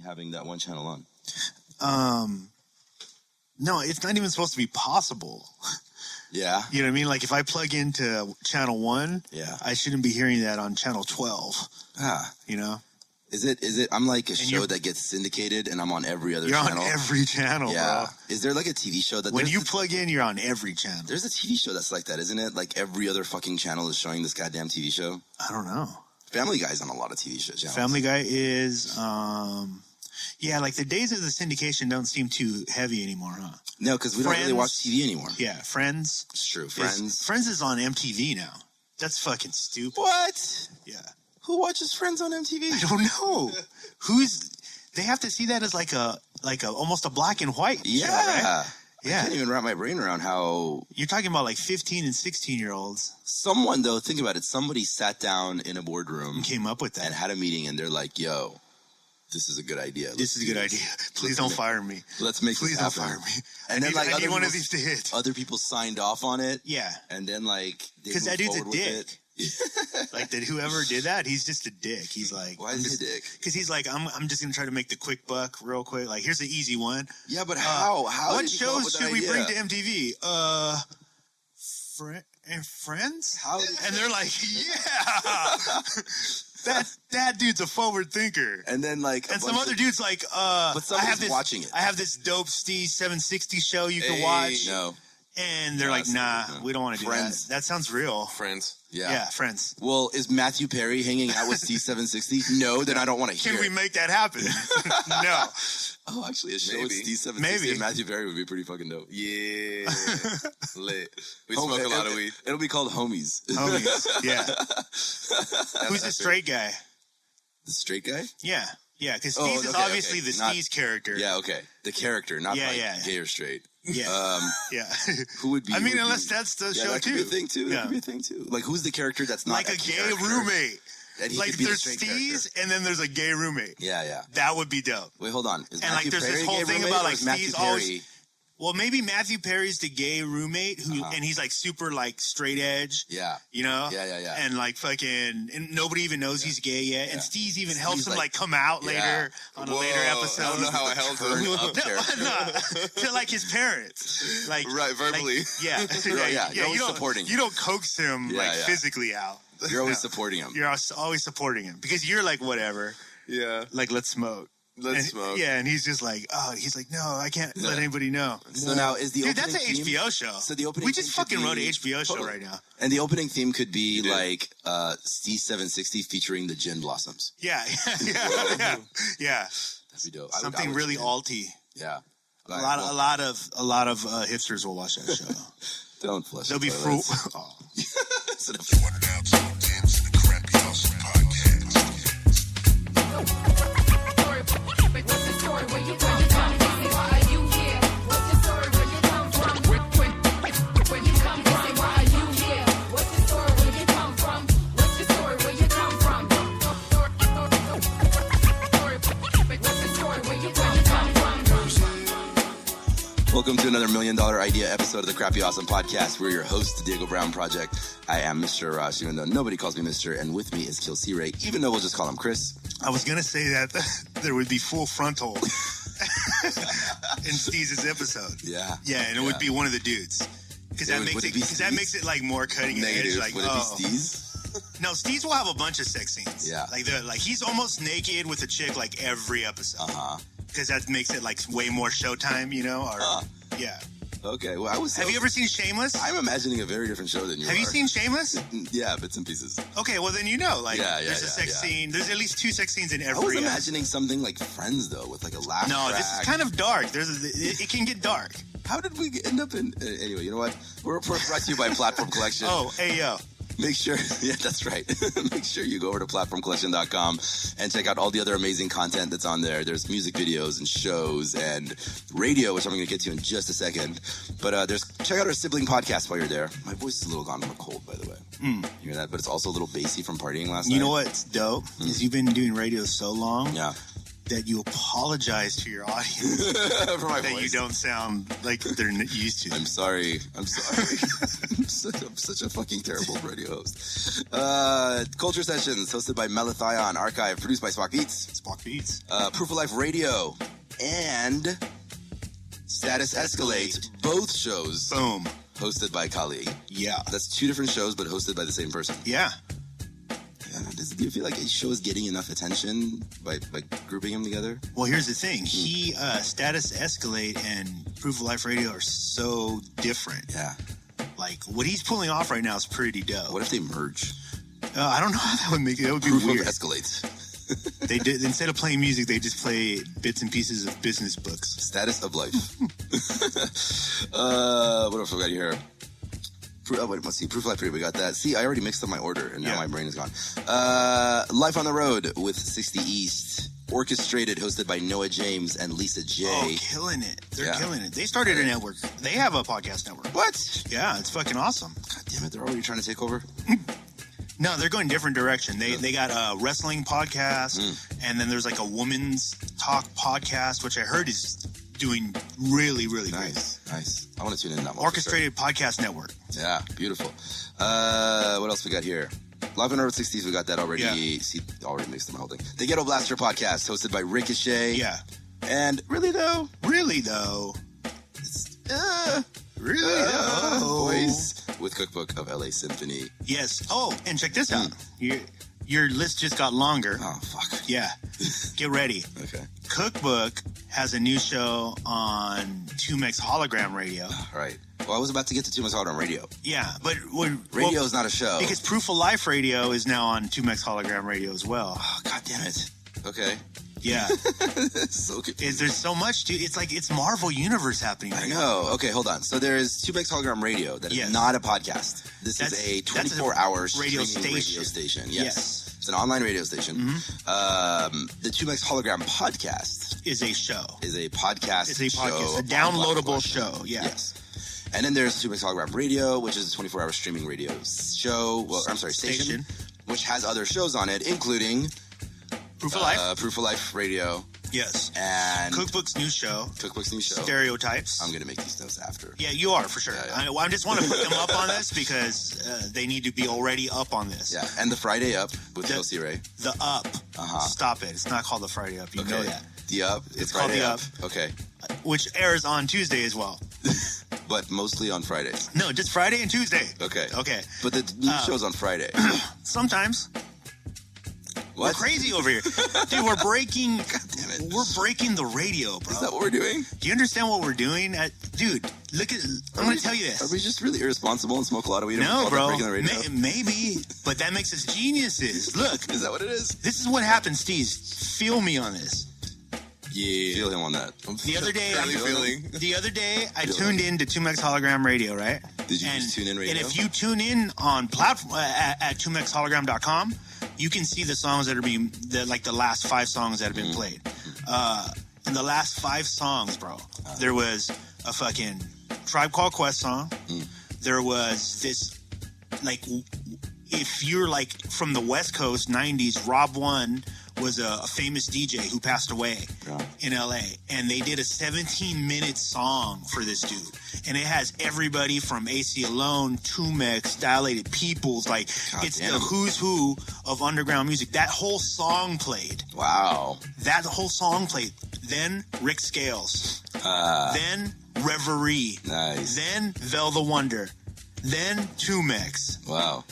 having that one channel on? No, it's not even supposed to be possible. Yeah. You know what I mean? Like if I plug into channel 1, I shouldn't be hearing that on channel 12. You know? Is it? I'm like a show that gets syndicated, and I'm on every other channel. You're on every channel, bro. Is there like a TV show that when you plug in, you're on every channel? There's a TV show that's like that, isn't it? Like every other fucking channel is showing this goddamn TV show. I don't know. Family Guy's on a lot of TV shows. Family Guy is, yeah, like the days of the syndication don't seem too heavy anymore, huh? No, because we don't really watch TV anymore. Yeah, Friends. It's true. Friends is on MTV now. That's fucking stupid. What? Yeah. Who watches Friends on MTV? I don't know. They have to see that as like a almost a black and white. Yeah. Show, right? Yeah. I can't even wrap my brain around how... You're talking about like 15 and 16-year-olds. Someone, though, think about it. Somebody sat down in a boardroom. And came up with that. And had a meeting, and they're like, yo, this is a good idea. This is a good idea. Please don't fire me. Let's make this happen. Please don't fire me. And then like I need one of these to hit. Other people signed off on it. Yeah. And then like... Because that dude's a dick. Like that whoever did that, he's just a dick. He's like, why is he a dick? Because he's like, I'm just gonna try to make the quick buck real quick. Like, here's the easy one. Yeah, but how? What shows should we bring to MTV? Friends? How? And they're like, yeah. that dude's a forward thinker. And then like, and some other dude's like, but somebody's watching it. I have this dope Steez76d show you can watch. No. And they're like, nah, we don't want to do that. That sounds real. Friends. Yeah, Friends. Well, is Matthew Perry hanging out with Steez76d? No, then I don't want to hear Can we make that happen? No. Oh, actually, a show with Steez76d and Matthew Perry would be pretty fucking dope. Yeah. Lit. We smoke a lot of weed. It'll be called Homies. Homies, yeah. Who's the straight guy? The straight guy? Yeah. Yeah, because Steez is obviously the Steez character. Yeah, okay. The character, not gay or straight. Yeah. Yeah. Who would be? I mean, unless that's the show that too. Could be a thing too. That could be a thing too. Like, who's the character that's not like a gay roommate? Like there's Steez and then there's a gay roommate. Yeah. That would be dope. Wait, hold on. Is Matthew Perry this whole thing about like Steez always. Well, maybe Matthew Perry's the gay roommate who, and he's like super like straight edge. Yeah. You know? Yeah. And like fucking, and nobody even knows he's gay yet. And Steez even helps him like come out later on a later episode. I don't know how I helped him. No, to like his parents. Like, right, verbally. Like, yeah. You're always supporting him. You don't coax him physically out. You're always supporting him. You're always supporting him because you're like, whatever. Yeah. Like, let's smoke. Let's smoke. Yeah, and he's just like, he's like, no, I can't let anybody know. So now is the dude, that's an HBO show. So the opening we just fucking wrote an HBO show right now. And the opening theme could be like Steez760 featuring the Gin Blossoms. Yeah. That'd be dope. Something really alty. Yeah. A lot of hipsters will watch that show. Don't flush. They'll be fruit. Welcome to another $1 Million Idea episode of the Crappy Awesome Podcast. We're your host, the Diego Brown Project. I am Mr. Arash, even though nobody calls me Mr. And with me is KILLcRey, even though we'll just call him Chris. I was going to say that there would be full frontal in Steez's episode. Yeah. Yeah, and it would be one of the dudes. Because that makes it like more cutting edge. Like, would it be Steez? No, Steez will have a bunch of sex scenes. Yeah. Like he's almost naked with a chick like every episode. Because that makes it like way more Showtime, you know? Yeah. Okay. Well, have you ever seen Shameless? I'm imagining a very different show than you. Have you seen Shameless? Yeah, bits and pieces. Okay, well then you know. Like, there's a sex scene. There's at least 2 sex scenes in every. I was imagining something like Friends though, with like a laugh track. This is kind of dark. It can get dark. How did we end up in? Anyway, you know what? We're brought to you by Platform Collection. Oh, hey yo. Make sure, that's right. Make sure you go over to platformcollection.com and check out all the other amazing content that's on there. There's music videos and shows and radio, which I'm going to get to in just a second. But check out our sibling podcast while you're there. My voice is a little gone from a cold, by the way. You hear that? But it's also a little bassy from partying last night. You know what's dope? Is you've been doing radio so long. Yeah. that you apologize to your audience for my that voice. you don't sound like they're used to. I'm sorry. I'm such a fucking terrible radio host. Culture Sessions, hosted by Melathion, archive, produced by Spock Beats. Proof of Life Radio, and Status Escalate, both shows. Boom. Hosted by Kali. Yeah. That's 2 different shows, but hosted by the same person. Yeah. Do you feel like a show is getting enough attention by grouping them together? Well, here's the thing. Status Escalate and Proof of Life Radio are so different. Yeah. Like, what he's pulling off right now is pretty dope. What if they merge? I don't know how that would make it. That would be Proof weird. of Escalate. They did, instead of playing music, they just play bits and pieces of business books. Status of Life. What else we got here? Let's see. Proof of Life Radio, we got that. See, I already mixed up my order, and now my brain is gone. Life on the Road with 60 East. Orchestrated, hosted by Noah James and Lisa J. Oh, killing it. They're killing it. They started a network. They have a podcast network. What? Yeah, it's fucking awesome. God damn it, they're already trying to take over? No, they're going different direction. They got a wrestling podcast, and then there's like a women's talk podcast, which I heard is doing really, really nice. Nice. I want to tune in that one. Orchestrated Podcast Network. Yeah, beautiful. What else we got here? Live on Earth 60s, we got that already. Yeah. See, already mixed them, my whole thing. The Ghetto Blaster Podcast, hosted by Ricochet. Yeah. And really though, it's boys with Cookbook of LA Symphony. Yes. Oh, and check this out. Your list just got longer. Oh, fuck. Yeah. Get ready. Okay. Cookbook has a new show on 2Mex Hologram Radio. Right. Well, I was about to get to 2Mex Hologram Radio. Yeah, but radio is not a show. Because Proof of Life Radio is now on 2Mex Hologram Radio as well. Oh, God damn it. Okay. Yeah. So confusing. There's so much, dude. It's like it's Marvel Universe happening right now. I know. Okay, hold on. So there's 2Mex Hologram Radio that is not a podcast. This is a 24-hour radio station. Yes. It's an online radio station. The 2Mex Hologram Podcast is a show. Is a podcast. It's a podcast. A downloadable show. Yeah. Yes. And then there's 2Mex Hologram Radio, which is a 24-hour streaming radio show. Well, I'm sorry, station, which has other shows on it, including Proof of Life. Proof of Life Radio. Yes. And Cookbook's new show. Stereotypes. I'm going to make these notes after. Yeah, you are, for sure. Yeah. I just want to put them up on this because they need to be already up on this. Yeah, and the Friday Up with Kelsey Ray. The Up. Stop it. It's not called the Friday Up. You know that. The Up. It's called The Up. Okay. Which airs on Tuesday as well. But mostly on Fridays. No, just Friday and Tuesday. Okay. Okay. But the new show's on Friday. Sometimes. What? We're crazy over here. Dude, we're breaking. God damn it. We're breaking the radio, bro. Is that what we're doing? Do you understand what we're doing? Dude, look at. I'm going to tell you this. Are we just really irresponsible and smoke a lot of weed? No, bro. Maybe. But that makes us geniuses. Look. Is that what it is? This is what happens, Steez. Feel me on this. Yeah. Feel him on that. The other day, I tuned in to 2Mex Hologram Radio, right? Did you just tune in radio? And if you tune in on platform at 2mexhologram.com, you can see the songs that are being, the last 5 songs that have been played. In the last 5 songs, bro, there was a fucking Tribe Called Quest song. There was this, if you're from the West Coast, 90s, Rob One was a famous DJ who passed away in LA, and they did a 17-minute song for this dude, and it has everybody from AC Alone, 2Mex, Dilated Peoples, the who's who of underground music. That whole song played. Wow. That whole song played. Then Rick Scales. Then Reverie. Nice. Then Vel the Wonder. Then 2Mex. Wow.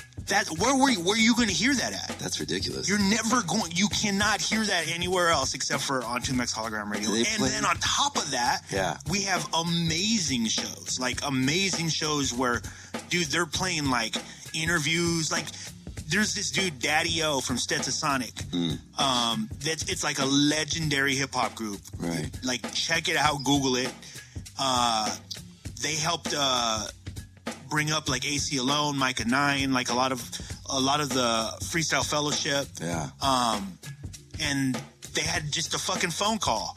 Where were you going to hear that at? That's ridiculous. You cannot hear that anywhere else except for on 2Mex Hologram Radio. Then on top of that, we have amazing shows. Amazing shows where, dude, they're playing interviews. There's this dude, Daddy-O from Stetsasonic. It's like a legendary hip hop group. Right. Check it out, Google it. They helped bring up AC Alone, Micah 9, a lot of the Freestyle Fellowship. Yeah. And they had just a fucking phone call,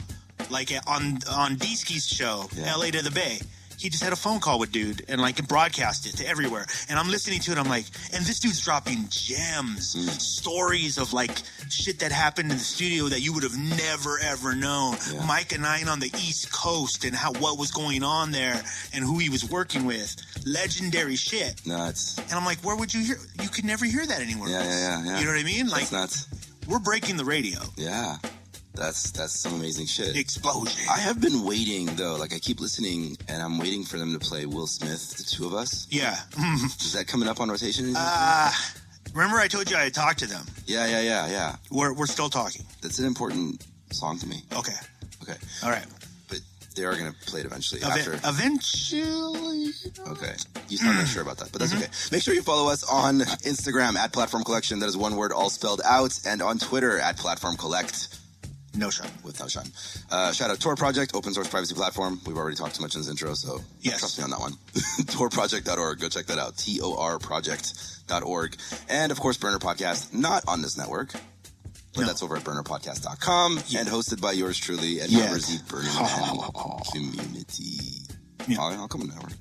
on D-Ski's show, LA to the Bay. he just had a phone call with dude and like broadcast it to everywhere. And I'm listening to it. I'm like, and this dude's dropping gems, stories of like shit that happened in the studio that you would have never ever known. Yeah. Mike and I on the East Coast and what was going on there and who he was working with. Legendary shit. Nuts. And I'm like, where would you hear? You could never hear that anywhere else. Yeah. You know what I mean? Like, that's nuts. We're breaking the radio. Yeah. That's some amazing shit. Explosion. I have been waiting, though. Like, I keep listening, and I'm waiting for them to play Will Smith, The Two of Us. Yeah. Is that coming up on rotation? Remember I told you I had talked to them? Yeah. We're still talking. That's an important song to me. Okay. All right. But they are going to play it eventually. Eventually. Okay. You sound not sure about that, but that's okay. Make sure you follow us on Instagram at Platform Collection. That is one word, all spelled out. And on Twitter at Platform Collect. No shine. With no shine. Shout out Tor Project, open source privacy platform. We've already talked too much in this intro, so trust me on that one. torproject.org. Go check that out. torproject.org. And, of course, Burner Podcast, not on this network, but that's over at burnerpodcast.com and hosted by yours truly and members of the Burning Man community. Yeah. I'll come on network.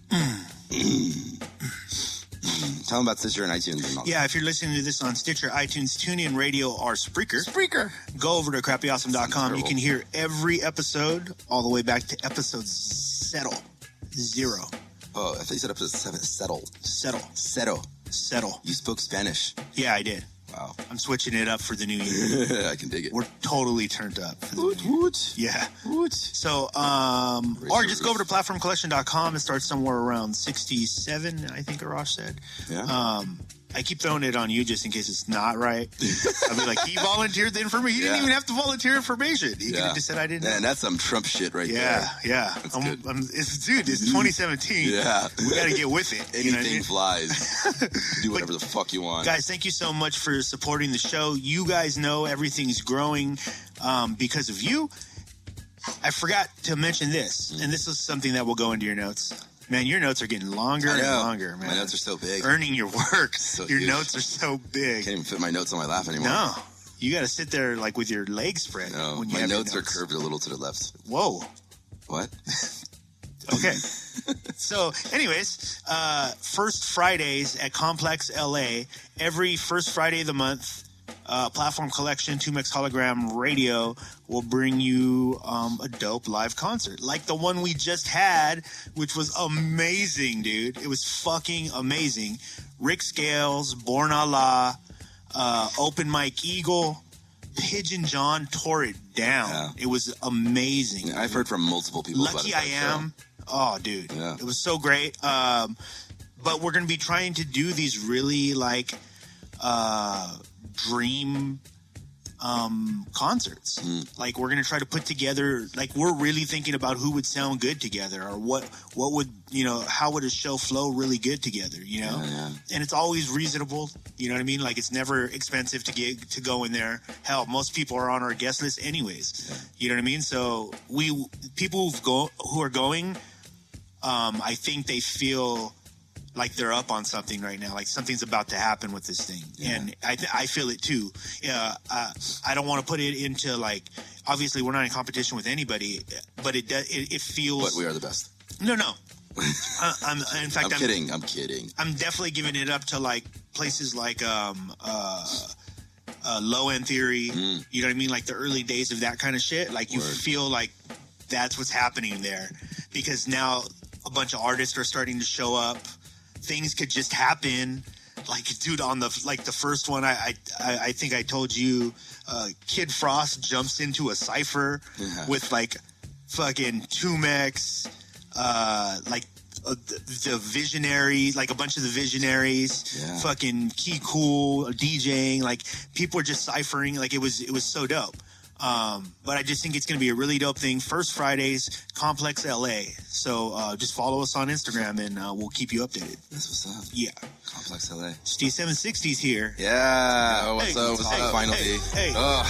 Tell them about Stitcher and iTunes. And all that. If you're listening to this on Stitcher, iTunes, TuneIn Radio, or Spreaker, go over to crappyawesome.com. You can hear every episode all the way back to episode 0. Oh, I thought you said episode 7. Settle. You spoke Spanish. Yeah, I did. Wow. I'm switching it up for the new year. I can dig it. We're totally turned up. Yeah. So, or just go over to platformcollection.com and start somewhere around 67, I think Arash said. Yeah. I keep throwing it on you just in case it's not right. I'll be like, he volunteered the information. He didn't even have to volunteer information. He could have just said I didn't. And that's some Trump shit right there. Yeah. That's good. It's 2017. Yeah. We got to get with it. Anything flies. Do whatever the fuck you want. Guys, thank you so much for supporting the show. You guys know everything's growing because of you. I forgot to mention this, and this is something that will go into your notes. Man, your notes are getting longer and longer, man. My notes are so big. Earning your work. So your huge. Notes are so big. Can't even fit my notes on my lap anymore. No. You got to sit there like with your legs spread. No, when you my have notes are curved a little to the left. Whoa. What? Okay. So, anyways, First Fridays at Complex LA. Every first Friday of the month, Platform Collection, 2MX Hologram Radio will bring you a dope live concert like the one we just had, which was amazing, dude. It was fucking amazing. Rick Scales, Born Allah, Open Mike Eagle, Pigeon John tore it down. Yeah. It was amazing. Yeah, I've heard from multiple people. Lucky I Am. Oh, dude. Yeah. It was so great. But we're going to be trying to do these really like dream concerts. Like we're gonna try to put together, like we're really thinking about who would sound good together, or what would, how would a show flow really good together, and it's always reasonable, you know what I mean? Like it's never expensive to go in there. Hell, most people are on our guest list anyways. You know what I mean? So people who are going, I think they feel like they're up on something right now, like something's about to happen with this thing. Yeah. And I feel it too. I don't want to put it into like, obviously we're not in competition with anybody, but it feels. But we are the best. No. I'm kidding. I'm definitely giving it up to like places like Low End Theory. You know what I mean? Like the early days of that kind of shit. Like you feel like that's what's happening there, because now a bunch of artists are starting to show up. Things could just happen. Like, dude, on the first one, I think I told you, Kid Frost jumps into a cypher with like fucking 2MX, like the Visionaries, like a bunch of the Visionaries, fucking Key Cool, DJing, like people are just ciphering. Like it was so dope. But I just think it's going to be a really dope thing. First Fridays, Complex LA. So just follow us on Instagram and we'll keep you updated. That's what's up. Yeah. Complex LA. Steez76d's here. Yeah. Oh, what's up? What's up? Finally. Hey. Oh.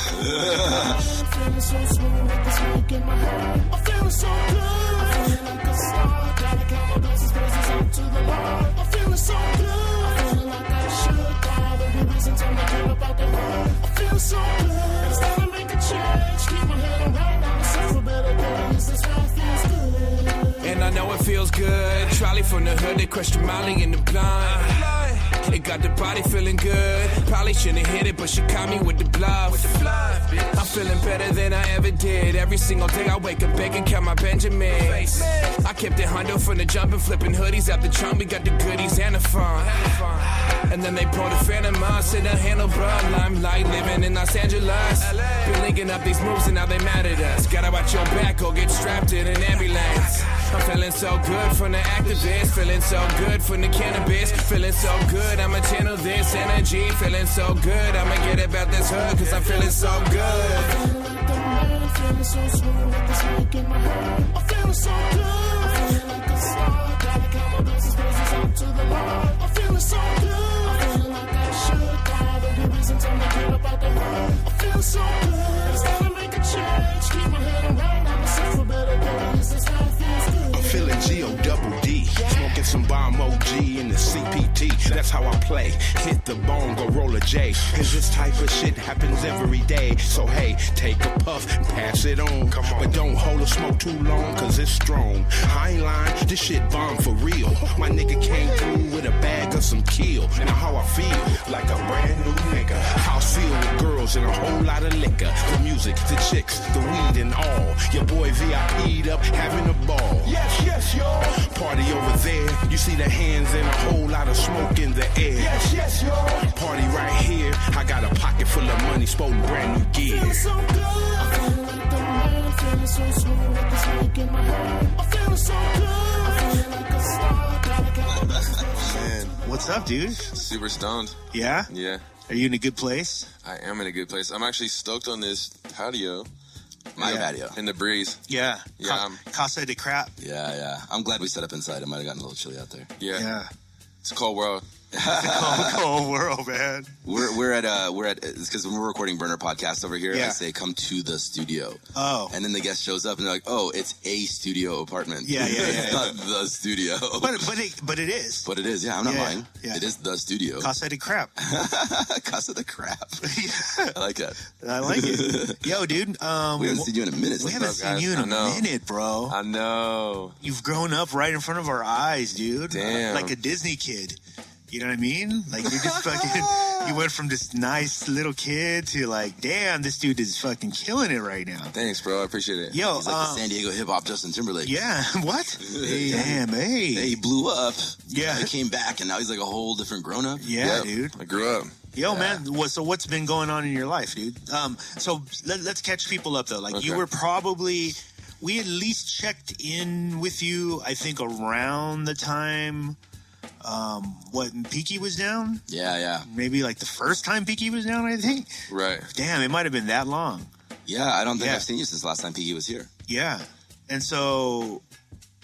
Feeling so smooth with the smoke in my head. I'm feeling so good. I'm feeling like a star. Gotta count my blessings, praises up to the Lord. I'm feeling so good. I'm feeling like I should. All the reasons I'm not dream about the world. I feel so good. It's time to make a change. Keep my head on right now. It's for better days. This life feels good. And I know it feels good. Trolley from the hood, they crushed Molly in the blind. It got the body feeling good. Probably shouldn't hit it, but she caught me with the bluff. I'm feeling better than I ever did. Every single day I wake up back and count my Benjamins. I kept it hundo from the jump and flipping hoodies out the trunk. We got the goodies and the fun. And then they pulled a Phantom us in a handlebar. Limelight living in Los Angeles. Been linking up these moves and now they mad at us. Gotta watch your back or get strapped in an ambulance. I'm feeling so good from the activists. Feeling so good from the cannabis. Feeling so good, I'ma channel this energy. Feeling so good, I'ma get about this hood, cause I'm feeling so good. Feeling like the man, feeling so smooth with this mic in my hand. I'm feeling so good. I'm feeling like a star. Gotta count my blessings, praises out to the Lord. I'm feeling so good. I'm feeling like I should. Got every reason to get up out the hood. I'm feeling so good. It's time to make a change. Keep my head around. I'm myself for better days. This how it feels good. I'm feeling G-O-double-D. Smoking some bomb OG in the CPT. That's how I play. Hit the bone, go roll a J. Cause this type of shit happens every day. So hey, take a puff and pass it on. But don't hold a smoke too long, cause it's strong. I ain't lying, this shit bomb for real. My nigga came through with a bag of some kill. Now how I feel, like a brand new nigga. House filled with girls and a whole lot of liquor. The music, the chicks, the weed and all. Your boy VIP'd up, having a ball. Yes, yes, y'all. Party over there, you see the hands and a whole lot of smoke in the air. Yes, yes, y'all. Party right here, I got a pocket full of money, sporting brand new gear. Feeling so good. I'm feeling like the man, feeling so smooth with this mic in my hand. I'm feeling so good. I'm feeling like a star. Gotta count my blessings. Man, What's up, dude? super stoned. Yeah? Yeah, Are you in a good place? I am in a good place. I'm actually stoked on this patio My patio. in the breeze. Yeah. Yeah, Casa de Crap. Yeah. I'm glad we set up inside. It might have gotten a little chilly out there. Yeah, Yeah. it's a cold world. Cold world, man. We're at it's because when we're recording Burner Podcast over here, Yeah. I say come to the studio. Oh. And then the guest shows up and they're like, oh, it's a studio apartment. Yeah. It's not the studio. But it is. But it is, yeah, I'm not lying. Yeah. It is the studio. Casa de Crap. Casa de Crap. Yeah. I like that. I like it. Yo, dude. We haven't seen you in a minute. We haven't up, seen guys? you in I a know. minute, bro. I know. You've grown up right in front of our eyes, dude. Damn. Like a Disney kid. You know what I mean? Like, you're just fucking, you went from this nice little kid to like, damn, this dude is fucking killing it right now. Thanks, bro. I appreciate it. Yo, He's like the San Diego hip hop Justin Timberlake. yeah, what? Damn, hey. He blew up. Yeah. He came back and now he's like a whole different grown up. Yeah, Yep. dude. I grew up. Yo, man. So what's been going on in your life, dude? So let's catch people up though. Like, you Okay. were probably, we at least checked in with you, I think, around the time, when Peaky was down? Yeah. Maybe like the first time Peaky was down, I think. Right. Damn, it might have been that long. Yeah, I don't think Yeah. I've seen you since last time Piggy was here. Yeah. And so,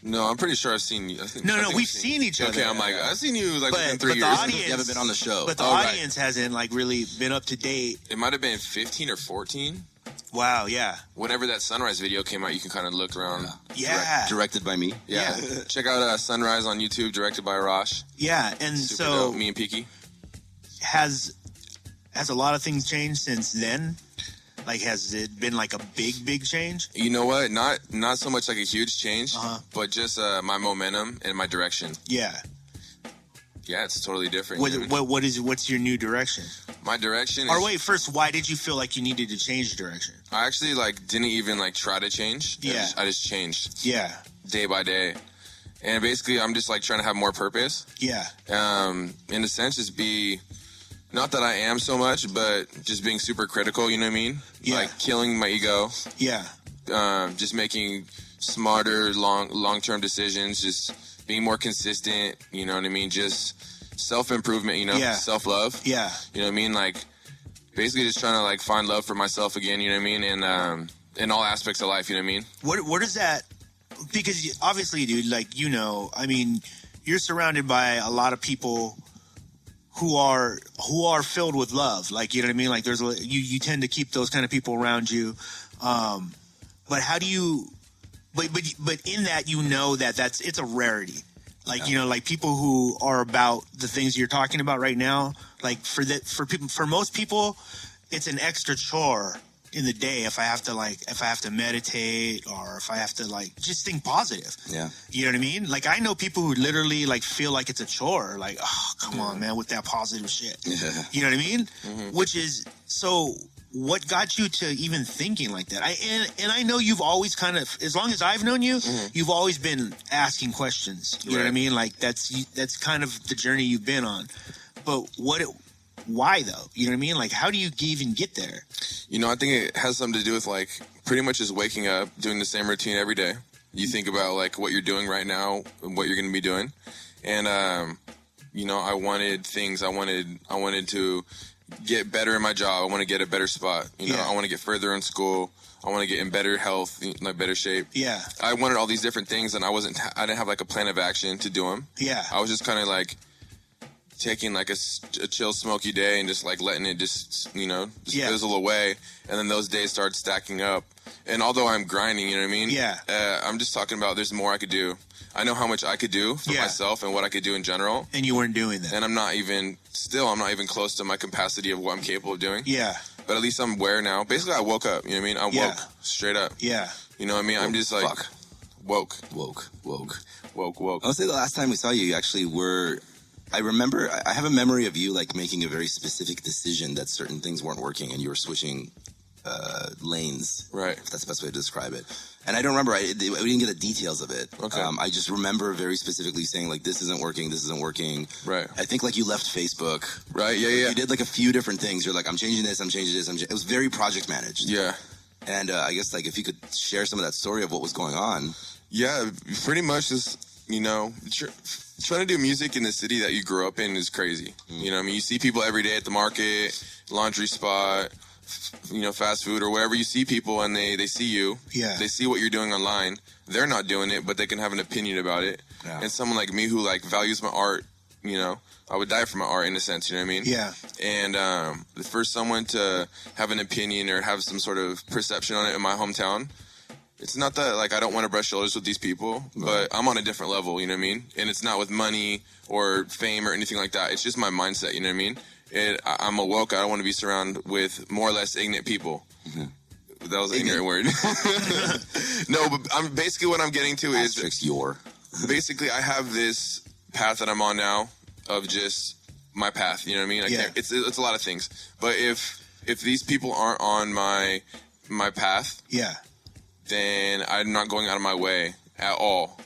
No, I'm pretty sure I've seen you. I think we've I've seen each other. Okay, I'm like, I've seen you like within But 3 the years. audience, You haven't been on the show. But the Oh, right. audience hasn't like really been up to date. It might have been 15 or 14. Wow, yeah. Whenever that Sunrise video came out, you can kind of look around. Yeah. Directed by me. Yeah. Check out Sunrise on YouTube, directed by Arash. Yeah. And Super so dope. Me and Peaky. has a lot of things changed since then? Like, has it been like a big change? You know what? Not so much like a huge change, Uh-huh. but just my momentum and my direction. Yeah. Yeah, it's totally different. you know? What's your new direction? My direction is, Or wait, first, why did you feel like you needed to change direction? I actually like didn't even like try to change. Yeah. I just changed Yeah. day by day. And basically I'm just like trying to have more purpose. Yeah. In a sense, just be, not that I am so much, but just being super critical, you know what I mean? Yeah. Like killing my ego, Yeah. just making smarter, long-term decisions, just being more consistent, you know what I mean? Just self-improvement, you know? Yeah. Self-love. Yeah. You know what I mean? Like, basically just trying to like find love for myself again, you know what I mean? And in all aspects of life, you know what I mean? What is that? Because obviously, dude, like, you know, I mean, you're surrounded by a lot of people who are filled with love. Like, you know what I mean? Like, you tend to keep those kind of people around you. But how do you? But in that, you know it's a rarity. Like, you know, like people who are about the things you're talking about right now. Like for most people, it's an extra chore in the day if I have to meditate or if I have to like just think positive. Yeah. You know what I mean? Like I know people who literally like feel like it's a chore. Like, oh, come on, man, with that positive shit. Yeah. You know what I mean? Which is so. What got you to even thinking like that? And I know you've always kind of, as long as I've known you, you've always been asking questions. You know what I mean? Like that's kind of the journey you've been on. But why though? You know what I mean? Like how do you even get there? You know, I think it has something to do with like pretty much just waking up, doing the same routine every day. You think about like what you're doing right now and what you're going to be doing. And, you know, I wanted things. I wanted to get better in my job. I want to get a better spot. You know, I want to get further in school. I want to get in better health, like better shape. Yeah. I wanted all these different things, and I didn't have like a plan of action to do them. Yeah. I was just kind of like taking like a chill, smoky day and just like letting it just fizzle away. And then those days started stacking up. And although I'm grinding, you know what I mean? Yeah. I'm just talking about there's more I could do. I know how much I could do for myself and what I could do in general. And you weren't doing that. And I'm not even close to my capacity of what I'm capable of doing. Yeah. But at least I'm aware now. Basically, I woke up. You know what I mean? I woke straight up. Yeah. You know what I mean? I'm just like woke. I'll say the last time we saw you actually I remember, I have a memory of you like making a very specific decision that certain things weren't working and you were switching lanes. Right. If that's the best way to describe it. And I don't remember, we didn't get the details of it. Okay. I just remember very specifically saying like, this isn't working. Right. I think like you left Facebook. Right, yeah. You did like a few different things. You're like, I'm changing this. It was very project managed. Yeah. And I guess like if you could share some of that story of what was going on. Yeah, pretty much just, you know, trying to do music in the city that you grew up in is crazy. You know what I mean? You see people every day at the market, laundry spot, you know, fast food or wherever you see people and they see you. Yeah. They see what you're doing online. They're not doing it, but they can have an opinion about it. Yeah. And someone like me who like values my art, you know, I would die for my art in a sense, you know what I mean? Yeah. And for someone to have an opinion or have some sort of perception on it in my hometown, it's not that like I don't want to brush shoulders with these people, but I'm on a different level, you know what I mean? And it's not with money or fame or anything like that. It's just my mindset, you know what I mean? I'm awoke. I don't want to be surrounded with more or less ignorant people. That was an ignorant word. No, but basically what I'm getting to is basically I have this path that I'm on now of just my path. You know what I mean? It's a lot of things. But if these people aren't on my path, then I'm not going out of my way at all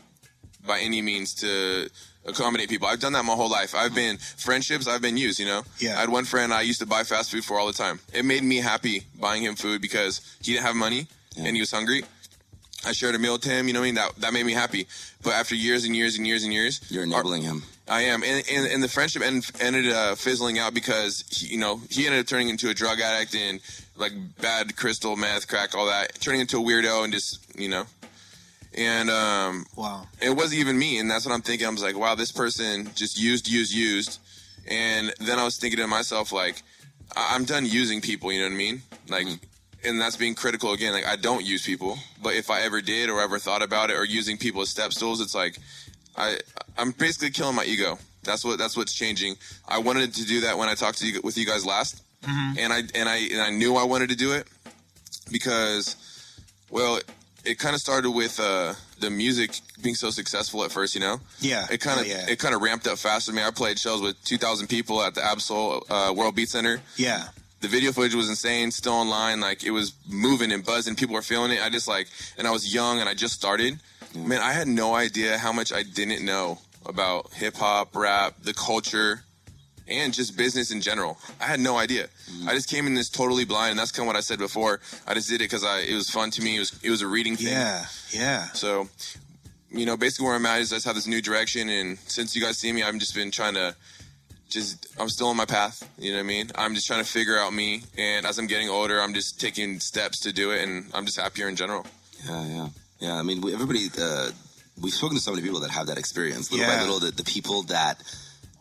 by any means to accommodate people. I've done that my whole life. I've been used, you know? Yeah. I had one friend I used to buy fast food for all the time. It made me happy buying him food because he didn't have money and he was hungry. I shared a meal with him, you know what I mean? That made me happy. But after years and years and years and years... You're enabling him. I am. And the friendship ended fizzling out because, he ended up turning into a drug addict and like bad crystal, meth, crack, all that. Turning into a weirdo and just, you know... And wow, it wasn't even me, and that's what I'm thinking. I was like, wow, this person just used, and then I was thinking to myself, like, I'm done using people. You know what I mean? Like, and that's being critical again. Like, I don't use people, but if I ever did or ever thought about it or using people as step stools, it's like I'm basically killing my ego. That's what's changing. I wanted to do that when I talked with you guys last, and I knew I wanted to do it because, well. It kind of started with the music being so successful at first, you know? Yeah. It kind of ramped up fast for me. I played shows with 2,000 people at the Absol World Beat Center. Yeah. The video footage was insane, still online. Like, it was moving and buzzing. People were feeling it. And I was young and I just started. Man, I had no idea how much I didn't know about hip-hop, rap, the culture, and just business in general. I had no idea. I just came in this totally blind, and that's kind of what I said before. I just did it because it was fun to me. It was a reading thing. Yeah. So, you know, basically where I'm at is I just have this new direction, and since you guys see me, I've just been trying to I'm still on my path, you know what I mean? I'm just trying to figure out me, and as I'm getting older, I'm just taking steps to do it, and I'm just happier in general. Yeah, I mean, we've spoken to so many people that have that experience. Little by little, the people that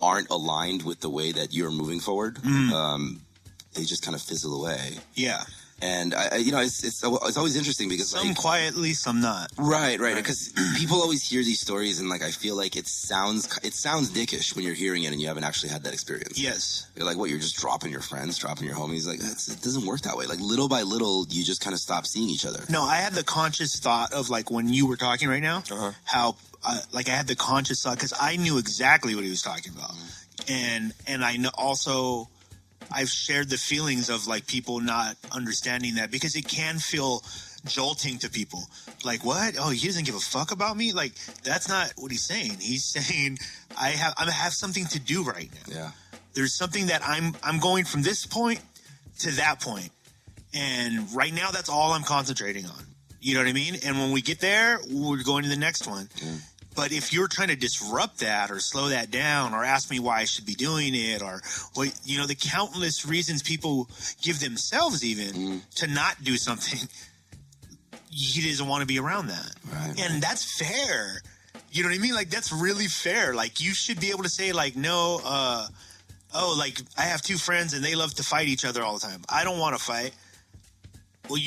aren't aligned with the way that you're moving forward, they just kind of fizzle away. Yeah. And it's always interesting because some quietly, some not. Right. Because people always hear these stories, and like I feel like it sounds dickish when you're hearing it and you haven't actually had that experience. Yes. You're like, what? You're just dropping your friends, dropping your homies. Like it doesn't work that way. Like little by little, you just kind of stop seeing each other. No, I had the conscious thought of like when you were talking right now, how like I had the conscious thought because I knew exactly what he was talking about, and I know also. I've shared the feelings of like people not understanding that because it can feel jolting to people. Like, what? Oh, he doesn't give a fuck about me? Like, that's not what he's saying. He's saying I have something to do right now. Yeah. There's something that I'm going from this point to that point. And right now that's all I'm concentrating on. You know what I mean? And when we get there, we're going to the next one. But if you're trying to disrupt that or slow that down or ask me why I should be doing it or, the countless reasons people give themselves even to not do something, he doesn't want to be around that. Right. And that's fair. You know what I mean? Like, that's really fair. Like, you should be able to say, like, no, like, I have two friends and they love to fight each other all the time. I don't want to fight. Well,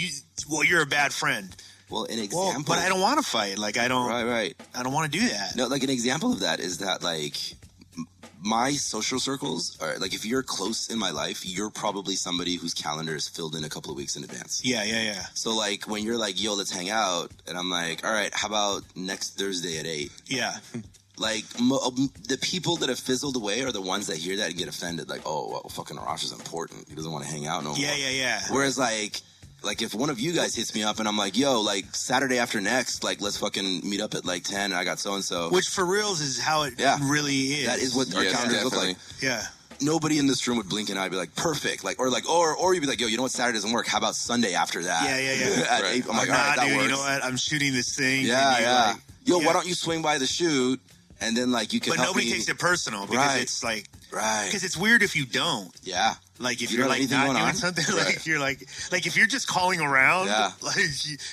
you're a bad friend. Well, an example. But I don't want to fight. Like, I don't. Right. I don't want to do that. No, like an example of that is that like my social circles are like if you're close in my life, you're probably somebody whose calendar is filled in a couple of weeks in advance. Yeah. So like when you're like, yo, let's hang out, and I'm like, all right, how about next Thursday at 8? Yeah. Like the people that have fizzled away are the ones that hear that and get offended. Like, oh, well, fucking Arash is important. He doesn't want to hang out no more. Yeah. Whereas like if one of you guys hits me up and I'm like, yo, like Saturday after next, like let's fucking meet up at like 10 and I got so-and-so. Which for reals is how it really is. That is what our calendars look like. Yeah. Nobody in this room would blink an eye and be like, perfect. Like, or you'd be like, yo, you know what? Saturday doesn't work. How about Sunday after that? Yeah. At 8, I'm like, all right, that dude, works. you know what? I'm shooting this thing. Yeah. Like, yo, why don't you swing by the shoot and then like you can But help nobody me. takes it personal because it's like, because it's weird if you don't. Yeah. Like if You you're don't like have anything not going doing on? something, Right. like you're like if you're just calling around, like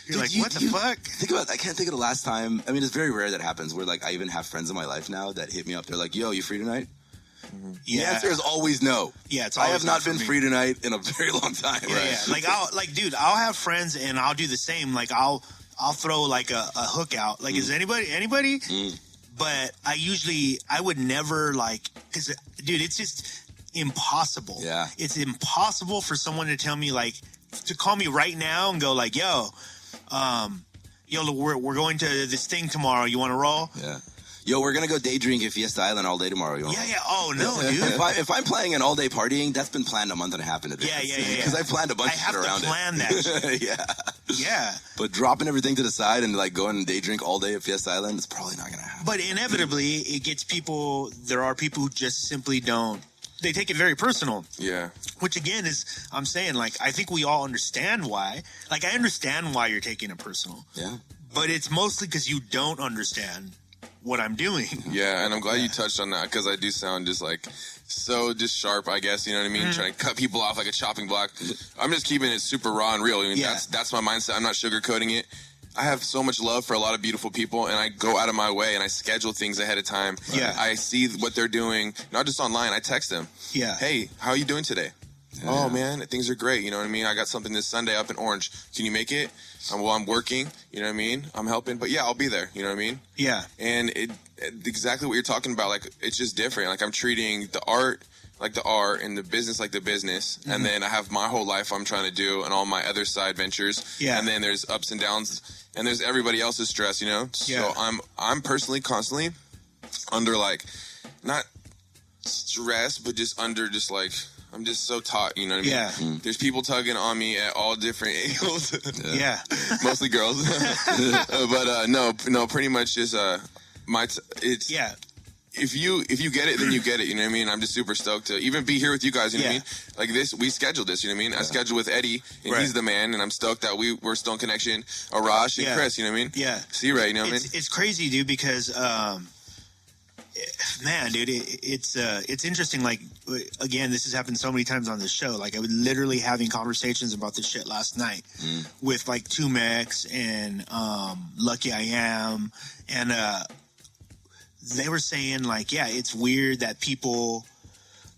you're like, what the fuck? Think about. I can't think of the last time. I mean, it's very rare that happens. Where like I even have friends in my life now that hit me up. They're like, "Yo, you free tonight?" The answer is always no. Yeah, it's I always have not for been me. free tonight in a very long time. Yeah. Like I'll have friends and I'll do the same. Like I'll throw like a hook out. Like, is anybody? But I would never like, because dude, it's just impossible. Yeah. It's impossible for someone to tell me like, to call me right now and go like, yo, we're going to this thing tomorrow. You want to roll? Yeah. Yo, we're gonna go day drink at Fiesta Island all day tomorrow. You want? Yeah. Oh no, dude. If I'm planning an all day partying, that's been planned a month and a half in advance. Yeah. Because I planned a bunch of shit around it. I have to plan that shit. Yeah. But dropping everything to the side and like going and day drink all day at Fiesta Island, it's probably not gonna happen. But inevitably, it gets people. There are people who just simply don't. They take it very personal. Yeah. Which again is, I'm saying, like, I think we all understand why. Like, I understand why you're taking it personal. Yeah. But it's mostly because you don't understand what I'm doing. Yeah, and I'm glad you touched on that because I do sound just like so just sharp, I guess, you know what I mean? Trying to cut people off like a chopping block. I'm just keeping it super raw and real. I mean, that's my mindset. I'm not sugarcoating it. I have so much love for a lot of beautiful people, and I go out of my way and I schedule things ahead of time. Yeah. I see what they're doing, not just online. I text them. Yeah. Hey, how are you doing today? Yeah. Oh, man, things are great. You know what I mean? I got something this Sunday up in Orange. Can you make it? I'm working. You know what I mean? I'm helping. But, yeah, I'll be there. You know what I mean? Yeah. And exactly what you're talking about. Like, it's just different. Like, I'm treating the art like the art and the business like the business. And then I have my whole life I'm trying to do and all my other side ventures. Yeah. And then there's ups and downs. And there's everybody else's stress, you know? So I'm personally constantly under, like, not stress, but just under just, like, I'm just so taut, you know what I mean? Yeah. There's people tugging on me at all different angles. Yeah. Mostly girls. But no, pretty much just it's if you get it, then you get it, you know what I mean? I'm just super stoked to even be here with you guys, you know what I mean? Like this, we scheduled this, you know what I mean? I scheduled with Eddie, and he's the man, and I'm stoked that we're still in connection. Arash and Chris, you know what I mean? Yeah. C-Ray, you know what I mean? It's crazy, dude, because man, dude, it's interesting. Like, again, this has happened so many times on this show. Like, I was literally having conversations about this shit last night with like 2Mex and Lucky I Am, and they were saying like, yeah, it's weird that people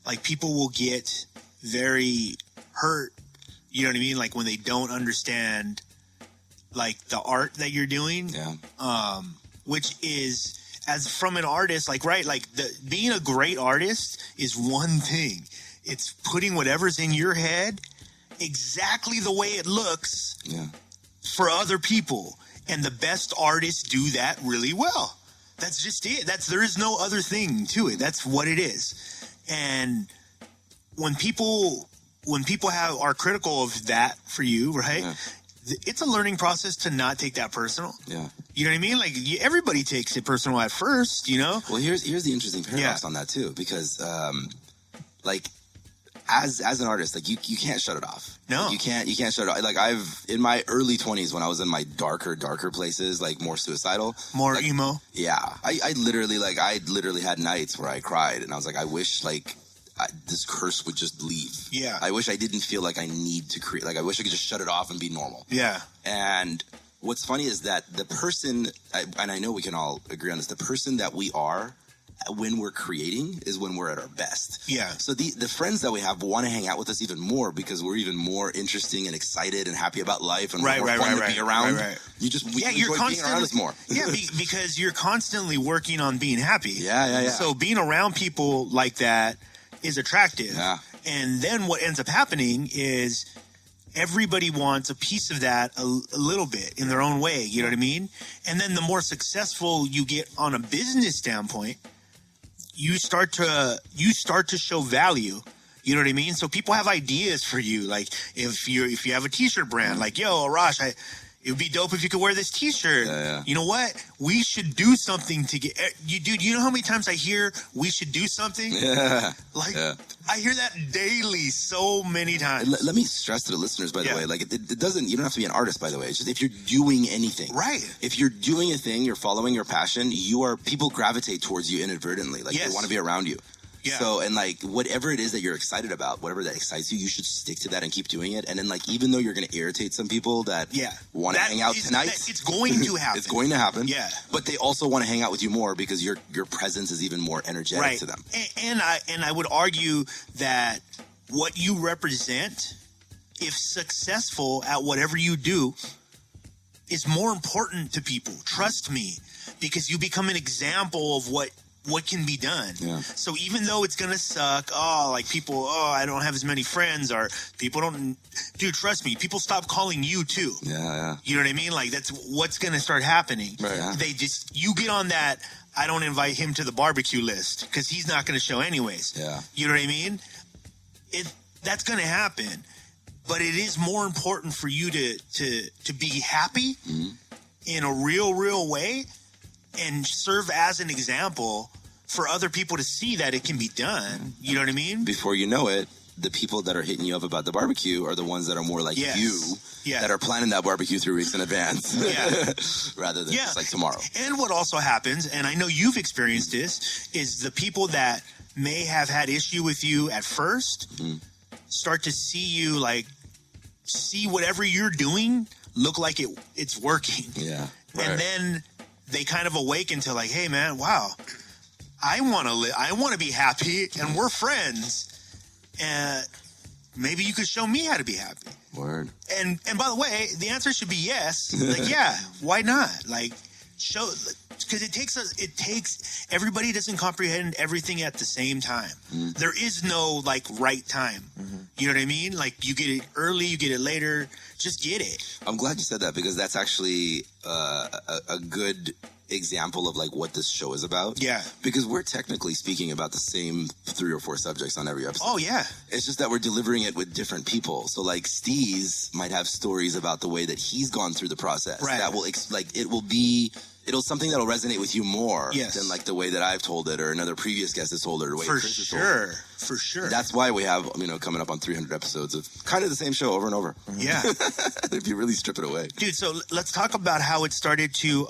will get very hurt, You know what I mean? Like when they don't understand like the art that you're doing. Yeah. Which is, as from an artist, like, right, like being a great artist is one thing. It's putting whatever's in your head exactly the way it looks for other people. And the best artists do that really well. That's just it. There is no other thing to it. That's what it is. And when people are critical of that for you, right? Yeah. It's a learning process to not take that personal. Yeah. You know what I mean? Like everybody takes it personal at first, you know? Well, here's the interesting paradox on that too, because like as an artist, like you can't shut it off. No. You can't shut it off. Like in my early 20s when I was in my darker places, like more suicidal, more like, emo. Yeah. I literally had nights where I cried and I was like, I wish like this curse would just leave. Yeah. I wish I didn't feel like I need to create, like I wish I could just shut it off and be normal. Yeah. And what's funny is that the person, and I know we can all agree on this, the person that we are when we're creating is when we're at our best. Yeah. So the friends that we have want to hang out with us even more because we're even more interesting and excited and happy about life and more fun to be around. Right. You just enjoy being around us more. Yeah, because you're constantly working on being happy. Yeah. So being around people like that is attractive. Yeah. And then what ends up happening is everybody wants a piece of that a little bit in their own way. You know what I mean? And then the more successful you get on a business standpoint, you start to show value. You know what I mean? So people have ideas for you. Like if you have a t-shirt brand, like, yo, Arash, it would be dope if you could wear this t-shirt. Yeah. You know what? We should do something to get you, dude. You know how many times I hear we should do something? Yeah. I hear that daily so many times. Let me stress to the listeners, by the way, like it doesn't, you don't have to be an artist, by the way. It's just if you're doing anything. Right. If you're doing a thing, you're following your passion, people gravitate towards you inadvertently. Like they want to be around you. Yeah. So, and like whatever it is that you're excited about, whatever that excites you, you should stick to that and keep doing it. And then like, even though you're going to irritate some people that want to hang out tonight, it's going to happen. It's going to happen. Yeah. But they also want to hang out with you more because your presence is even more energetic to them. And I would argue that what you represent, if successful at whatever you do, is more important to people. Trust me, because you become an example of what can be done. Yeah. So even though it's gonna suck, people, I don't have as many friends, or people don't, dude, trust me, people stop calling you too. Yeah. You know what I mean? Like that's what's gonna start happening. Right. Yeah. You get on that, I don't invite him to the barbecue list because he's not gonna show anyways. Yeah. You know what I mean? That's gonna happen. But it is more important for you to be happy in a real way, and serve as an example for other people to see that it can be done. You know what I mean? Before you know it, the people that are hitting you up about the barbecue are the ones that are more like you, that are planning that barbecue 3 weeks in advance. Rather than just like tomorrow. And what also happens, and I know you've experienced this, is the people that may have had issue with you at first start to see whatever you're doing look like it's working. Yeah. And then they kind of awaken to like, hey man, wow, I want to be happy, and we're friends, and maybe you could show me how to be happy. Word. And by the way, the answer should be yes. Like, yeah, why not? Like, show, because everybody doesn't comprehend everything at the same time. There is no like right time. You know what I mean? Like, you get it early, you get it later. Just get it. I'm glad you said that, because that's actually a good example of like what this show is about. Yeah. Because we're technically speaking about the same 3 or 4 subjects on every episode. Oh, yeah. It's just that we're delivering it with different people. So like Steez might have stories about the way that he's gone through the process. Right. That will it'll something that'll resonate with you more than like the way that I've told it or another previous guest has told it or the way Chris has told it. For sure. That's why we have, coming up on 300 episodes of kind of the same show over and over. Yeah. If you really strip it away. Dude, so let's talk about how it started to,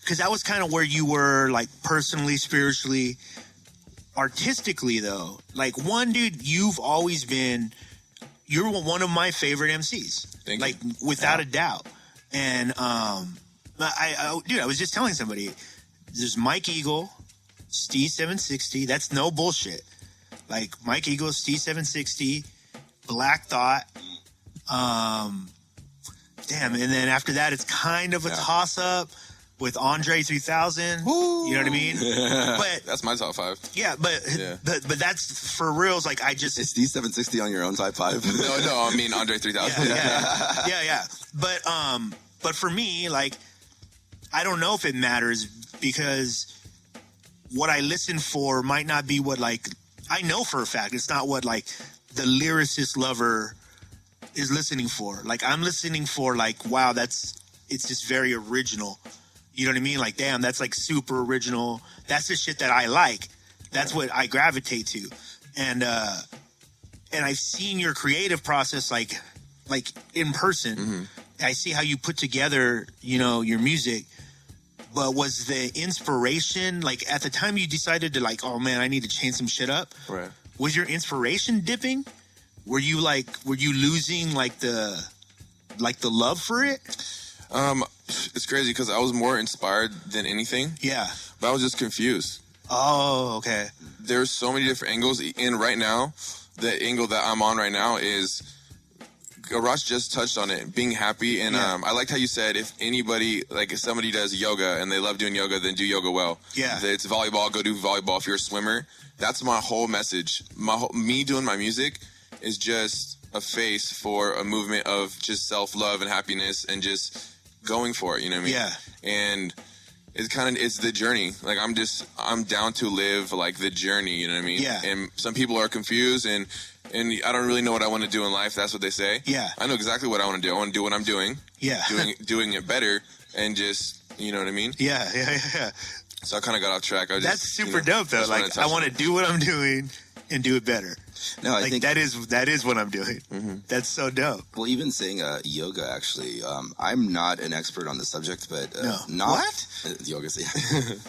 because that was kind of where you were, like, personally, spiritually, artistically, though. Like, one, dude, you've always been, you're one of my favorite MCs. Thank you. Like, without a doubt. And, I was just telling somebody, there's Mike Eagle, Steez760. That's no bullshit. Like, Mike Eagle, Steez760, Black Thought. And then after that, it's kind of a toss-up with Andre 3000. Woo. You know what I mean? But that's my top 5. Yeah, but that's for reals. Like, I just... Is Steez76d on your own top 5? No, I mean Andre 3000. Yeah. But for me, like, I don't know if it matters because what I listen for might not be what, like, I know for a fact it's not what, like, the lyricist lover is listening for. Like, I'm listening for, like, wow, it's just very original. You know what I mean? Like, damn, that's, like, super original. That's the shit that I like. That's what I gravitate to. And I've seen your creative process, like in person. Mm-hmm. I see how you put together, you know, your music. But was the inspiration, like, at the time you decided to, like, oh man, I need to change some shit up? Right. Was your inspiration dipping? Were you losing like the love for it? It's crazy because I was more inspired than anything. Yeah. But I was just confused. Oh, okay. There's so many different angles. And right now, the angle that I'm on right now is, Arash just touched on it, being happy. And I liked how you said, if somebody does yoga and they love doing yoga, then do yoga well. Yeah. If it's volleyball, go do volleyball. If you're a swimmer, that's my whole message. Me doing my music is just a face for a movement of just self-love and happiness and just going for it, you know what I mean? Yeah. And it's the journey. Like, I'm down to live, like, the journey, you know what I mean? Yeah. And some people are confused and I don't really know what I want to do in life. That's what they say. Yeah. I know exactly what I want to do. I want to do what I'm doing. Yeah. Doing it better and just, you know what I mean? Yeah. So I kind of got off track. That's super dope, though. Like, I want to do what I'm doing and do it better. No, I think that is what I'm doing. Mm-hmm. That's so dope. Well, even saying yoga, actually, I'm not an expert on the subject, but what? Yoga?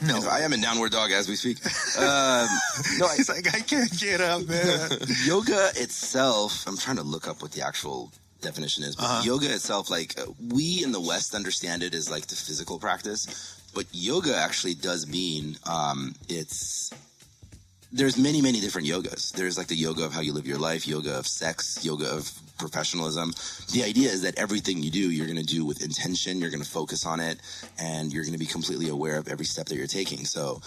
No, I am in downward dog as we speak. No, he's like, I can't get up, man. Yoga itself, I'm trying to look up what the actual definition is, but yoga itself, like, we in the West understand it as like the physical practice, but yoga actually does mean there's many, many different yogas. There's like the yoga of how you live your life, yoga of sex, yoga of professionalism. The idea is that everything you do, you're going to do with intention, you're going to focus on it, and you're going to be completely aware of every step that you're taking. So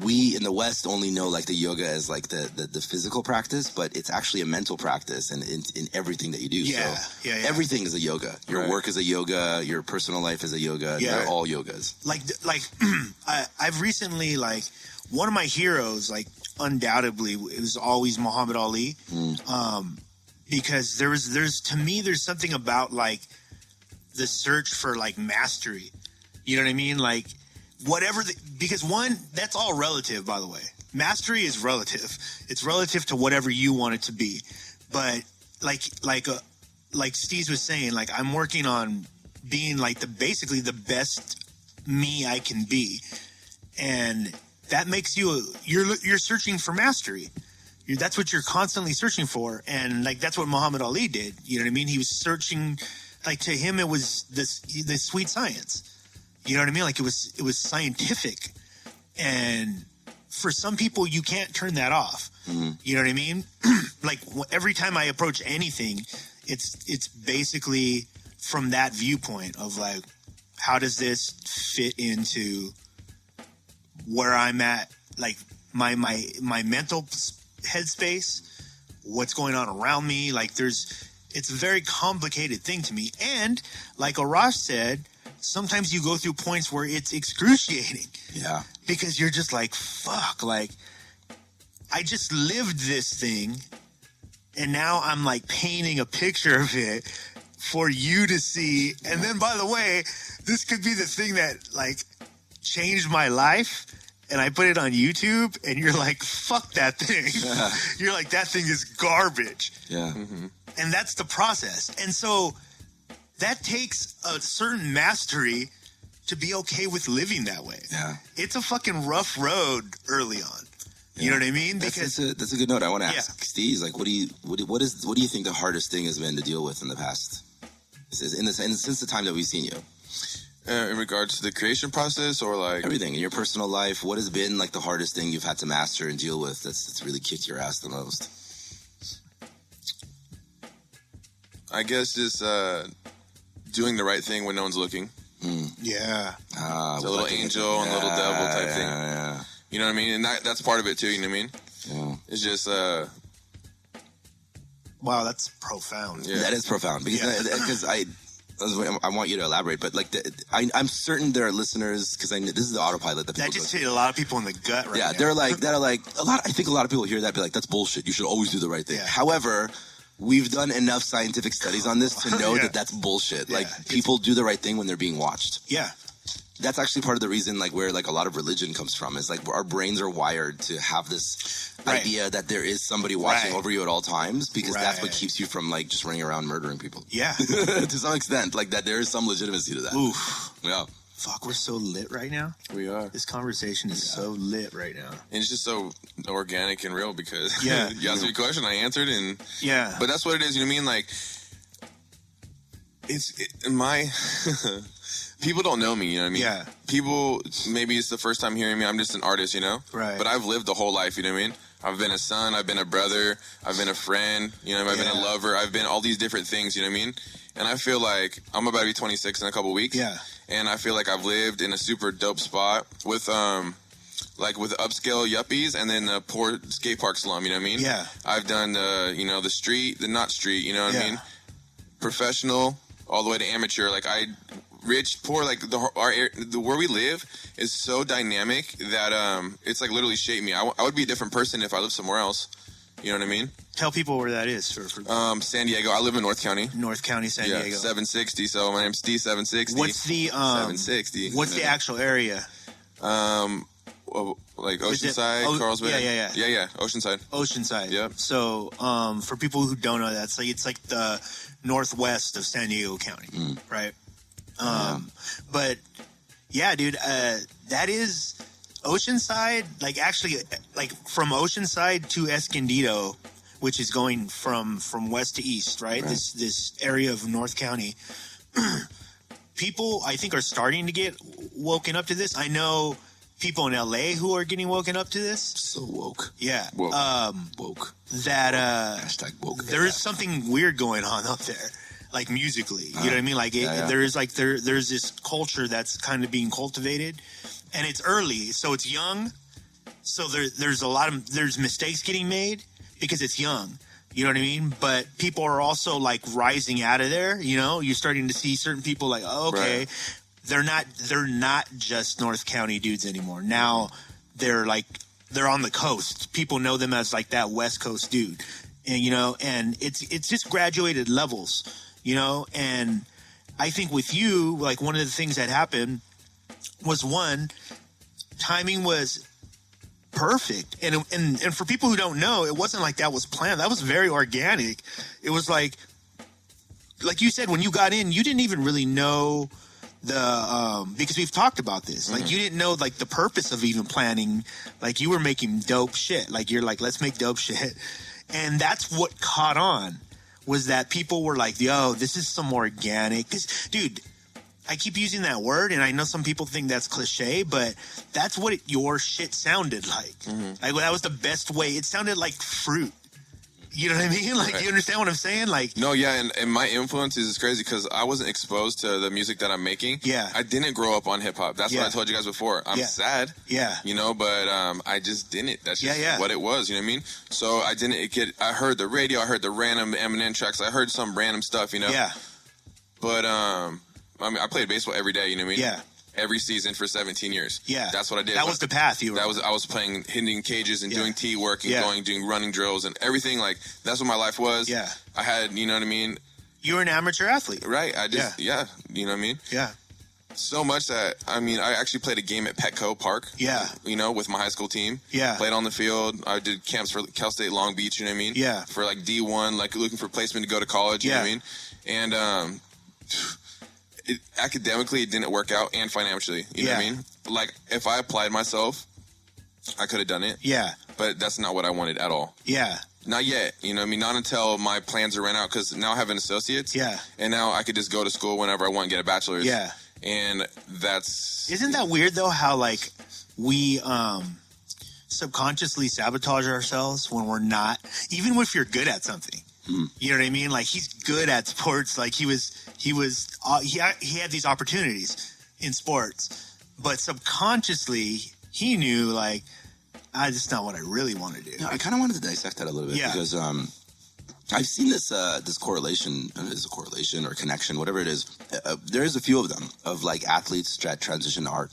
we in the West only know like the yoga as like the physical practice, but it's actually a mental practice and in everything that you do. Everything is a yoga. Your work is a yoga, your personal life is a yoga. They're all yogas. Like I've recently, like, one of my heroes, like, undoubtedly, it was always Muhammad Ali. Because there's to me, there's something about, like, the search for, like, mastery. You know what I mean? Like, because one, that's all relative, by the way. Mastery is relative. It's relative to whatever you want it to be. But like Steez was saying, like, I'm working on being, like, basically the best me I can be. And that makes you're searching for mastery. That's what you're constantly searching for. And, like, that's what Muhammad Ali did. You know what I mean? He was searching, like, to him, it was this sweet science. You know what I mean? Like, it was scientific. And for some people, you can't turn that off. Mm-hmm. You know what I mean? Like, every time I approach anything, it's basically from that viewpoint of, like, how does this fit into where I'm at, like, my mental headspace, what's going on around me. Like, it's a very complicated thing to me. And like Arash said, sometimes you go through points where it's excruciating. Yeah. Because you're just like, fuck, like, I just lived this thing and now I'm, like, painting a picture of it for you to see. And then, by the way, this could be the thing that, like, changed my life. And I put it on YouTube, and you're like, fuck that thing. Yeah. You're like, that thing is garbage. Yeah. Mm-hmm. And that's the process. And so that takes a certain mastery to be okay with living that way. Yeah. It's a fucking rough road early on. Yeah. You know what I mean? Because that's a good note. I want to ask Steez, like, what do you think the hardest thing has been to deal with in the past? Since the time that we've seen you? In regards to the creation process, or like everything in your personal life, what has been, like, the hardest thing you've had to master and deal with that's really kicked your ass the most? I guess just doing the right thing when no one's looking. Yeah. It's a little angel and little devil type thing. Yeah. You know what I mean? And that's part of it too, you know what I mean? Yeah. It's just wow, that's profound. Yeah. That is profound because I want you to elaborate, but like I'm certain there are listeners because this is the autopilot that people that just hit a lot of people in the gut right now. Yeah, they're like I think a lot of people hear that be like, that's bullshit. You should always do the right thing. Yeah. However, we've done enough scientific studies on this to know that that's bullshit. Yeah. Like people do the right thing when they're being watched. Yeah. That's actually part of the reason, like, where like a lot of religion comes from is like our brains are wired to have this idea that there is somebody watching over you at all times because that's what keeps you from like just running around murdering people. Yeah, to some extent, like that there is some legitimacy to that. Oof. Yeah. Fuck, we're so lit right now. We are. This conversation is so lit right now, and it's just so organic and real because you asked me a question, I answered, and but that's what it is. You know what I mean? Like, people don't know me, you know what I mean? Yeah. People, maybe it's the first time hearing me. I'm just an artist, you know? Right. But I've lived the whole life, you know what I mean? I've been a son, I've been a brother, I've been a friend, you know, I've been a lover, I've been all these different things, you know what I mean? And I feel like I'm about to be 26 in a couple weeks. Yeah. And I feel like I've lived in a super dope spot with upscale yuppies and then a poor skate park slum, you know what I mean? Yeah. I've done the street, the not street, you know what I mean? Professional, all the way to amateur. Like rich, poor, like where we live is so dynamic that it's like literally shaped me. I would be a different person if I lived somewhere else. You know what I mean? Tell people where that is. San Diego. I live in North County. North County, San Diego. 760. So my name's Steez76d. What's the 760? What's the actual area? Like Oceanside, Carlsbad. Yeah. Oceanside. Yep. So for people who don't know that, it's like the northwest of San Diego County, right? But yeah, dude, that is Oceanside. Like actually, like from Oceanside to Escondido, which is going from west to east, right? This area of North County. People, I think, are starting to get woken up to this. I know people in LA who are getting woken up to this. So woke. Yeah. Woke. Woke. That hashtag woke. There is something weird going on up there. Like musically, you know what I mean? Like there's like there's this culture that's kind of being cultivated, and it's early, so it's young. So there's mistakes getting made because it's young. You know what I mean? But people are also like rising out of there. You know, you're starting to see certain people like, oh, okay, they're not just North County dudes anymore. Now they're on the coast. People know them as like that West Coast dude, and you know, and it's just graduated levels. You know, and I think with you, like one of the things that happened was timing was perfect. And for people who don't know, it wasn't like that was planned. That was very organic. It was like you said, when you got in, you didn't even really know because we've talked about this. Like you didn't know like the purpose of even planning. Like you were making dope shit. Like you're like, let's make dope shit. And that's what caught on. Was that people were like, yo, this is some organic. Because, dude, I keep using that word, and I know some people think that's cliche, but that's what your shit sounded like. Like, that was the best way. It sounded like fruit. You know what I mean? Like, you understand what I'm saying? Like, no, yeah, and my influences is crazy because I wasn't exposed to the music that I'm making. Yeah. I didn't grow up on hip-hop. That's what I told you guys before. I'm sad. Yeah. You know, but I just didn't. That's just what it was, you know what I mean? So I heard the radio, I heard the random Eminem tracks, I heard some random stuff, you know? Yeah. But, I mean, I played baseball every day, you know what I mean? Yeah. Every season for 17 years. Yeah. That's what I did. That was the path you were. I was playing, hitting cages and doing tee work and doing running drills and everything. Like, that's what my life was. Yeah. I had, you know what I mean? You were an amateur athlete. Right. I just, you know what I mean? Yeah. So much that, I mean, I actually played a game at Petco Park. Yeah. You know, with my high school team. Yeah. Played on the field. I did camps for Cal State Long Beach, you know what I mean? Yeah. For like D1, like looking for placement to go to college, you know what I mean? And, academically, it didn't work out, and financially, you know what I mean? Like, if I applied myself, I could have done it. Yeah. But that's not what I wanted at all. Yeah. Not yet, you know what I mean? Not until my plans are ran out, because now I have an associate's. Yeah. And now I could just go to school whenever I want and get a bachelor's. Yeah. And that's... Isn't that weird, though, how, like, we subconsciously sabotage ourselves when we're not... Even if you're good at something. You know what I mean? Like, he's good at sports. Like, he had these opportunities in sports, but subconsciously he knew, like, that's not what I really want to do. I kind of wanted to dissect that a little bit because I've seen this correlation, is a correlation or connection, whatever it is. There is a few of them of like athletes that transition to art.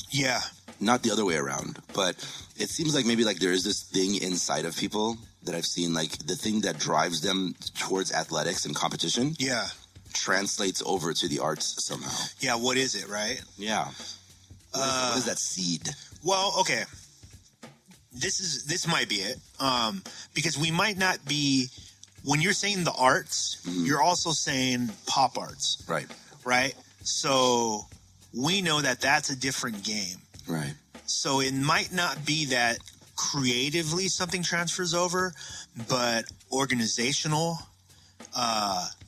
Yeah. Not the other way around, but it seems like maybe like there is this thing inside of people that I've seen, like the thing that drives them towards athletics and competition. Yeah. Translates over to the arts somehow. Yeah. What is it, right? Yeah. What is that seed? Well, okay. This might be it. Because we might not be, when you're saying the arts, you're also saying pop arts. Right. Right? So we know that that's a different game. Right. So it might not be that creatively something transfers over, but organizational,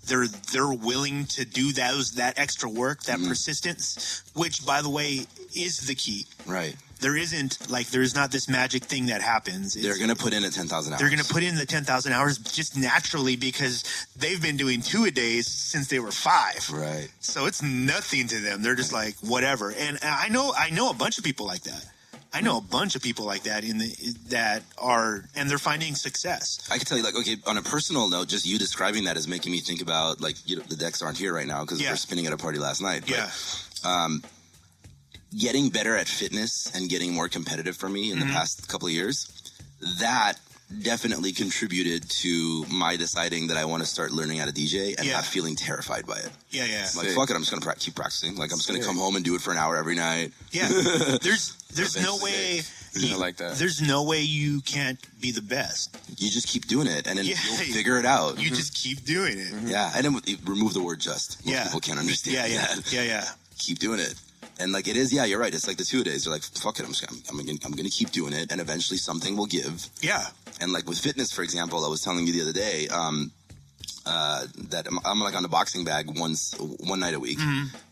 they're willing to do that extra work, that persistence, which, by the way, is the key. Right. There's not this magic thing that happens. They're going to put in the 10,000 hours. They're going to put in the 10,000 hours just naturally because they've been doing 2-a-days since they were 5. Right. So it's nothing to them. They're just like, whatever. And I know a bunch of people like that. I know a bunch of people like that and they're finding success. I can tell you, like, okay, on a personal note, just you describing that is making me think about, like, you know, the decks aren't here right now because we're spinning at a party last night. But, getting better at fitness and getting more competitive for me in the past couple of years, that definitely contributed to my deciding that I want to start learning how to DJ and not feeling terrified by it. Yeah. I'm like, fuck it, I'm just going to keep practicing. Like, I'm just going to come home and do it for an hour every night. Yeah. There's no way. I like that. There's no way you can't be the best. You just keep doing it, and then you'll figure it out. You just keep doing it. Yeah, and then remove the word just. Most people can't understand that. Yeah. Keep doing it. And like it is, yeah, you're right. It's like the 2-a-days. They're like, fuck it, I'm gonna keep doing it, and eventually something will give. Yeah. And like with fitness, for example, I was telling you the other day that I'm like on the boxing bag one night a week,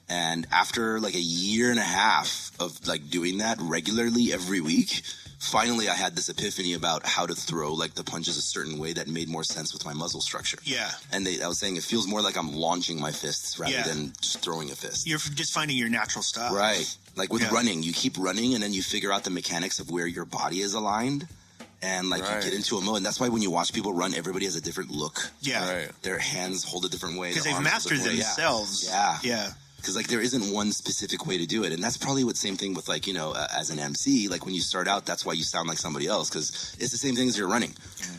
and after like a year and a half of like doing that regularly every week, finally I had this epiphany about how to throw like the punches a certain way that made more sense with my muscle structure. Yeah. And I was saying it feels more like I'm launching my fists rather than just throwing a fist. You're just finding your natural style. Right. Like with running, you keep running and then you figure out the mechanics of where your body is aligned. And like you get into a mode, and that's why when you watch people run, everybody has a different look. Yeah. Right. Their hands hold a different way. Because they've mastered themselves. Yeah. Because like there isn't one specific way to do it, and that's probably what same thing with like, you know, as an MC, like when you start out, that's why you sound like somebody else, because it's the same thing as you're running.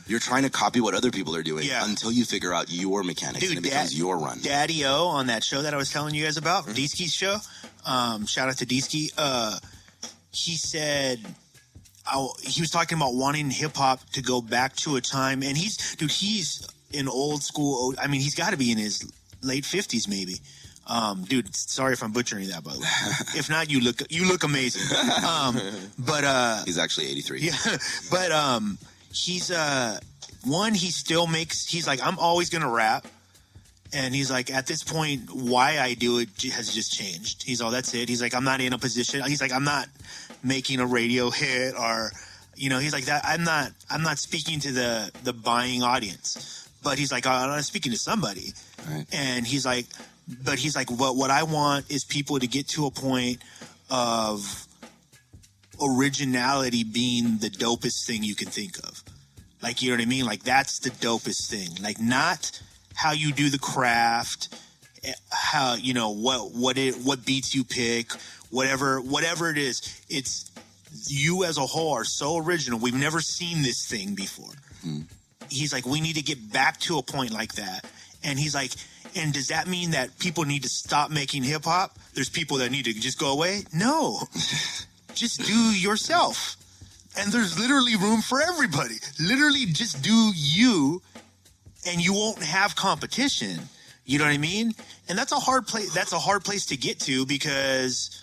You're trying to copy what other people are doing until you figure out your mechanics, and it becomes your run. Daddy O on that show that I was telling you guys about, D-Ski's show. Shout out to D-Ski. He said he was talking about wanting hip hop to go back to a time, and he's in old school. I mean, he's got to be in his late 50s, maybe. Dude, sorry if I'm butchering that, by the way. If not, you look amazing. But he's actually 83. Yeah, but he's he still makes. He's like, I'm always gonna rap, and he's like, at this point, why I do it has just changed. He's all, that's it. He's like, I'm not in a position. He's like, I'm not making a radio hit, or, you know, he's like that. I'm not speaking to the buying audience, but he's like, I'm speaking to somebody, right. And he's like. But he's like, what I want is people to get to a point of originality being the dopest thing you can think of. Like, you know what I mean? Like, that's the dopest thing. Like, not how you do the craft, how, you know, what beats you pick, whatever it is. It's you as a whole are so original. We've never seen this thing before. He's like, we need to get back to a point like that. And he's like, and does that mean that people need to stop making hip hop? There's people that need to just go away? No. Just do yourself. And there's literally room for everybody. Literally just do you, and you won't have competition. You know what I mean? And that's a hard place to get to, because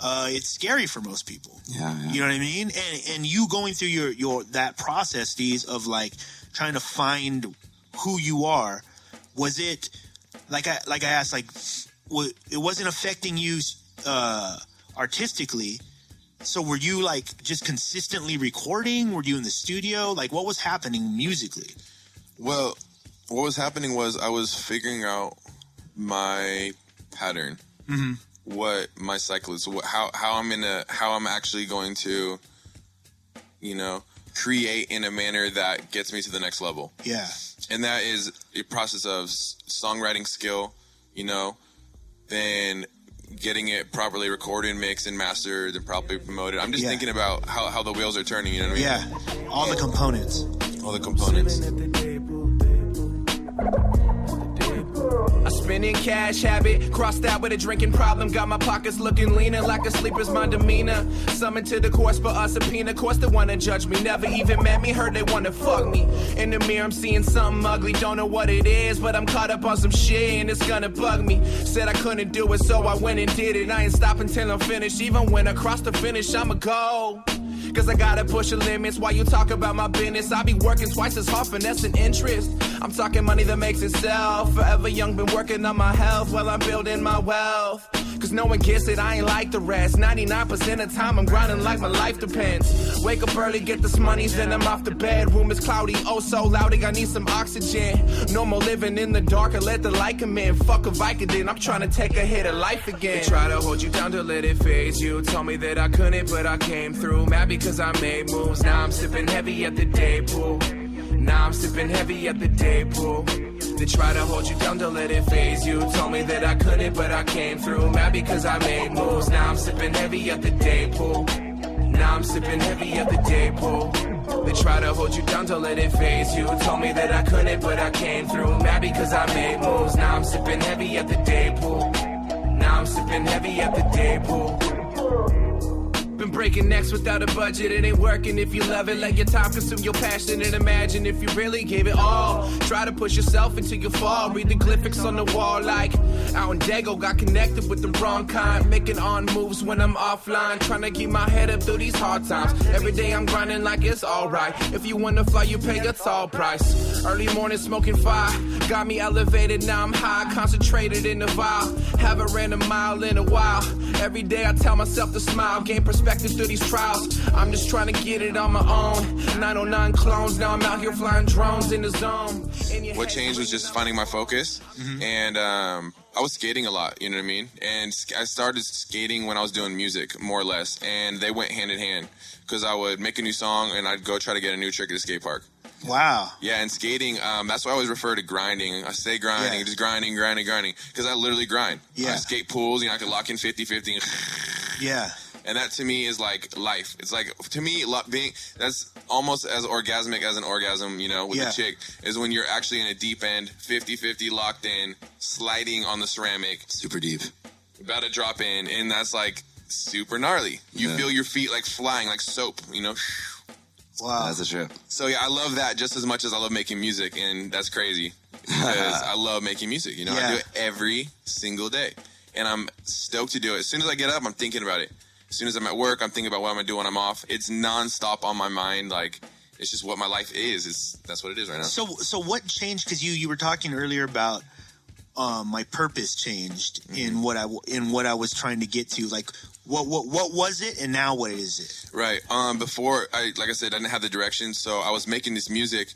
it's scary for most people. Yeah. You know what I mean? And you going through your that process, Steez, of like trying to find who you are, was it like I asked, like, it wasn't affecting you artistically? So were you like just consistently recording? Were you in the studio? Like, what was happening musically? Well, what was happening was I was figuring out my pattern, what my cycle is, how I'm actually going to, you know, create in a manner that gets me to the next level. Yeah. And that is a process of songwriting skill, you know, then getting it properly recorded, mixed, and mastered, and properly promoted. I'm just thinking about how the wheels are turning, you know what I mean? Yeah. All the components. All the components. A spending cash habit, crossed out with a drinking problem. Got my pockets looking leaner, like a sleeper's my demeanor. Summoned to the course for a subpoena. Course they wanna judge me, never even met me. Heard they wanna fuck me. In the mirror I'm seeing something ugly, don't know what it is, but I'm caught up on some shit and it's gonna bug me. Said I couldn't do it, so I went and did it. I ain't stopping till I'm finished. Even when I cross the finish, I'ma go. Cause I gotta push the limits. While you talk about my business, I be working twice as hard, finessing interest. I'm talking money that makes itself. Forever young, been working on my health while I'm building my wealth. Cause no one gets it, I ain't like the rest. 99% of the time I'm grinding like my life depends. Wake up early, get this money, then I'm off the bed. Room is cloudy, oh so loudy, I need some oxygen. No more living in the dark, I let the light come in. Fuck a Vicodin, I'm trying to take a hit of life again. They try to hold you down to let it phase you. Told me that I couldn't, but I came through. Mad because I made moves, now I'm sipping heavy at the day pool. Now I'm sipping heavy at the day pool. They try to hold you down, don't let it phase you. Told me that I couldn't, but I came through. Mad because I made moves. Now I'm sipping heavy at the day pool. Now I'm sipping heavy at the day pool. They try to hold you down, don't let it phase you. Told me that I couldn't, but I came through. Mad because I made moves. Now I'm sipping heavy at the day pool. Now I'm sipping heavy at the day pool. Been breaking necks without a budget, it ain't working if you love it. Let your time consume your passion and imagine if you really gave it all. Try to push yourself until you fall. Read the glyphics on the wall like out in Dago, got connected with the wrong kind. Making on moves when I'm offline, trying to keep my head up through these hard times. Every day I'm grinding like it's alright. If you wanna fly, you pay a tall price. Early morning smoking fire, got me elevated, now I'm high. Concentrated in the vial, haven't ran a mile in a while. Every day I tell myself to smile, gain perspective through these trials. I'm just trying to get it on my own. 909 clones, now I'm out here flying drones in the zone. What changed was just finding my focus. And I was skating a lot, you know what I mean? And I started skating when I was doing music, more or less. And they went hand in hand. Because I would make a new song and I'd go try to get a new trick at a skate park. Wow. Yeah, and skating, that's why I always refer to grinding. I say grinding, just grinding. Because I literally grind. Yeah. I skate pools, you know, I could lock in 50-50. Yeah. And that to me is like life. It's like, to me, that's almost as orgasmic as an orgasm, you know, with a chick, is when you're actually in a deep end, 50-50 locked in, sliding on the ceramic. Super deep. About to drop in, and that's like super gnarly. You feel your feet like flying, like soap, you know? Wow. That's a trip. So yeah, I love that just as much as I love making music, and that's crazy. Because I love making music, you know? I do it every single day. And I'm stoked to do it. As soon as I get up, I'm thinking about it. As soon as I'm at work, I'm thinking about what I'm going to do when I'm off. It's nonstop on my mind. Like, it's just what my life is. That's what it is right now. So what changed? Because you were talking earlier about my purpose changed in what I was trying to get to. Like, what was it, and now what is it? Right. Before, like I said, I didn't have the direction, so I was making this music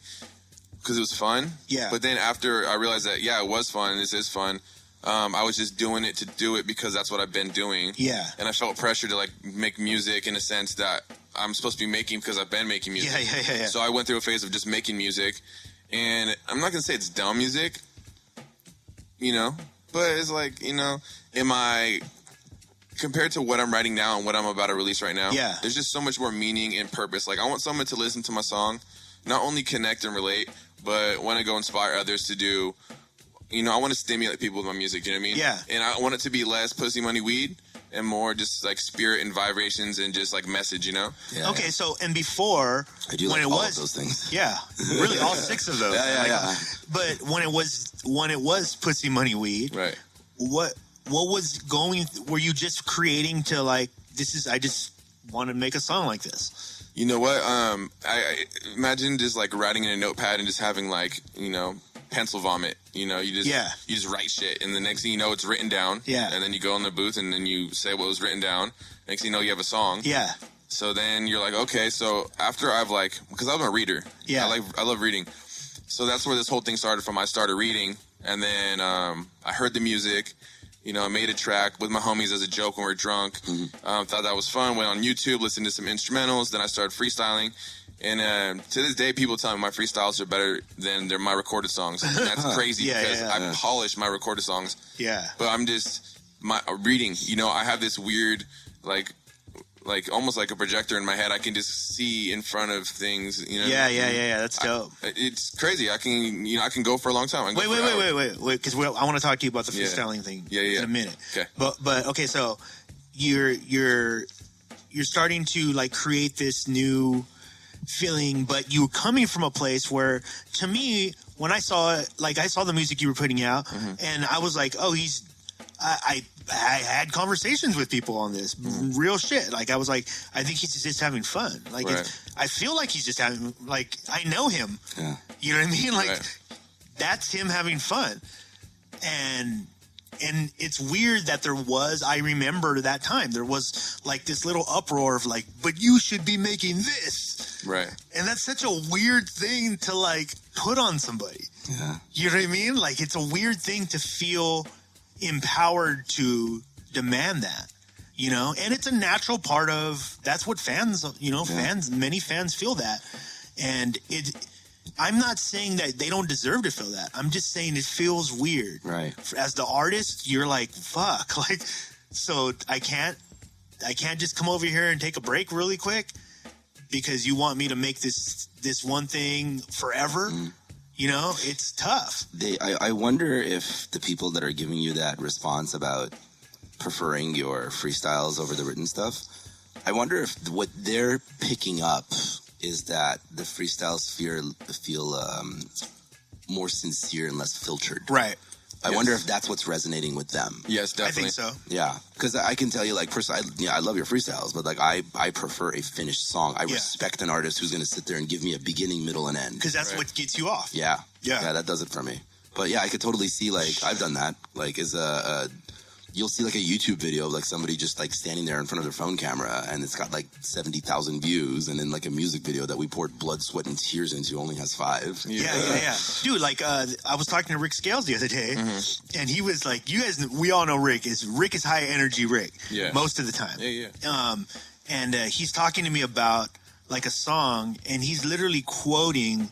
because it was fun. Yeah. But then after I realized that, it was fun. This is fun. I was just doing it to do it because that's what I've been doing. Yeah. And I felt pressure to like make music in a sense that I'm supposed to be making because I've been making music. Yeah. So I went through a phase of just making music, and I'm not gonna say it's dumb music, you know, but it's like, you know, compared to what I'm writing now and what I'm about to release right now, there's just so much more meaning and purpose. Like, I want someone to listen to my song, not only connect and relate, but want to go inspire others to do. You know, I want to stimulate people with my music, you know what I mean? Yeah. And I want it to be less pussy, money, weed, and more just like spirit and vibrations and just like message, you know? Yeah. Okay, so, and before, I do like all of those things. Yeah, really, all 6 of those. Yeah. But when it was pussy, money, weed, right? What was going? Were you just creating to like, I just want to make a song like this? You know what? I imagine just like writing in a notepad and just having like, you know, pencil vomit. You know, you just write shit, and the next thing you know, it's written down. Yeah. And then you go in the booth, and then you say what was written down. Next thing you know, you have a song. Yeah. So then you're like, okay, so after I've like, because I'm a reader. Yeah. I love reading. So that's where this whole thing started from. I started reading, and then I heard the music. You know, I made a track with my homies as a joke when we were drunk. Thought that was fun. Went on YouTube, listened to some instrumentals. Then I started freestyling. And to this day, people tell me my freestyles are better than my recorded songs. And that's crazy because I polish my recorded songs. Yeah. But I'm just reading. You know, I have this weird, like almost like a projector in my head. I can just see in front of things. You know. Yeah. That's dope. It's crazy. I can go for a long time. Wait, because I want to talk to you about the freestyling thing in a minute. Okay. But okay, so you're starting to like create this new feeling, but you were coming from a place where, to me, when I saw it, like I saw the music you were putting out, and I was like, oh, I had conversations with people on this real shit. Like I was like, I think he's just having fun. Like I feel like he's just having, like, I know him. Yeah. You know what I mean? Like that's him having fun. And it's weird that I remember that time, there was like this little uproar of like, but you should be making this. Right. And that's such a weird thing to like put on somebody. Yeah. You know what I mean? Like it's a weird thing to feel empowered to demand that, you know? And it's a natural part of, that's what fans, you know, many fans feel that. And I'm not saying that they don't deserve to feel that. I'm just saying it feels weird. Right. As the artist, you're like, fuck. Like, so I can't just come over here and take a break really quick because you want me to make this one thing forever. You know, it's tough. I wonder if the people that are giving you that response about preferring your freestyles over the written stuff, I wonder if what they're picking up is that the freestyles feel more sincere and less filtered. Right. I wonder if that's what's resonating with them. Yes, definitely. I think so. Yeah, because I can tell you, like, personally, I love your freestyles, but like, I prefer a finished song. I respect an artist who's going to sit there and give me a beginning, middle, and end. Because that's what gets you off. Yeah, that does it for me. But yeah, I could totally see, like, I've done that. Like, you'll see like a YouTube video of like somebody just like standing there in front of their phone camera, and it's got like 70,000 views, and then like a music video that we poured blood, sweat, and tears into only has 5. Yeah. Dude, like I was talking to Rick Scales the other day, and he was like, "You guys, we all know Rick is high energy Rick, most of the time." And he's talking to me about like a song, and he's literally quoting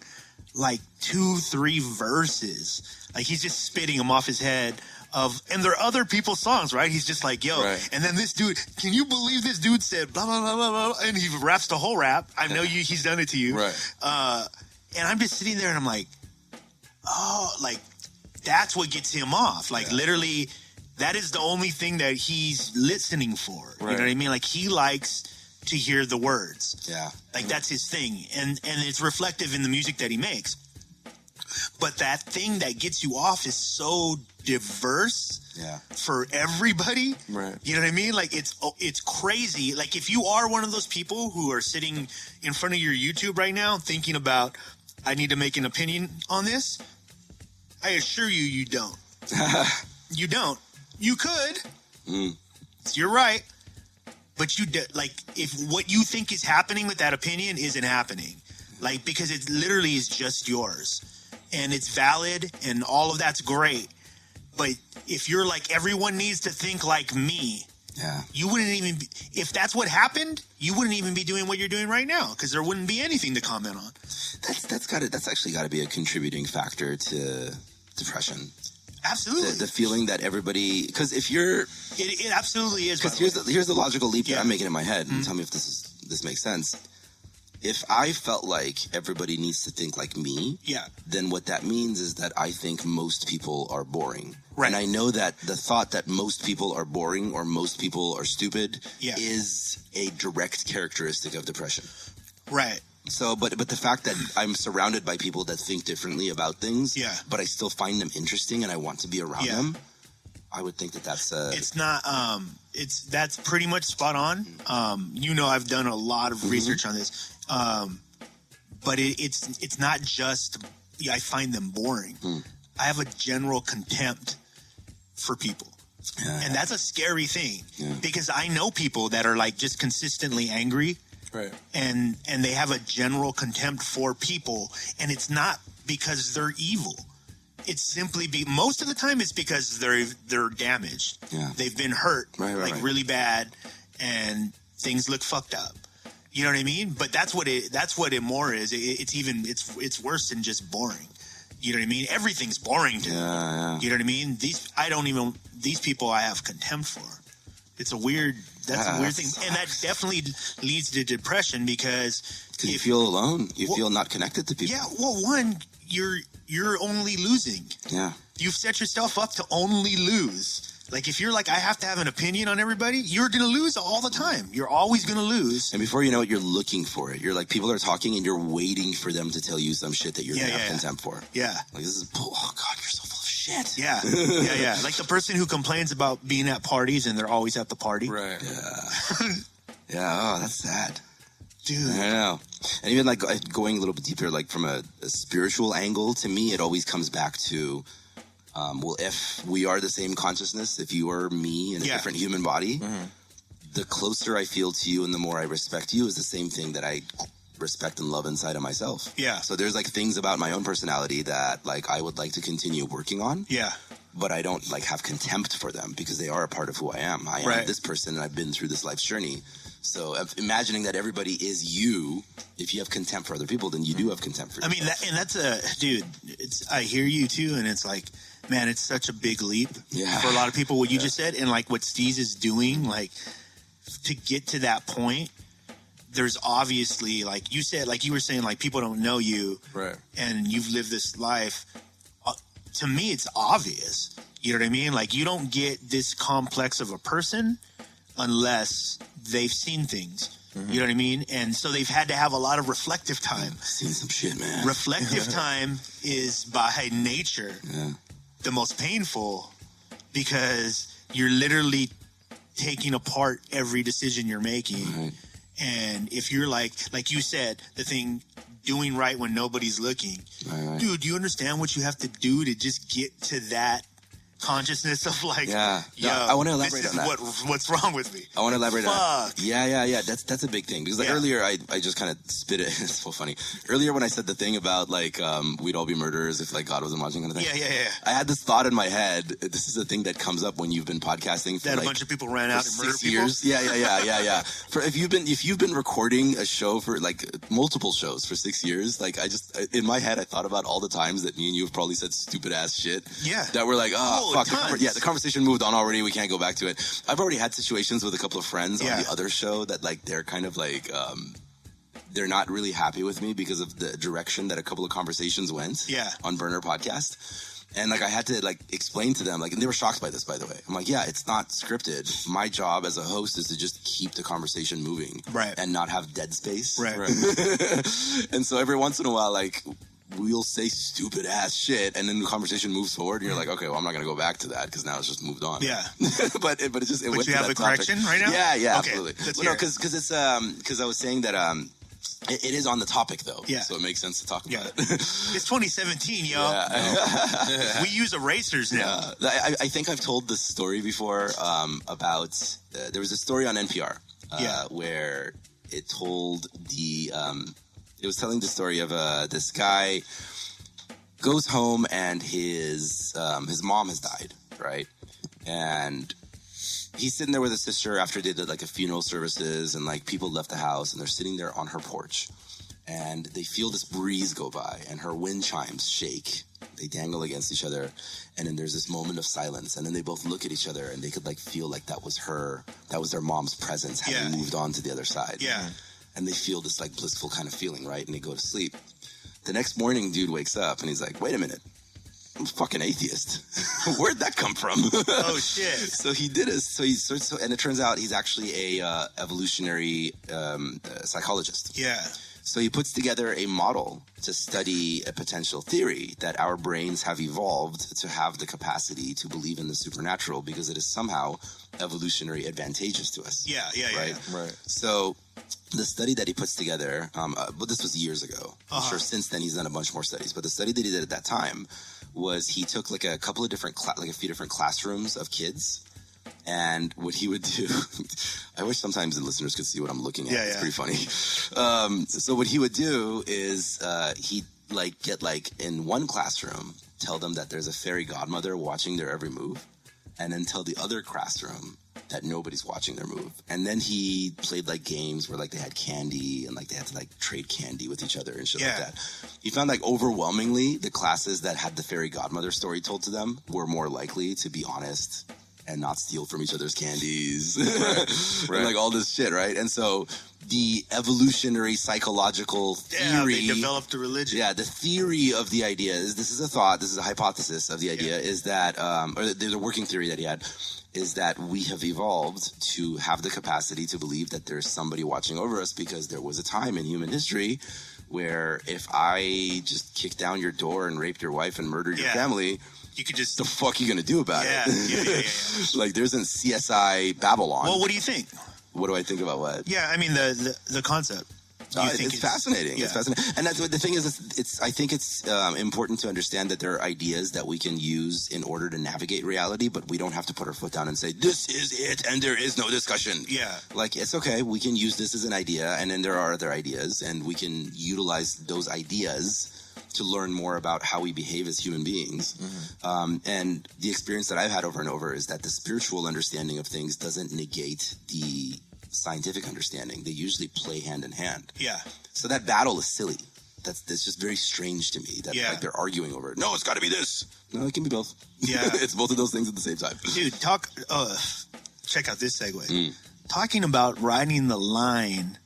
like 2-3 verses, like he's just spitting them off his head. And there are other people's songs, right? He's just like, yo, and then this dude, can you believe this dude said blah, blah, blah, blah, blah, and he raps the whole rap. I know he's done it to you. Right. And I'm just sitting there and I'm like, oh, like, that's what gets him off. Like, literally, that is the only thing that he's listening for. Right. You know what I mean? Like, he likes to hear the words. Yeah. Like, that's his thing. And it's reflective in the music that he makes. But that thing that gets you off is so diverse for everybody. Right. You know what I mean? Like, it's crazy. Like, if you are one of those people who are sitting in front of your YouTube right now thinking about, I need to make an opinion on this, I assure you don't. You don't. You could. You're right. But like, if what you think is happening with that opinion isn't happening, like, because it literally is just yours. And it's valid, and all of that's great. But if you're like, everyone needs to think like me, you wouldn't even be, if that's what happened, you wouldn't even be doing what you're doing right now, because there wouldn't be anything to comment on. That's actually got to be a contributing factor to depression. Absolutely. The feeling that everybody, because if you're... It absolutely is. Because here's the logical leap that I'm making in my head, and tell me if this makes sense. If I felt like everybody needs to think like me, then what that means is that I think most people are boring. Right. And I know that the thought that most people are boring or most people are stupid is a direct characteristic of depression. Right. So, but the fact that I'm surrounded by people that think differently about things, but I still find them interesting and I want to be around them, I would think that's it's not that's pretty much spot on. You know, I've done a lot of research on this. But it's not just I find them boring. I have a general contempt for people. And that's a scary thing because I know people that are like just consistently angry. Right. And they have a general contempt for people, and it's not because they're evil. It's simply most of the time it's because they're damaged. Yeah. They've been hurt really bad, and things look fucked up. You know what I mean? But that's what it more is. It's worse than just boring. You know what I mean? Everything's boring to me. Yeah. You know what I mean? These people I have contempt for. That's a weird thing. And that definitely leads to depression because you feel alone. You feel not connected to people. Yeah, well, one, you're only losing. Yeah. You've set yourself up to only lose. Like, if you're like, I have to have an opinion on everybody, you're going to lose all the time. You're always going to lose. And before you know it, you're looking for it. You're like, people are talking and you're waiting for them to tell you some shit that you're going to have contempt for. Yeah. Like, this is, oh God, you're so full of shit. Yeah. Yeah. Like the person who complains about being at parties and they're always at the party. Right. Yeah. Yeah. Oh, that's sad. Dude. I know. And even like going a little bit deeper, like from a spiritual angle, to me, it always comes back to, well, if we are the same consciousness, if you are me in a different human body, the closer I feel to you and the more I respect you is the same thing that I respect and love inside of myself. Yeah. So there's like things about my own personality that like I would like to continue working on. Yeah. But I don't like have contempt for them because they are a part of who I am. I am this person and I've been through this life's journey. So imagining that everybody is you, if you have contempt for other people, then you do have contempt for yourself. I mean, that's dude, I hear you too, and it's like, man, it's such a big leap for a lot of people, what you just said, and like what Steez is doing, like to get to that point, there's obviously, like you said, like you were saying, like people don't know you, right? And you've lived this life. To me, it's obvious. You know what I mean? Like you don't get this complex of a person unless they've seen things. You know what I mean? And so they've had to have a lot of reflective time. Seen some shit, man. Reflective time is by nature the most painful because you're literally taking apart every decision you're making. Right. And if you're like you said, the thing doing right when nobody's looking, dude, do you understand what you have to do to just get to that consciousness of like, I want to elaborate on that. What's wrong with me? I want to elaborate on that. Fuck. Yeah. That's a big thing because like earlier I just kind of spit it. It's so funny. Earlier when I said the thing about like we'd all be murderers if like God wasn't watching kind of thing. Yeah. I had this thought in my head. This is a thing that comes up when you've been podcasting for that like, a bunch of people ran out and murdered 6 years. people. Yeah. For if you've been recording a show for like multiple shows for 6 years, like I just in my head I thought about all the times that me and you have probably said stupid ass shit. Yeah. That were like, fuck. The conversation moved on already. We can't go back to it. I've already had situations with a couple of friends on the other show that like they're kind of like they're not really happy with me because of the direction that a couple of conversations went on Burner Podcast. And like I had to like explain to them, like, and they were shocked by this, by the way. I'm like, yeah, it's not scripted. My job as a host is to just keep the conversation moving, and not have dead space, And so every once in a while, like, we'll say stupid ass shit, and then the conversation moves forward, and you're like, okay, well, I'm not going to go back to that because now it's just moved on. Yeah. but it just it but went you to have that a correction right now? Yeah, okay, absolutely. Well, no, because it's because I was saying that it is on the topic though, so it makes sense to talk about it. It's 2017, yo. We use erasers now. I think I've told this story before about there was a story on NPR where it told it was telling the story of this guy goes home and his mom has died, right? And he's sitting there with his sister after they did like a funeral services and like people left the house and they're sitting there on her porch and they feel this breeze go by and her wind chimes shake. They dangle against each other and then there's this moment of silence and then they both look at each other and they could like feel like that was their mom's presence having moved on to the other side. Yeah. And they feel this like blissful kind of feeling, right? And they go to sleep. The next morning, dude wakes up and he's like, wait a minute. I'm a fucking atheist. Where'd that come from? Oh, shit. So he did it. And it turns out he's actually a evolutionary psychologist. Yeah. So he puts together a model to study a potential theory that our brains have evolved to have the capacity to believe in the supernatural because it is somehow evolutionary advantageous to us. Right. So the study that he puts together, but this was years ago. I'm sure since then he's done a bunch more studies. But the study that he did at that time was he took like a couple of different, like a few different classrooms of kids. And what he would do, I wish sometimes the listeners could see what I'm looking at. It's pretty funny. So what he would do is he like get like in one classroom, tell them that there's a fairy godmother watching their every move, and then tell the other classroom that nobody's watching their move. And then he played like games where like they had candy and like they had to like trade candy with each other and shit like that. He found like overwhelmingly the classes that had the fairy godmother story told to them were more likely to be honest and not steal from each other's candies. Right. And like all this shit, right? And so the evolutionary psychological theory... they developed a religion. Yeah, the theory of the idea is, this is a thought, this is a hypothesis of the idea, is that, or there's a working theory that he had, is that we have evolved to have the capacity to believe that there's somebody watching over us, because there was a time in human history where if I just kicked down your door and raped your wife and murdered your family... You could just... The fuck you gonna do about it? Like, there's an CSI Babylon. Well, what do you think? What do I think about what? Yeah, I mean, the concept. It's fascinating. Yeah. It's fascinating. And that's what the thing is, I think it's important to understand that there are ideas that we can use in order to navigate reality, but we don't have to put our foot down and say, this is it, and there is no discussion. Yeah. Like, it's okay. We can use this as an idea, and then there are other ideas, and we can utilize those ideas to learn more about how we behave as human beings. And the experience that I've had over and over is that the spiritual understanding of things doesn't negate the scientific understanding. They usually play hand in hand. Yeah. So that battle is silly. That's just very strange to me that like they're arguing over it. No, it's got to be this. No, it can be both. Yeah. It's both of those things at the same time. Dude, check out this segue. Talking about riding the line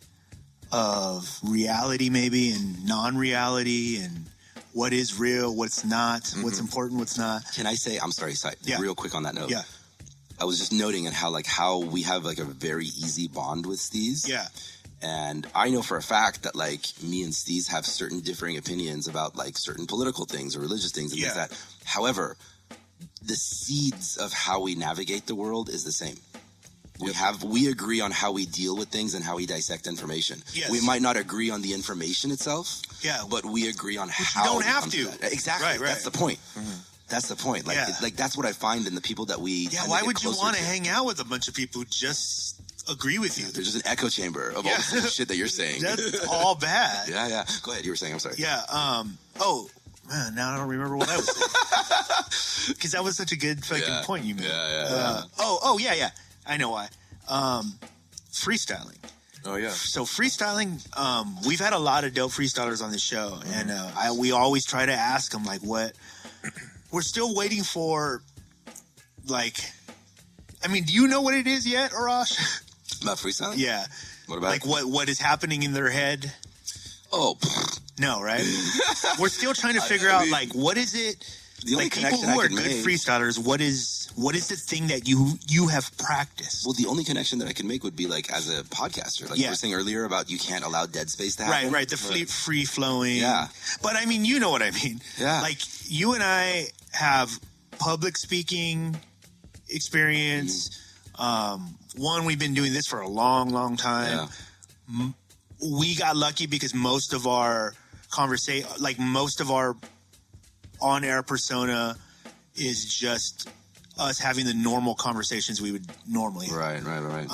of reality maybe and non-reality and what is real, what's not, what's important, what's not. Can I say, I'm sorry, real quick on that note. Yeah. I was just noting and how we have like a very easy bond with Steez. Yeah. And I know for a fact that like me and Steez have certain differing opinions about like certain political things or religious things and things like that. However, the seeds of how we navigate the world is the same. We agree on how we deal with things and how we dissect information. Yes. We might not agree on the information itself. Yeah. But we agree on how. You don't have to. Exactly. Right. That's the point. That's the point. Like, like that's what I find in the people that we. Yeah. Why would you want to hang out with a bunch of people who just agree with you? There's just an echo chamber of all the shit that you're saying. That's all bad. Yeah. Go ahead. You were saying. I'm sorry. Yeah. Oh man, now I don't remember what I was saying. Because that was such a good fucking point you made. Yeah. Yeah. I know why. Freestyling. Oh yeah. So freestyling, we've had a lot of dope freestylers on the show, and we always try to ask them like, what. We're still waiting for, like, I mean, do you know what it is yet, Arash? About freestyling? Yeah. What about like what is happening in their head? Oh, no, right? We're still trying to figure out like what is it. The only like people who are good freestylers, what is the thing that you have practiced? Well, the only connection that I can make would be like as a podcaster, like you were saying earlier about you can't allow dead space to happen. Right. The free flowing. Yeah. But I mean, you know what I mean. Yeah. Like you and I have public speaking experience. One, we've been doing this for a long, long time. Yeah. We got lucky because most of our most of our on-air persona is just us having the normal conversations we would normally have. Right.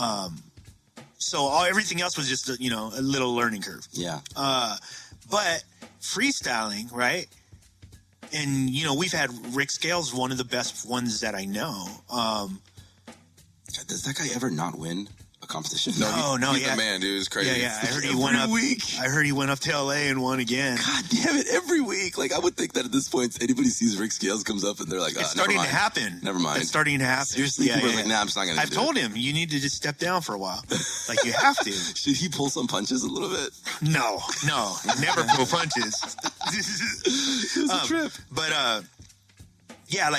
So everything else was just a little learning curve. Yeah. But freestyling, right? And we've had Rick Scales, one of the best ones that I know. Does that guy ever not win a competition? No, he's the man, dude. It's crazy. Yeah. I heard he went up. I heard he went up to LA and won again. God damn it! Every week, like I would think that at this point, anybody sees Rick Scales comes up and they're like, "It's starting to happen." Never mind. It's starting to happen. Seriously, people are like, "Nah, I'm just not gonna." I've told him you need to just step down for a while. Like you have to. Should he pull some punches a little bit? No, never pull punches. It's a trip. But yeah,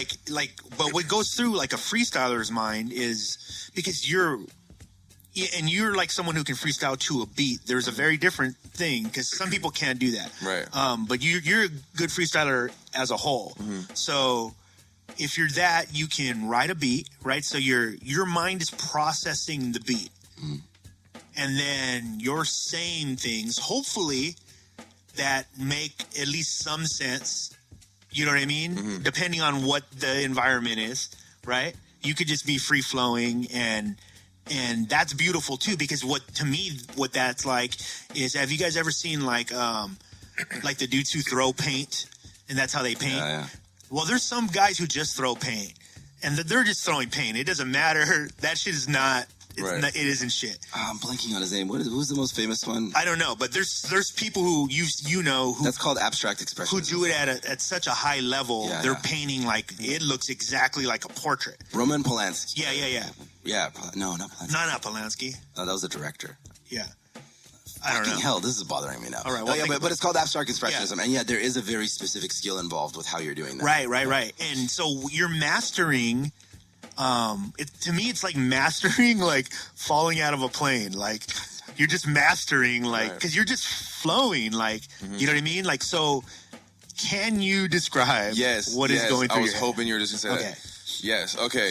but what goes through like a freestyler's mind is because you're like someone who can freestyle to a beat. There's a very different thing because some people can't do that. Right. But you're a good freestyler as a whole. So if you're that, you can write a beat, right? So your mind is processing the beat. And then you're saying things, hopefully, that make at least some sense. You know what I mean? Depending on what the environment is, right? You could just be free flowing and that's beautiful too, because what that's like is, have you guys ever seen like like the dudes who throw paint, and that's how they paint. Yeah. Well, there's some guys who just throw paint, and they're just throwing paint. It doesn't matter. That shit is not. It isn't shit. I'm blanking on his name. Who's the most famous one? I don't know, but there's people who who that's called abstract expressionism. Who do it at such a high level. Yeah, they're painting like it looks exactly like a portrait. Roman Polanski. Yeah. No, not Polanski. No, not Polanski. No, that was the director. Yeah. I don't know. Hell, this is bothering me now. All right. Well, but it's called abstract expressionism, and there is a very specific skill involved with how you're doing that. Right. And so you're mastering. To me, it's like mastering, like falling out of a plane. Like you're just mastering, like because you're just flowing, like you know what I mean. Like so, can you describe? What is going through? I was hoping you were just gonna say that. Yes. Okay.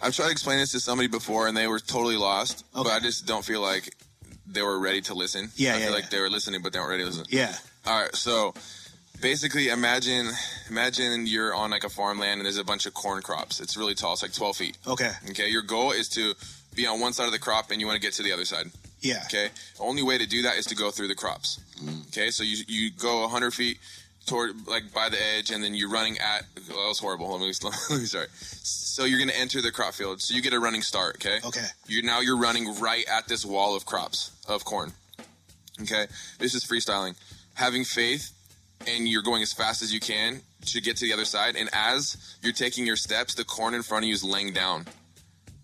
I've tried to explain this to somebody before, and they were totally lost. But I just don't feel like they were ready to listen. I feel like they were listening, but they weren't ready to listen. Yeah. All right. So basically, imagine you're on like a farmland and there's a bunch of corn crops. It's really tall. It's like 12 feet. Okay. Your goal is to be on one side of the crop and you want to get to the other side. Yeah. Okay. The only way to do that is to go through the crops. Okay. So you go 100 feet toward like by the edge, and then you're running at. That was horrible. Let me start. So you're gonna enter the crop field. So you get a running start. Okay. Okay. You're running right at this wall of crops of corn. Okay. This is freestyling. Having faith. And you're going as fast as you can to get to the other side. And as you're taking your steps, the corn in front of you is laying down.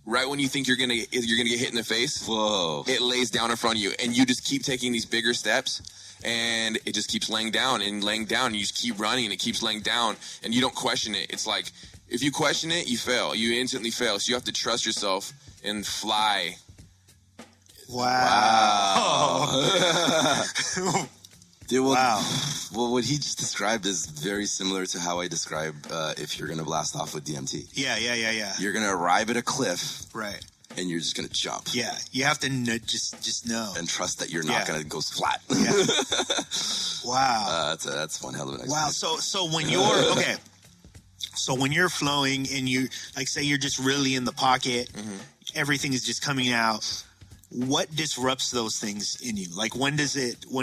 Right when you think you're gonna get hit in the face, it lays down in front of you, and you just keep taking these bigger steps, and it just keeps laying down and laying down. And you just keep running, and it keeps laying down, and you don't question it. It's like if you question it, you fail. You instantly fail. So you have to trust yourself and fly. Wow. Dude, well, what he just described is very similar to how I describe if you're going to blast off with DMT. Yeah. You're going to arrive at a cliff. Right. And you're just going to jump. Yeah. You have to just know. And trust that you're not going to go flat. Yeah. Wow. That's one hell of an experience. Wow. So when you're, okay. So when you're flowing and you, like, say you're just really in the pocket, everything is just coming out. What disrupts those things in you? Like, when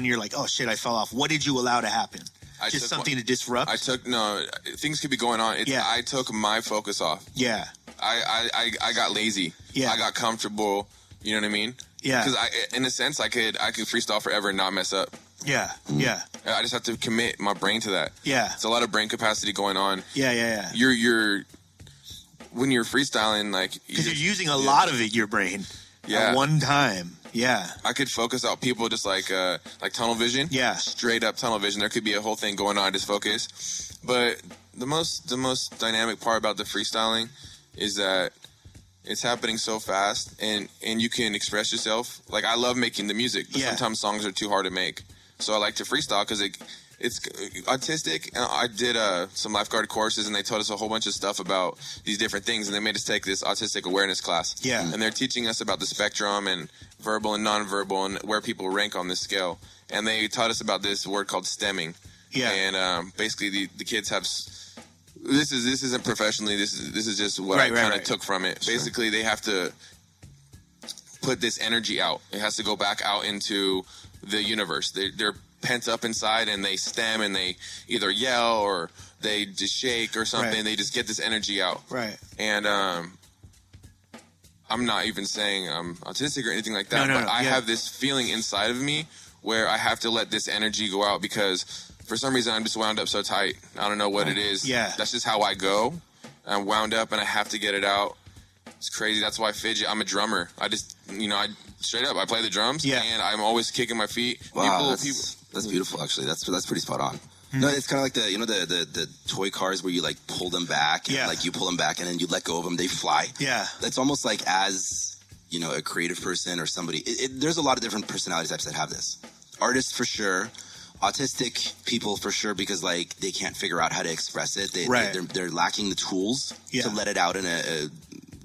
you're like, oh shit, I fell off. What did you allow to happen? Just something to disrupt? Things could be going on. I took my focus off. Yeah. I got lazy. Yeah. I got comfortable. You know what I mean? Yeah. Because in a sense, I could freestyle forever and not mess up. Yeah. Yeah. I just have to commit my brain to that. Yeah. It's a lot of brain capacity going on. Yeah. You're when you're freestyling, like, because you're using a lot of your brain. Yeah. At one time. Yeah. I could focus out people just like tunnel vision. Yeah. Straight up tunnel vision. There could be a whole thing going on, just focus. But the most dynamic part about the freestyling is that it's happening so fast, and you can express yourself. Like, I love making the music, but sometimes songs are too hard to make. So I like to freestyle because it's autistic. I did some lifeguard courses, and they taught us a whole bunch of stuff about these different things, and they made us take this autistic awareness class. Yeah. And they're teaching us about the spectrum and verbal and nonverbal and where people rank on this scale. And they taught us about this word called stemming. Yeah. And basically the kids have. This isn't professionally. This is just what I kind of took from it. Sure. Basically, they have to put this energy out. It has to go back out into the universe. They're pent up inside, and they stem, and they either yell or they just shake or something. They just get this energy out. Right. And I'm not even saying I'm autistic or anything like that, but I have this feeling inside of me where I have to let this energy go out, because for some reason I'm just wound up so tight. I don't know what it is. Yeah. That's just how I go. I'm wound up and I have to get it out. It's crazy. That's why I fidget. I'm a drummer. I just, I straight up, I play the drums, and I'm always kicking my feet. Wow, that's beautiful, actually. That's pretty spot on. No, it's kind of like the toy cars where you like pull them back, and like you pull them back and then you let go of them, they fly. Yeah. That's almost like as, a creative person or somebody. There's a lot of different personality types that have this. Artists for sure. Autistic people for sure, because like they can't figure out how to express it. They're lacking the tools to let it out in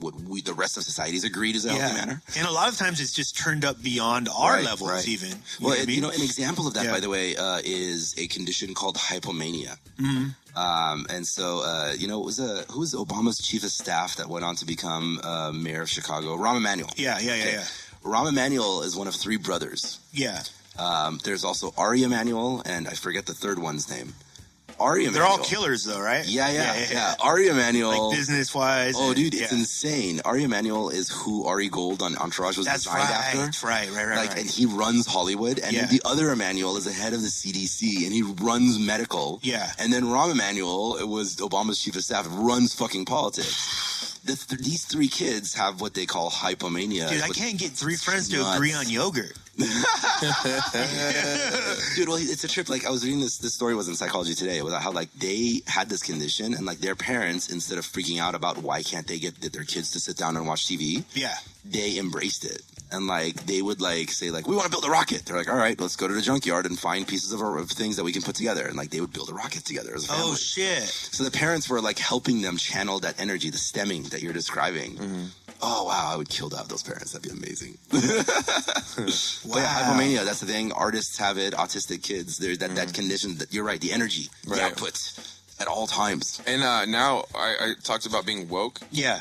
what the rest of society has agreed is a healthy manner. And a lot of times it's just turned up beyond our levels even. Well, an example of that, by the way, is a condition called hypomania. Mm-hmm. And so, who was Obama's chief of staff that went on to become mayor of Chicago? Rahm Emanuel. Yeah. Rahm Emanuel is one of three brothers. Yeah. There's also Ari Emanuel, and I forget the third one's name. Ari Emanuel. They're all killers, though, right? Yeah. Ari Emanuel. Like business-wise. Oh, dude, it's insane. Ari Emanuel is who Ari Gold on Entourage was designed after. That's right. And he runs Hollywood. And then the other Emanuel is the head of the CDC, and he runs medical. Yeah. And then Rahm Emanuel, it was Obama's chief of staff, runs fucking politics. These three kids have what they call hypomania. Dude, I can't get three friends to agree on yogurt. Dude, well, it's a trip. Like, I was reading this story was in Psychology Today about how, like, they had this condition, and, like, their parents, instead of freaking out about why can't they get their kids to sit down and watch TV, they embraced it. And, like, they would, like, say, like, we want to build a rocket. They're like, all right, let's go to the junkyard and find pieces of things that we can put together. And, like, they would build a rocket together as a family. Oh, shit. So the parents were, like, helping them channel that energy, the stemming that you're describing. Oh, wow, I would kill to have those parents. That'd be amazing. Wow. But yeah, hypomania, that's the thing. Artists have it, autistic kids. There's that condition, that you're right, the energy, the output at all times. And now I talked about being woke. Yeah.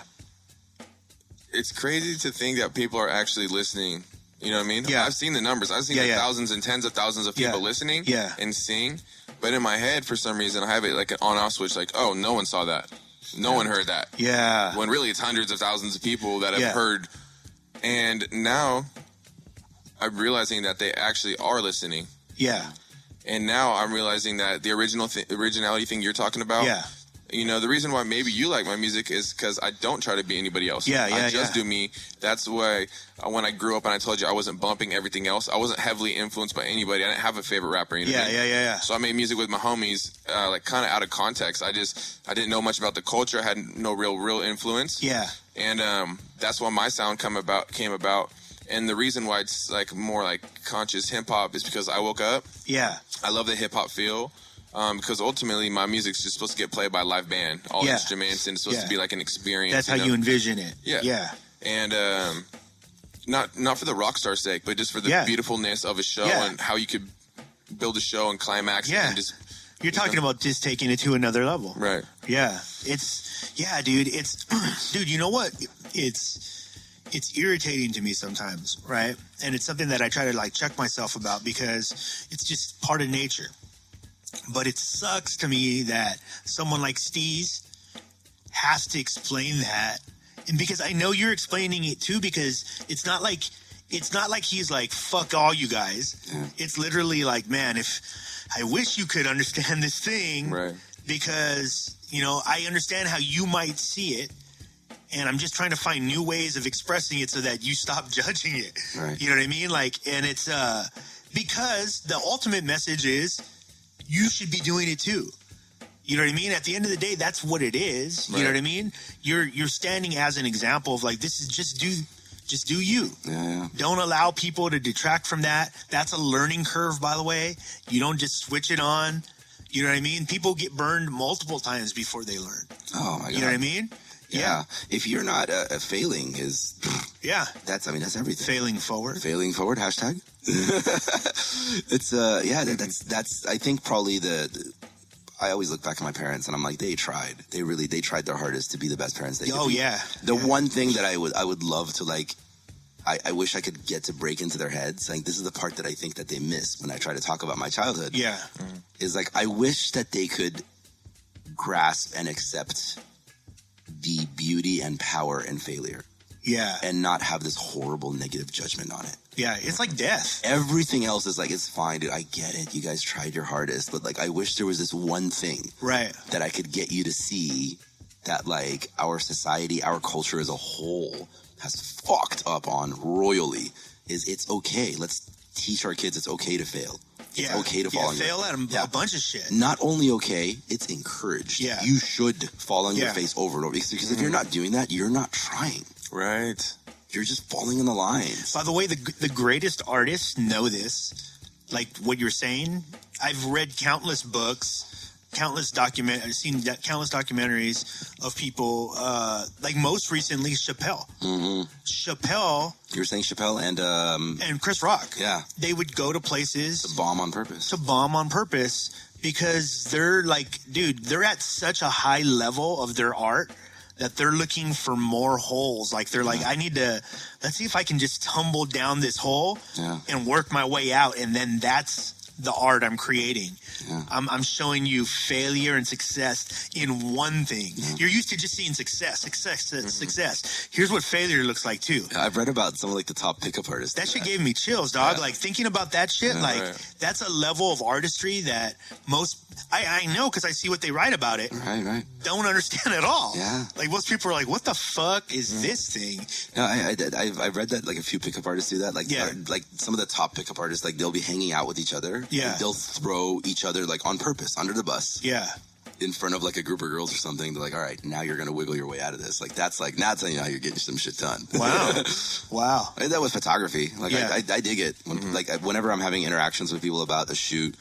It's crazy to think that people are actually listening. You know what I mean? Yeah. I've seen the numbers. I've seen the thousands and tens of thousands of people listening and seeing. But in my head, for some reason, I have it like an on-off switch, like, oh, no one saw that. No one heard that. Yeah. When really it's hundreds of thousands of people that have heard. And now I'm realizing that they actually are listening. Yeah. And now I'm realizing that the originality thing you're talking about. Yeah. You know, the reason why maybe you like my music is because I don't try to be anybody else. I just do me. That's why when I grew up and I told you I wasn't bumping everything else, I wasn't heavily influenced by anybody. I didn't have a favorite rapper. You know what I mean? Yeah. So I made music with my homies, like kind of out of context. I didn't know much about the culture. I had no real influence. Yeah. And that's why my sound came about. And the reason why it's like more like conscious hip hop is because I woke up. Yeah. I love the hip hop feel. Because ultimately my music's just supposed to get played by a live band, all instruments, and it's supposed to be like an experience. That's how you envision it. Yeah. And not for the rock star sake, but just for the beautifulness of a show and how you could build a show and climax. Yeah. And just, You're talking about just taking it to another level. Right. Yeah. Dude, dude, you know what? It's irritating to me sometimes, right? And it's something that I try to like check myself about because it's just part of nature. But it sucks to me that someone like Steez has to explain that. And because I know you're explaining it too, because it's not like he's like, fuck all you guys. Yeah. It's literally like, man, if I wish you could understand this thing, right? Because, you know, I understand how you might see it. And I'm just trying to find new ways of expressing it so that you stop judging it. Right. You know what I mean? Like, and it's because the ultimate message is, you should be doing it too. You know what I mean? At the end of the day, that's what it is. Right. You know what I mean? You're standing as an example of like, this is just do you. Yeah. Don't allow people to detract from that. That's a learning curve, by the way. You don't just switch it on. You know what I mean? People get burned multiple times before they learn. Oh my God. You know what I mean? Yeah. If you're not failing is that's everything. Failing forward hashtag. It's that's I think probably I always look back at my parents and I'm like, they tried their hardest to be the best parents they could be. The one thing that I would love to like, I wish I could get to break into their heads. Like, this is the part that I think that they miss when I try to talk about my childhood. Is like, I wish that they could grasp and accept the beauty and power in failure. And not have this horrible negative judgment on it. It's like death. Everything else is like, it's fine, dude. I get it. You guys tried your hardest. But like, I wish there was this one thing that I could get you to see that like our society, our culture as a whole has fucked up on royally. It's okay. Let's teach our kids it's okay to fail. It's okay to fall on fail at a bunch of shit. Not only okay, it's encouraged. You should fall on your face over and over. Because if you're not doing that, you're not trying. Right. You're just falling in the lines. By the way, the greatest artists know this. Like what you're saying. I've read countless books, I've seen countless documentaries of people, like most recently Chappelle. Chappelle. You were saying Chappelle and Chris Rock. Yeah. They would go to places to bomb on purpose. Because they're like, dude, they're at such a high level of their art that they're looking for more holes. Like they're like, let's see if I can just tumble down this hole and work my way out. And then that's the art I'm creating. Yeah. I'm showing you failure and success in one thing. Yeah. You're used to just seeing success. Here's what failure looks like too. I've read about some of like the top pickup artists. That shit gave me chills, dog. Yeah. Like thinking about that shit, that's a level of artistry that most I know because I see what they write about it. Right. Don't understand at all. Yeah. Like most people are like, what the fuck is this thing? No, I've read that like a few pickup artists do that. Like like some of the top pickup artists, like they'll be hanging out with each other. Yeah. They'll throw each other like on purpose under the bus. Yeah. In front of like a group of girls or something. They're like, all right, now you're going to wiggle your way out of this. Like, that's like, now telling you how you're getting some shit done. Wow. Wow. I did that with photography. Like, I dig it. When, like, whenever I'm having interactions with people about a shoot,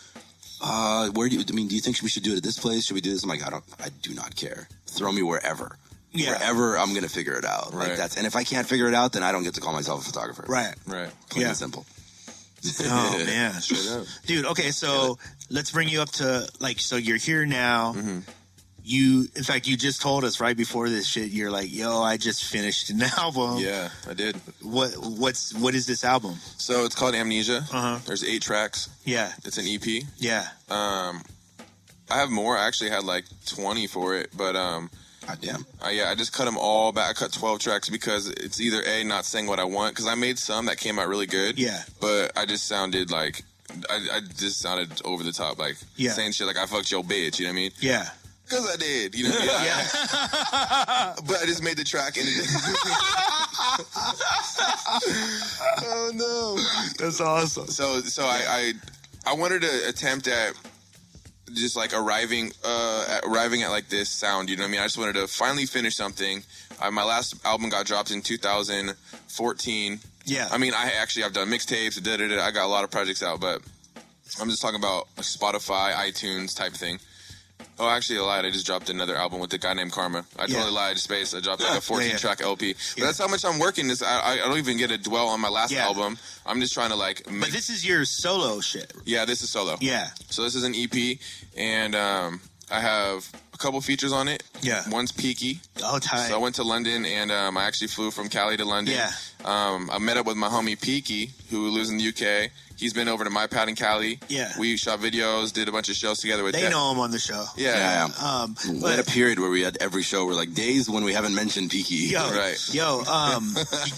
do you think we should do it at this place? Should we do this? I'm like, I do not care. Throw me wherever. Yeah. Wherever, I'm going to figure it out. Right. Like and if I can't figure it out, then I don't get to call myself a photographer. Right. Plain and simple. Oh man, straight up, dude. Okay, so let's bring you up to like, so you're here now. Mm-hmm. In fact, you just told us right before this shit. You're like, yo, I just finished an album. Yeah, I did. What is this album? So it's called Amnesia. There's 8 tracks. Yeah, it's an EP. Yeah. I have more. I actually had like 20 for it, but God damn. I just cut them all back. I cut 12 tracks because it's either not saying what I want, because I made some that came out really good. Yeah. But I just sounded like, I just sounded over the top, like saying shit like I fucked your bitch, you know what I mean? Yeah. Because I did, you know what I mean? Yeah. But I just made the track and it oh no. That's awesome. So I wanted to attempt at just like arriving at like this sound, you know what I mean? I just wanted to finally finish something. My last album got dropped in 2014. Yeah. I mean, I've done mixtapes, I got a lot of projects out, but I'm just talking about like Spotify, iTunes type of thing. Oh, actually, I lied. I just dropped another album with a guy named Karma. I totally lied to space. I dropped like a 14-track LP. But that's how much I'm working. I don't even get to dwell on my last album. I'm just trying to like But this is your solo shit. Yeah, this is solo. Yeah. So this is an EP, and I have a couple features on it. Yeah. One's Peaky. Oh, tight. So I went to London, and I actually flew from Cali to London. Yeah. I met up with my homie Peaky, who lives in the UK. He's been over to my pad in Cali. Yeah. We shot videos, did a bunch of shows together with They know him on the show. Yeah. We had a period where we had every show were like days when we haven't mentioned Peaky. Yo,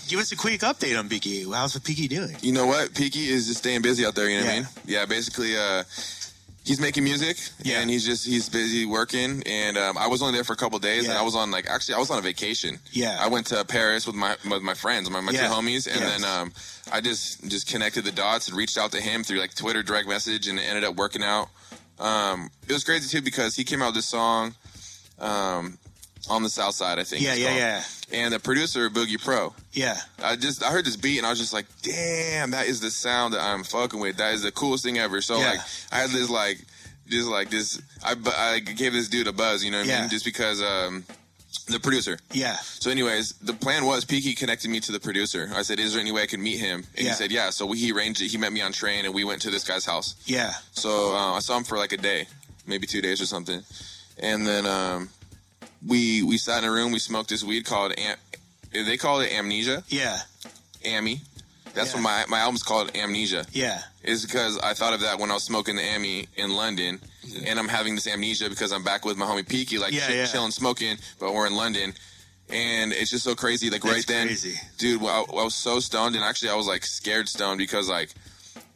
give us a quick update on Peaky. How's Peaky doing? You know what? Peaky is just staying busy out there, you know what I mean? Yeah, basically, he's making music, and he's busy working, and I was only there for a couple of days, and I was on a vacation. Yeah. I went to Paris with my friends, my 2 homies, and then I just connected the dots and reached out to him through like Twitter direct message, and it ended up working out. It was crazy too because he came out with this song On the South Side, I think. Yeah. And the producer, Boogie Pro. Yeah. I heard this beat and I was just like, damn, that is the sound that I'm fucking with. That is the coolest thing ever. So like, I had this I gave this dude a buzz, you know what I mean? Just because the producer. Yeah. So anyways, the plan was Peaky connected me to the producer. I said, is there any way I could meet him? And he said, yeah. So he arranged it. He met me on train and we went to this guy's house. Yeah. So I saw him for like a day, maybe 2 days or something. And then we sat in a room. We smoked this weed called they call it Amnesia. Yeah. Ammy. That's what my album's called, Amnesia. Yeah. It's because I thought of that when I was smoking the Ammy in London, and I'm having this amnesia because I'm back with my homie Peaky, like chilling, smoking, but we're in London. And it's just so crazy. Like right then, dude, I was so stoned, and actually I was like scared stoned because like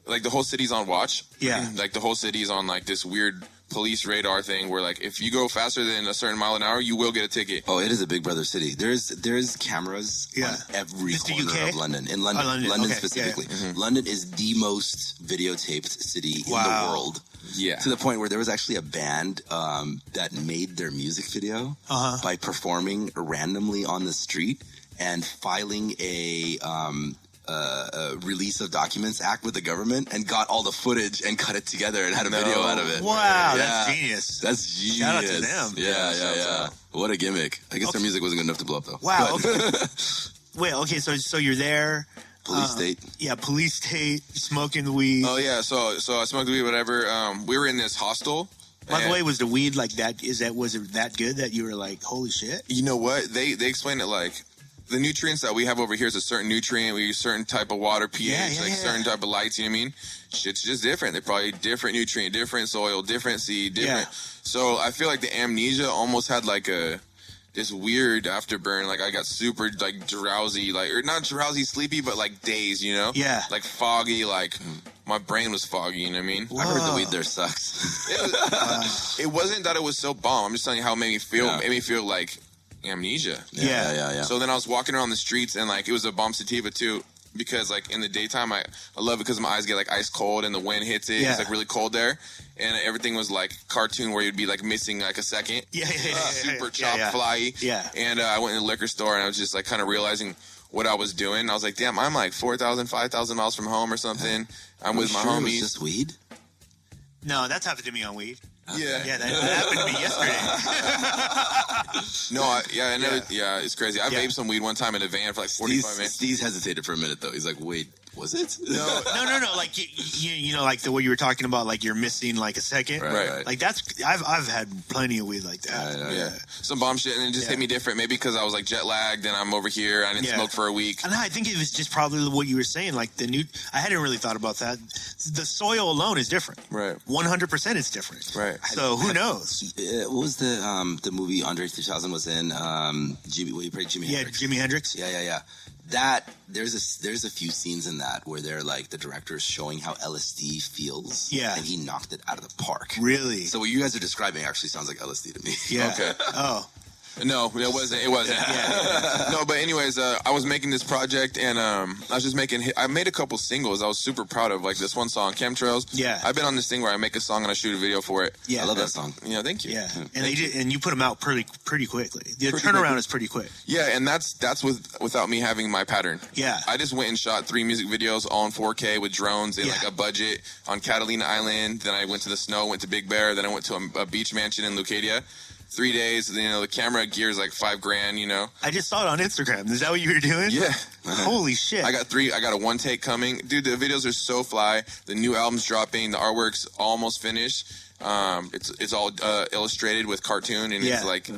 the whole city's on watch. Yeah. Like the whole city's on like this weird police radar thing where like if you go faster than a certain mile an hour, you will get a ticket. Oh, it is a big brother city. There's cameras on every corner of London. In London, London specifically. Yeah. Mm-hmm. London is the most videotaped city in the world. Yeah. To the point where there was actually a band that made their music video by performing randomly on the street and filing a release of documents act with the government and got all the footage and cut it together and had a video out of it. Wow, that's genius. That's genius. Shout out to them. Yeah. What a gimmick. I guess their music wasn't good enough to blow up though. Wow. Okay. Wait, okay, so you're there. Police state. Yeah, police state, smoking the weed. Oh yeah, so I smoked the weed, whatever. We were in this hostel By the way, was the weed like that? Was it that good that you were like, holy shit? You know what? They explain it like the nutrients that we have over here is a certain nutrient. We use certain type of water, pH, certain type of lights. You know what I mean? Shit's just different. They're probably different nutrient, different soil, different seed, different. Yeah. So I feel like the amnesia almost had like this weird afterburn. Like I got super like drowsy, like, or not drowsy, sleepy, but like dazed, you know? Yeah. Like foggy, like my brain was foggy, you know what I mean? Whoa. I heard the weed there sucks. It wasn't that it was so bomb. I'm just telling you how it made me feel. Yeah. It made me feel like amnesia. Yeah. So then I was walking around the streets and like it was a bomb sativa too. Because like in the daytime, I love it because my eyes get like ice cold and the wind hits it. Yeah. It's like really cold there, and everything was like cartoon where you'd be like missing like a second. Super chopped, flyy. Yeah. And I went in the liquor store and I was just like kind of realizing what I was doing. I was like, damn, I'm like 4,000, 5,000 miles from home or something. I'm with my homies. It was just weed? No, that's happened to me on weed. Yeah. Yeah, that happened to me yesterday. It's crazy. I vaped some weed one time in a van for like 45 minutes. Steez hesitated for a minute though. He's like, wait, was it? No. Like you know, like the way you were talking about, like you're missing like a second. Right. Like I've had plenty of weed like that. Yeah. Some bomb shit, and it just hit me different. Maybe because I was like jet lagged and I'm over here. I didn't smoke for a week. And I think it was just probably what you were saying. Like I hadn't really thought about that. The soil alone is different. Right. 100% is different. Right. So who knows? What was the movie Andre 3000 was in? Jimi Hendrix. Yeah, Jimi Hendrix. Yeah. That there's a few scenes in that where they're like the director's showing how LSD feels. Yeah. And he knocked it out of the park. Really? So what you guys are describing actually sounds like LSD to me. Yeah. Okay. Oh. No, it wasn't. Yeah. No, but anyways, I was making this project and I made a couple singles I was super proud of, like this one song, Chemtrails. Yeah. I've been on this thing where I make a song and I shoot a video for it. Yeah. I love that song. Yeah, thank you. Yeah. And you put them out pretty quickly. The turnaround is pretty quick. Yeah, and that's without me having my pattern. Yeah. I just went and shot 3 music videos all in 4K with drones and like a budget on Catalina Island. Then I went to the snow, went to Big Bear. Then I went to a beach mansion in Leucadia. 3 days, you know, the camera gear is like $5,000, you know. I just saw it on Instagram. Is that what you were doing? Yeah. Holy shit. I got a 1 take coming. Dude, the videos are so fly. The new album's dropping. The artwork's almost finished. It's all illustrated with cartoon, and it's like,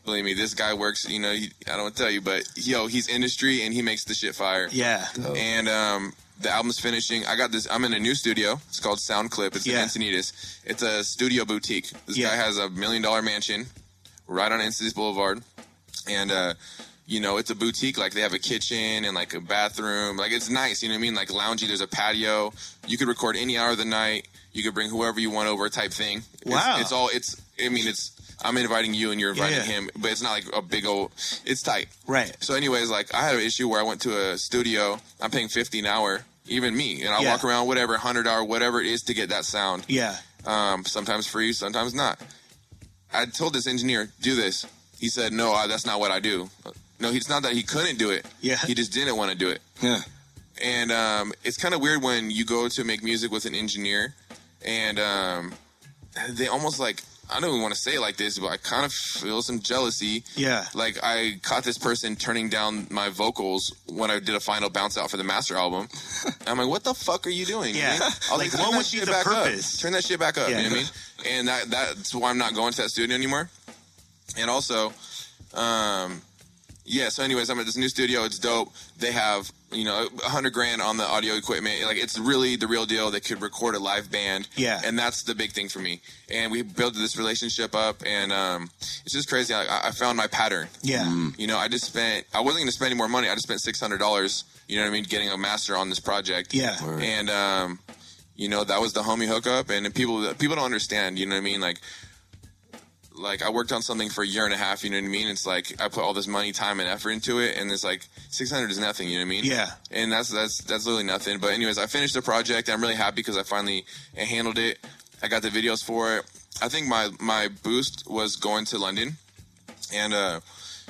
believe me, this guy works, you know, I don't want to tell you, but he's industry and he makes the shit fire. Yeah. And the album's finishing. I'm in a new studio. It's called Sound Clip. It's in Encinitas. It's a studio boutique. This guy has a $1 million mansion right on Encinitas Boulevard. And, you know, it's a boutique. Like, they have a kitchen and, like, a bathroom. Like, it's nice, you know what I mean? Like, loungy. There's a patio. You could record any hour of the night. You could bring whoever you want over type thing. Wow. I'm inviting you and you're inviting him. But it's not like a big old, it's tight. Right. So anyways, like, I had an issue where I went to a studio. I'm paying $50 an hour, even me. And I walk around, whatever, $100, whatever it is to get that sound. Yeah. Sometimes free, sometimes not. I told this engineer, do this. He said, no, that's not what I do. No, it's not that he couldn't do it. Yeah. He just didn't want to do it. Yeah. And it's kind of weird when you go to make music with an engineer and they almost like, I don't even want to say it like this, but I kind of feel some jealousy. Yeah. Like, I caught this person turning down my vocals when I did a final bounce out for the master album. I'm like, what the fuck are you doing? Yeah. You know? I was like what would be the purpose? Turn that shit back up. You know what I mean? And that's why I'm not going to that studio anymore. And also, so anyways, I'm at this new studio. It's dope. They have, you know, $100,000 on the audio equipment. Like, it's really the real deal. They could record a live band. Yeah. And that's the big thing for me. And we built this relationship up, and it's just crazy. I found my pattern. Yeah. You know, I wasn't going to spend any more money. I just spent $600, you know what I mean, getting a master on this project. Yeah. And, you know, that was the homie hookup. And people don't understand, you know what I mean? Like, I worked on something for a year and a half, you know what I mean? It's like, I put all this money, time, and effort into it, and it's like, $600 is nothing, you know what I mean? Yeah. And that's literally nothing. But anyways, I finished the project. I'm really happy because I finally handled it. I got the videos for it. I think my boost was going to London and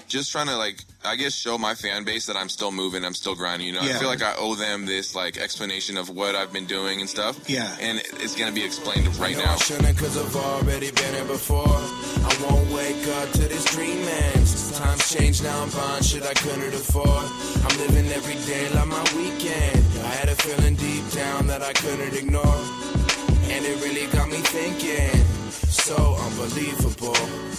just trying to, like, I guess show my fan base that I'm still moving, I'm still grinding, you know? I feel like I owe them this, like, explanation of what I've been doing and stuff. Yeah. And it's going to be explained right now. I shouldn't, cause I've already been here before. I won't wake up to this dream, man. Times change, now I'm buying shit I couldn't afford. I'm living every day like my weekend. I had a feeling deep down that I couldn't ignore. And it really got me thinking. so unbelievable,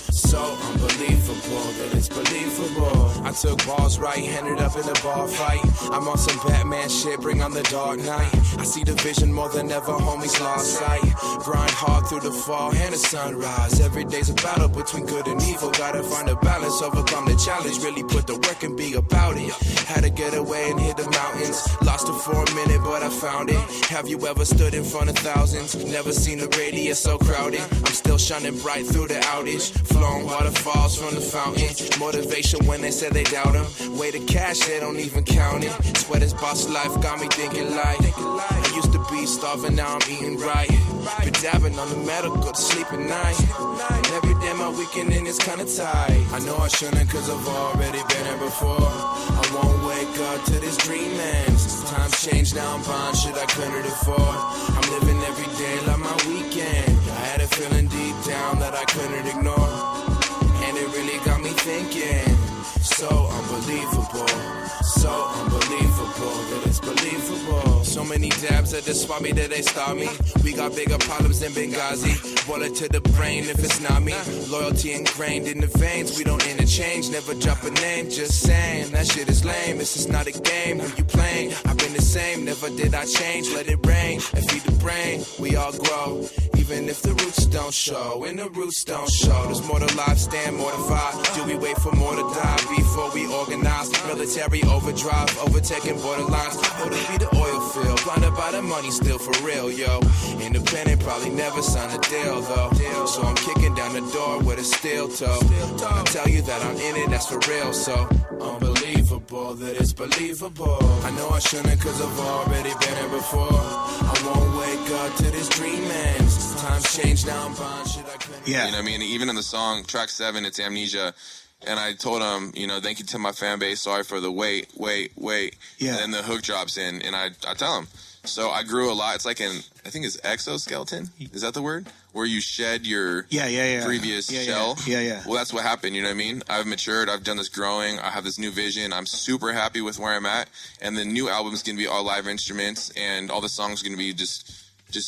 so unbelievable that it's believable. I took balls right-handed up in a bar fight. I'm on some Batman shit, bring on the dark night. I see the vision more than ever, homies lost sight. Grind hard through the fall and the sunrise. Every day's a battle between good and evil. Gotta find a balance, overcome the challenge. Really put the work and be about it. Had to get away and hit the mountains. Lost it for a minute, but I found it. Have you ever stood in front of thousands? Never seen a radius so crowded. I'm still shining bright through the outage. Flowing waterfalls from the fountain. Motivation when they say they doubt him. Way to cash, they don't even count it. Sweat this boss life got me thinking like I used to be starving, now I'm eating right. Been dabbing on the metal, go to sleep at night. And every day my weekend in is kinda tight. I know I shouldn't cause I've already been here before. I won't wake up to this dream ends. Times change, now I'm buying shit I couldn't afford. I'm living every day like my weekend. I had a feeling deep down that I couldn't ignore. And it really got me thinking. So unbelievable, so unbelievable that it's believable. So many dabs at the swap me that they stop me. We got bigger problems than Benghazi. Bullet to the brain if it's not me. Loyalty ingrained in the veins. We don't interchange, never drop a name. Just saying that shit is lame. This is not a game. Who you playing? I've been the same. Never did I change. Let it rain and feed the brain. We all grow. Even if the roots don't show, and the roots don't show. There's more to life, stand mortified. Do we wait for more to die before we organize? Military overdrive, overtaking borderlines. How to be the oil field, blinded by the money still for real, yo. Independent, probably never sign a deal, though. So I'm kicking down the door with a steel toe. I tell you that I'm in it, that's for real, so unbelievable that it's believable. I know I shouldn't cause I've already been here before. I won't wake up to this dream ends. Times change, now I'm buying shit I couldn't. Yeah. You know what I mean? Even in the song, track 7, it's Amnesia. And I told him, you know, thank you to my fan base. Sorry for the wait. Yeah. And then the hook drops in, and I tell him. So I grew a lot. It's like I think it's exoskeleton. Is that the word? Where you shed your previous shell. Yeah. Well, that's what happened. You know what I mean? I've matured. I've done this growing. I have this new vision. I'm super happy with where I'm at. And the new album is going to be all live instruments, and all the songs are going to be just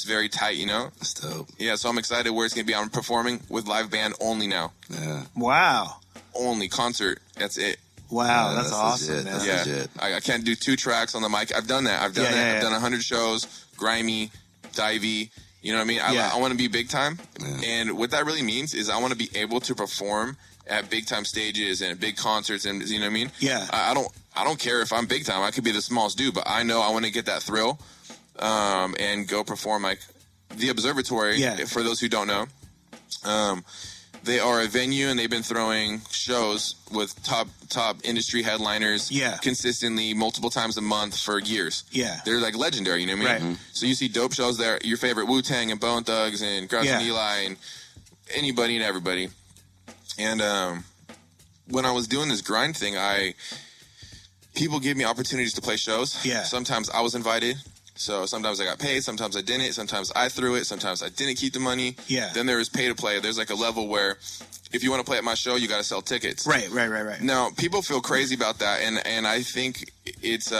very tight, you know? That's dope. Yeah, so I'm excited where it's going to be. I'm performing with live band only now. Yeah. Wow. Only concert. That's it. Wow, Yeah, that's awesome, legit. man. That's Yeah. legit. I can't do 2 tracks on the mic. I've done that. I've done 100 shows, grimy, divey. You know what I mean? I want to be big time. Yeah. And what that really means is I want to be able to perform at big time stages and at big concerts, and you know what I mean? Yeah. I don't care if I'm big time. I could be the smallest dude, but I know I want to get that thrill and go perform like the Observatory. Yeah. For those who don't know. They are a venue, and they've been throwing shows with top industry headliners consistently multiple times a month for years. Yeah. They're like legendary, you know what I mean? Right. So you see dope shows there, your favorite Wu-Tang and Bone Thugs and Grouch and Eli and anybody and everybody. And when I was doing this grind thing, people gave me opportunities to play shows. Yeah. Sometimes I was invited. So sometimes I got paid, sometimes I didn't, sometimes I threw it, sometimes I didn't keep the money. Yeah. Then there was pay to play. There's like a level where if you want to play at my show, you got to sell tickets. Right. Now, people feel crazy about that, and I think it's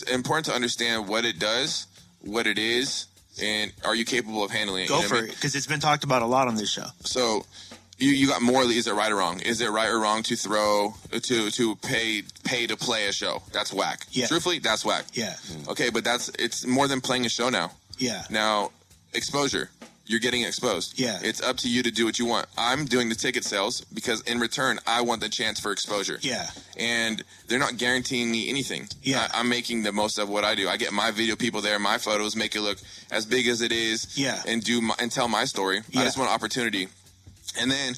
important to understand what it does, what it is, and are you capable of handling it? Go for it, because it's been talked about a lot on this show. So you got morally, is it right or wrong? Is it right or wrong to pay to play a show? That's whack. Yeah. Truthfully, that's whack. Yeah. Okay, but it's more than playing a show now. Yeah. Now, exposure. You're getting exposed. Yeah. It's up to you to do what you want. I'm doing the ticket sales because in return, I want the chance for exposure. Yeah. And they're not guaranteeing me anything. Yeah. I'm making the most of what I do. I get my video people there, my photos, make it look as big as it is. Yeah. And tell my story. Yeah. I just want opportunity. And then,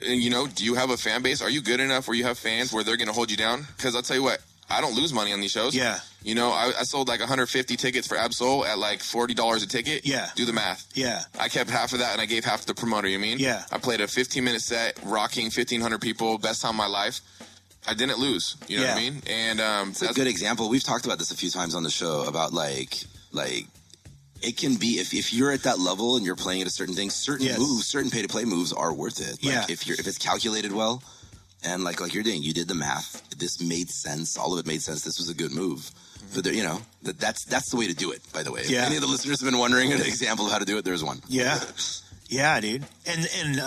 you know, do you have a fan base? Are you good enough where you have fans where they're going to hold you down? Because I'll tell you what, I don't lose money on these shows. Yeah. You know, I sold like 150 tickets for Absol at like $40 a ticket. Yeah. Do the math. Yeah. I kept half of that and I gave half to the promoter, you mean? Yeah. I played a 15-minute set, rocking 1,500 people, best time of my life. I didn't lose. You know what I mean? And it's a good example. We've talked about this a few times on the show about like it can be if you're at that level and you're playing at a certain thing, certain moves, certain pay to play moves are worth it. Like if it's calculated well, and like you're doing, you did the math. This made sense. All of it made sense. This was a good move. But there, you know, that's the way to do it. By the way, if any of the listeners have been wondering an example of how to do it, there's one. Yeah. Yeah, dude. And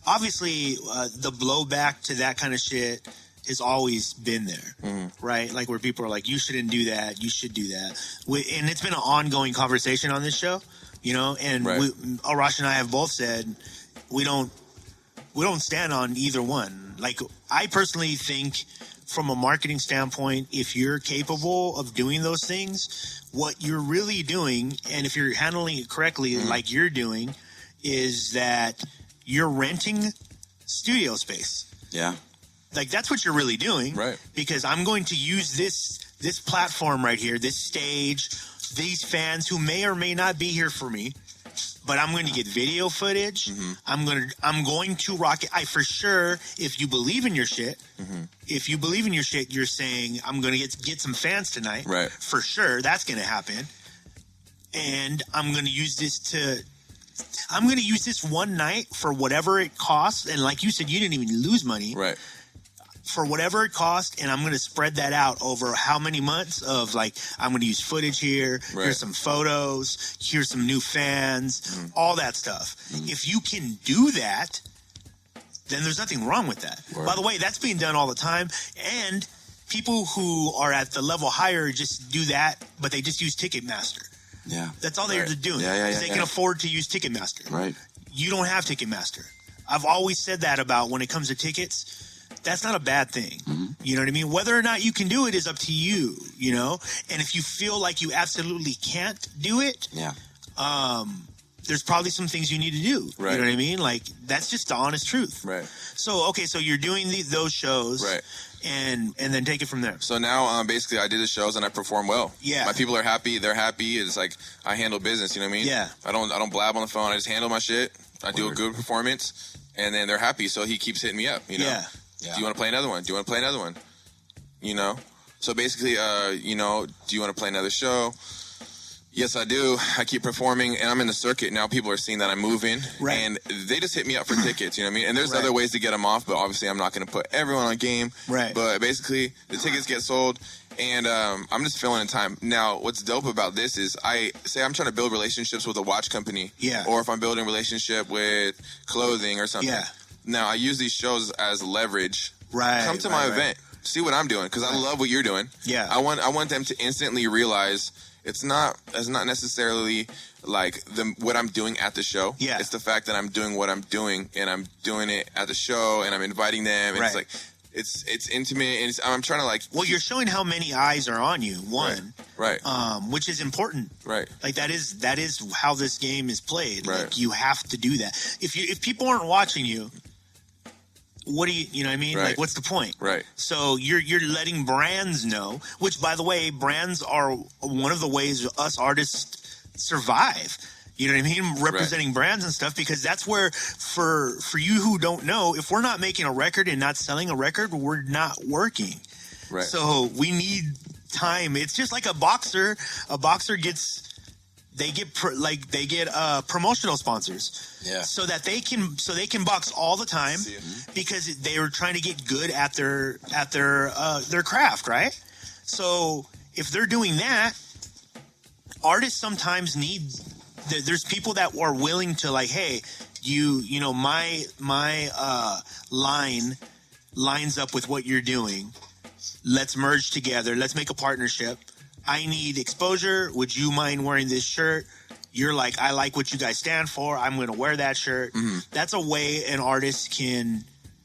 obviously the blowback to that kind of shit has always been there, right? Like where people are like, you shouldn't do that, you should do that. And it's been an ongoing conversation on this show, you know, and Arash and I have both said we don't stand on either one. Like I personally think from a marketing standpoint, if you're capable of doing those things, what you're really doing, and if you're handling it correctly like you're doing, is that you're renting studio space. Yeah. Like that's what you're really doing. Right. Because I'm going to use this platform right here, this stage, these fans who may or may not be here for me, but I'm going to get video footage. I'm going to rock it. I for sure, if you believe in your shit, you're saying I'm going to get some fans tonight. Right. For sure, that's going to happen. And I'm going to use this one night for whatever it costs. And like you said, you didn't even lose money. Right. For whatever it costs, and I'm going to spread that out over how many months of like, I'm going to use footage here, here's some photos, here's some new fans, all that stuff. If you can do that, then there's nothing wrong with that. Word. By the way, that's being done all the time, and people who are at the level higher just do that, but they just use Ticketmaster. Yeah. That's all they're doing. Yeah, they can afford to use Ticketmaster. Right. You don't have Ticketmaster. I've always said that about when it comes to tickets. That's not a bad thing. You know what I mean? Whether or not you can do it is up to you, you know? And if you feel like you absolutely can't do it, there's probably some things you need to do. Right. You know what I mean? Like, that's just the honest truth. Right. So, okay, so you're doing those shows. Right. And then take it from there. So now, basically, I do the shows and I perform well. Yeah. My people are happy. They're happy. It's like I handle business. You know what I mean? Yeah. I don't blab on the phone. I just handle my shit. I do a good performance, and then they're happy. So he keeps hitting me up. You know? Yeah. Do you want to play another one? Do you want to play another one? You know? So basically, you know, do you want to play another show? Yes, I do. I keep performing, and I'm in the circuit now. People are seeing that I'm moving, and they just hit me up for tickets. You know what I mean? And there's other ways to get them off, but obviously I'm not going to put everyone on game. Right. But basically, the tickets get sold, and I'm just filling in time. Now, what's dope about this is I'm trying to build relationships with a watch company, or if I'm building a relationship with clothing or something. Yeah. Now, I use these shows as leverage. Right. Come to my event. See what I'm doing, because I love what you're doing. Yeah. I want them to instantly realize it's not necessarily like what I'm doing at the show. Yeah. It's the fact that I'm doing what I'm doing, and I'm doing it at the show, and I'm inviting them, and it's like it's intimate, and I'm trying to like. Well, you're showing how many eyes are on you. One. Right. Which is important. Right. Like that is how this game is played. Right. Like you have to do that. If people aren't watching you, what do you know what I mean? Right. Like what's the point? Right. So you're letting brands know, which by the way, brands are one of the ways us artists survive. You know what I mean? Representing brands and stuff, because that's where for you who don't know, if we're not making a record and not selling a record, we're not working. Right. So we need time. It's just like a boxer. A boxer gets promotional sponsors. Yeah. So that they can box all the time because they are trying to get good at their craft, right? So if they're doing that, artists sometimes need. There's people that are willing to like, hey, you know, my line lines up with what you're doing. Let's merge together. Let's make a partnership. I need exposure. Would you mind wearing this shirt? You're like, I like what you guys stand for. I'm going to wear that shirt. That's a way an artist can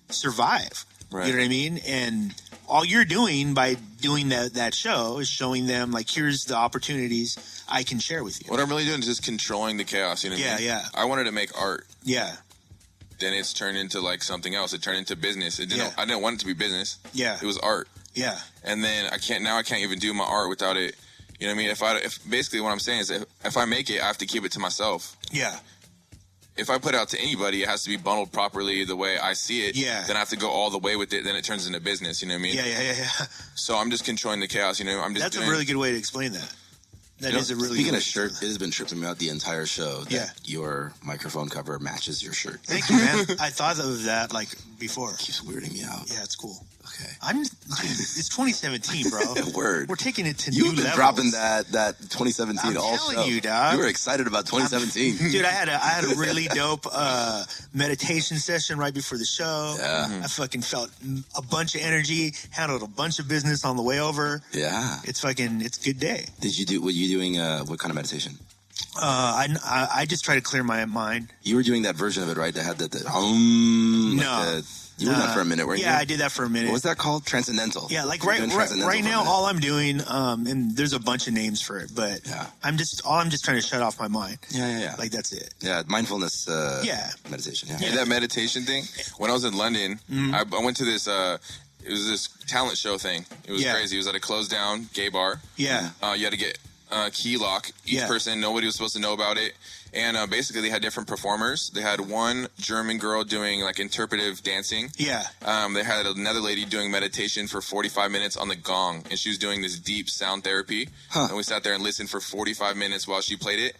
survive. Right. You know what I mean? And all you're doing by doing that show is showing them, like, here's the opportunities I can share with you. What I'm really doing is just controlling the chaos. You know what I mean? Yeah. I wanted to make art. Yeah. Then it's turned into like something else. It turned into business. I didn't want it to be business. Yeah. It was art. Yeah. And then I can't even do my art without it. You know what I mean? If basically what I'm saying is that if I make it, I have to keep it to myself. Yeah. If I put it out to anybody, it has to be bundled properly the way I see it. Yeah. Then I have to go all the way with it. Then it turns into business. You know what I mean? Yeah. So I'm just controlling the chaos. You know, That's a really good way to explain that. That is a really Speaking good of shirt, it has been tripping me out the entire show that Yeah. your microphone cover matches your shirt. Thank you, man. I thought of that like before. It keeps weirding me out. Yeah, it's cool. Okay. It's 2017, bro. Word. We're taking it to new levels. You've been dropping that 2017 I'm also. telling you, dog. You were excited about 2017. Dude, I had a really dope meditation session right before the show. Yeah. I fucking felt a bunch of energy, handled a bunch of business on the way over. Yeah. It's a good day. Were you doing what kind of meditation? I just try to clear my mind. You were doing that version of it, right? That had No. You were that for a minute, weren't you? Yeah, I did that for a minute. What was that called? Transcendental. Yeah, like right now, all I'm doing, and there's a bunch of names for it, but I'm just trying to shut off my mind. Yeah. Like that's it. Yeah, mindfulness. Meditation. Yeah. That meditation thing. When I was in London, I went to this. It was this talent show thing. It was crazy. It was at a closed down gay bar. Yeah. You had to get key lock. Each person, nobody was supposed to know about it. And basically, they had different performers. They had one German girl doing like interpretive dancing. Yeah. They had another lady doing meditation for 45 minutes on the gong, and she was doing this deep sound therapy. And we sat there and listened for 45 minutes while she played it,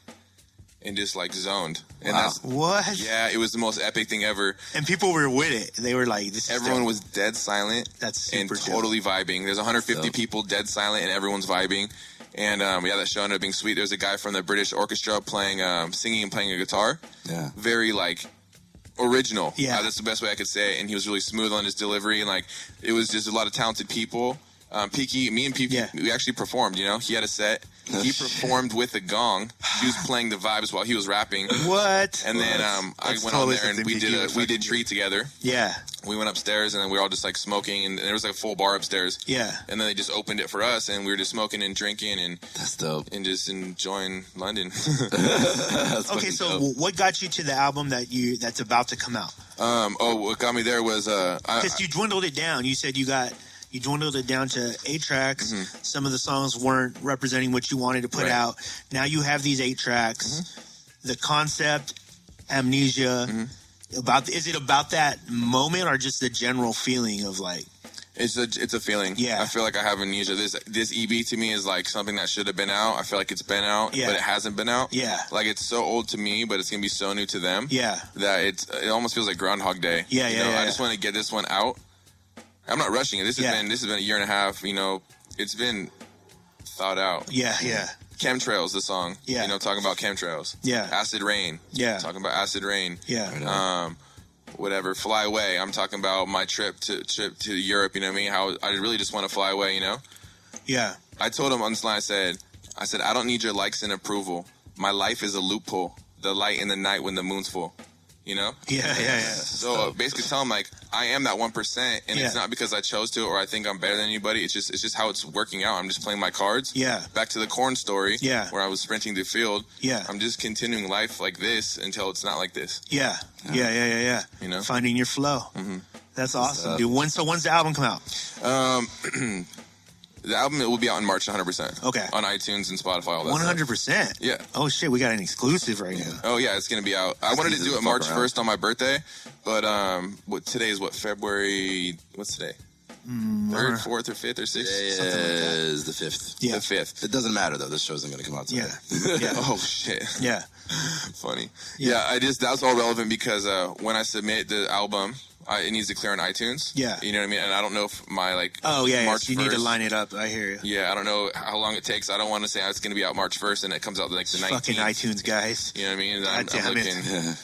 and just like zoned. And What? Yeah, it was the most epic thing ever. And people were with it. They were like, "This." Everyone was dead silent. That's super and totally vibing. There's 150 people dead silent, and everyone's vibing. And that show ended up being sweet. There's a guy from the British Orchestra playing, singing and playing a guitar. Yeah. Very like original. Yeah. That's the best way I could say it. And he was really smooth on his delivery, and like it was just a lot of talented people. Me and Piki, we actually performed. He had a set. He performed with the gong. He was playing the vibes while he was rapping. What? And then I went on there and we did treat together. Yeah. We went upstairs and then we were all just like smoking, and there was like a full bar upstairs. Yeah. And then they just opened it for us, and we were just smoking and drinking, and that's dope. And just enjoying London. Okay, so what got you to the album that's about to come out? What got me there was because you dwindled it down. You said you dwindled it down to 8 tracks. Mm-hmm. Some of the songs weren't representing what you wanted to put out. Now you have these 8 tracks. Mm-hmm. The concept, amnesia. Mm-hmm. Is it about that moment or just the general feeling of like? It's a feeling. Yeah. I feel like I have amnesia. This EB to me is like something that should have been out. I feel like it's been out, but it hasn't been out. Yeah. Like it's so old to me, but it's gonna be so new to them. Yeah. That it almost feels like Groundhog Day. Yeah, I just want to get this one out. I'm not rushing it. This has been a year and a half. It's been thought out. Yeah. Chemtrails, the song. Yeah. Talking about chemtrails. Yeah. Acid Rain. Yeah. Talking about Acid Rain. Yeah. Whatever. Fly Away. I'm talking about my trip to Europe. You know what I mean? How I really just want to fly away. Yeah. I told him on this line. I said, I don't need your likes and approval. My life is a loophole. The light in the night when the moon's full. Yeah. So basically tell him like I am that 1%, and it's not because I chose to or I think I'm better than anybody. It's just how it's working out. I'm just playing my cards. Yeah. Back to the corn story. Yeah. Where I was sprinting the field. Yeah. I'm just continuing life like this until it's not like this. Yeah. Finding your flow. Mm-hmm. That's awesome, dude. When's the album come out? The album, it will be out in March 100%. Okay. On iTunes and Spotify, all that 100%? Yeah. Oh, shit, we got an exclusive right now. Oh, yeah, it's going to be out. I wanted to do it March 1st on my birthday, but today is February, what's today? 3rd, 4th, or 5th, or 6th? Today is the 5th. Yeah. The 5th. It doesn't matter, though. This show isn't going to come out today. Yeah. Oh, shit. Yeah. Funny. Yeah, that's all relevant because when I submit the album, it needs to clear on iTunes. Yeah. You know what I mean? And I don't know if my, March 1st. You need to line it up. I hear you. Yeah, I don't know how long it takes. I don't want to say it's going to be out March 1st and it comes out the 19th. Fucking iTunes, guys. You know what I mean? I'm looking.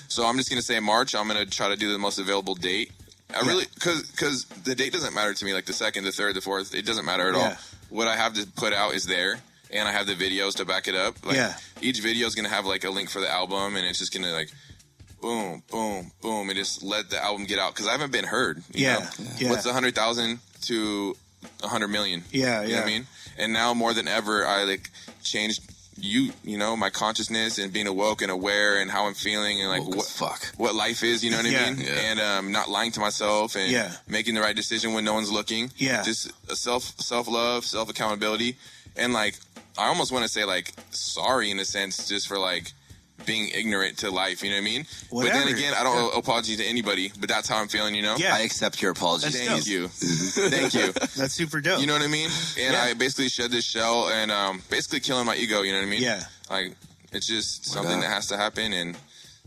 So I'm just going to say March. I'm going to try to do the most available date. Because the date doesn't matter to me, like the 2nd, the 3rd, the 4th. It doesn't matter at all. What I have to put out is there. And I have the videos to back it up. Each video is going to have, a link for the album, and it's just going to, boom, boom, boom, and just let the album get out. Because I haven't been heard, you know? What's 100,000 to 100 million? You know what I mean? And now more than ever, I, changed my consciousness and being awoke and aware and how I'm feeling and, what life is, you know what I mean? Yeah. And not lying to myself and making the right decision when no one's looking. Yeah. Just self-love, self-accountability. And, I almost want to say, sorry in a sense just for, being ignorant to life, you know what I mean? Whatever. But then again, I don't owe apology to anybody, but that's how I'm feeling, Yeah. I accept your apology. Thank you. Thank you. That's super dope. You know what I mean? And I basically shed this shell and basically killing my ego, you know what I mean? Yeah. It's just something that has to happen, and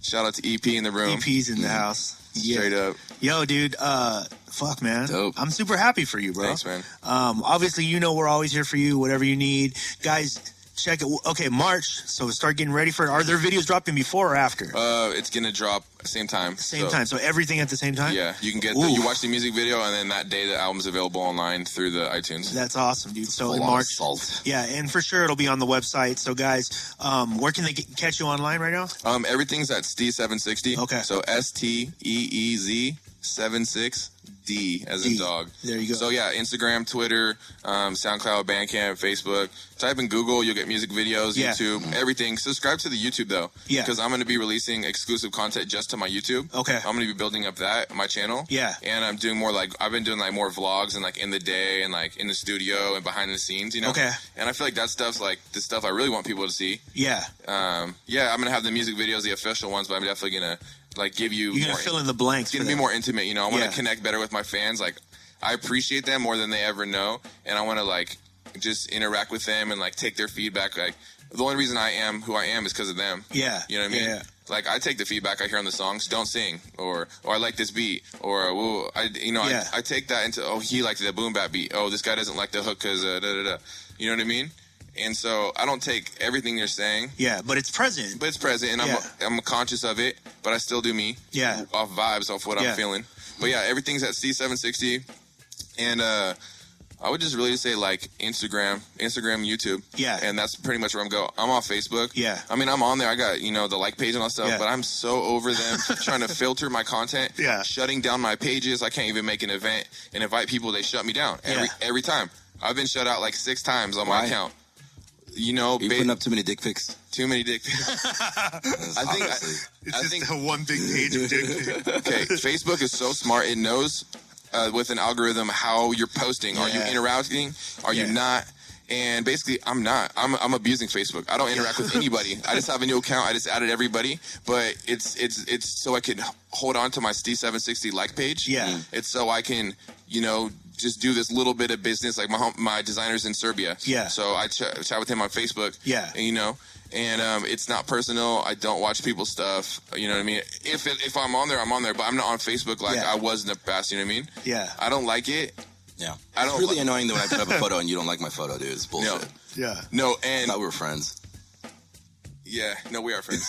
shout out to EP in the room. EP's in the house. Straight up. Yo, dude. Fuck, man. Dope. I'm super happy for you, bro. Thanks, man. Obviously, we're always here for you. Whatever you need, guys. Check it. Okay, March. So start getting ready for it. Are there videos dropping before or after? It's gonna drop same time. Same time. So everything at the same time. Yeah, you can get you watch the music video, and then that day the album's available online through the iTunes. That's awesome, dude. So in March. Yeah, and for sure it'll be on the website. So guys, where can they catch you online right now? Everything's at Steez76d. Okay. So STEEZ 76D as in dog. There you go. So yeah, Instagram, Twitter, SoundCloud, Bandcamp, Facebook. Type in Google, you'll get music videos, YouTube, everything. Subscribe to the YouTube though, because I'm going to be releasing exclusive content just to my YouTube. Okay. I'm going to be building up my channel. Yeah. And I'm doing more I've been doing more vlogs and in the day and in the studio and behind the scenes, Okay. And I feel like that stuff's the stuff I really want people to see. Yeah. I'm going to have the music videos, the official ones, but I'm definitely going to give you You're more. Gonna fill in the blanks. It's gonna be more intimate, I want to connect better with my fans. I appreciate them more than they ever know, and I want to just interact with them and take their feedback. The only reason I am who I am is because of them. Yeah. You know what I mean? Yeah. I take the feedback I hear on the songs. Don't sing, or I like this beat, or I take that into he liked the boom bap beat. Oh, this guy doesn't like the hook because da da da. You know what I mean? And so I don't take everything you're saying. Yeah, but it's present. And I'm conscious of it, but I still do me. Yeah. Off vibes, off what I'm feeling. But yeah, everything's at Steez760. And I would just really say Instagram, YouTube. Yeah. And that's pretty much where I'm going. I'm off Facebook. Yeah. I mean, I'm on there. I got, the like page and all that stuff, but I'm so over them trying to filter my content. Yeah. Shutting down my pages. I can't even make an event and invite people. They shut me down every time. I've been shut out 6 times on my account. You're putting up too many dick pics. Too many dick pics. I think the one big page of dick pics. Okay, Facebook is so smart. It knows with an algorithm how you're posting. Are you interacting? Are you not? And basically, I'm not. I'm abusing Facebook. I don't interact with anybody. I just have a new account. I just added everybody. But it's so I can hold on to my Steez760 like page. Yeah. It's so I can, just do this little bit of business. My designer's in Serbia. Yeah. So I chat with him on Facebook. Yeah. And it's not personal. I don't watch people's stuff. You know what I mean? If I'm on there, I'm on there. But I'm not on Facebook I was in the past. You know what I mean? Yeah. I don't like it. Yeah. It's really annoying that when I put up a photo and you don't like my photo, dude. It's bullshit. No. Yeah. No, and I thought we were friends. Yeah, no, we are friends.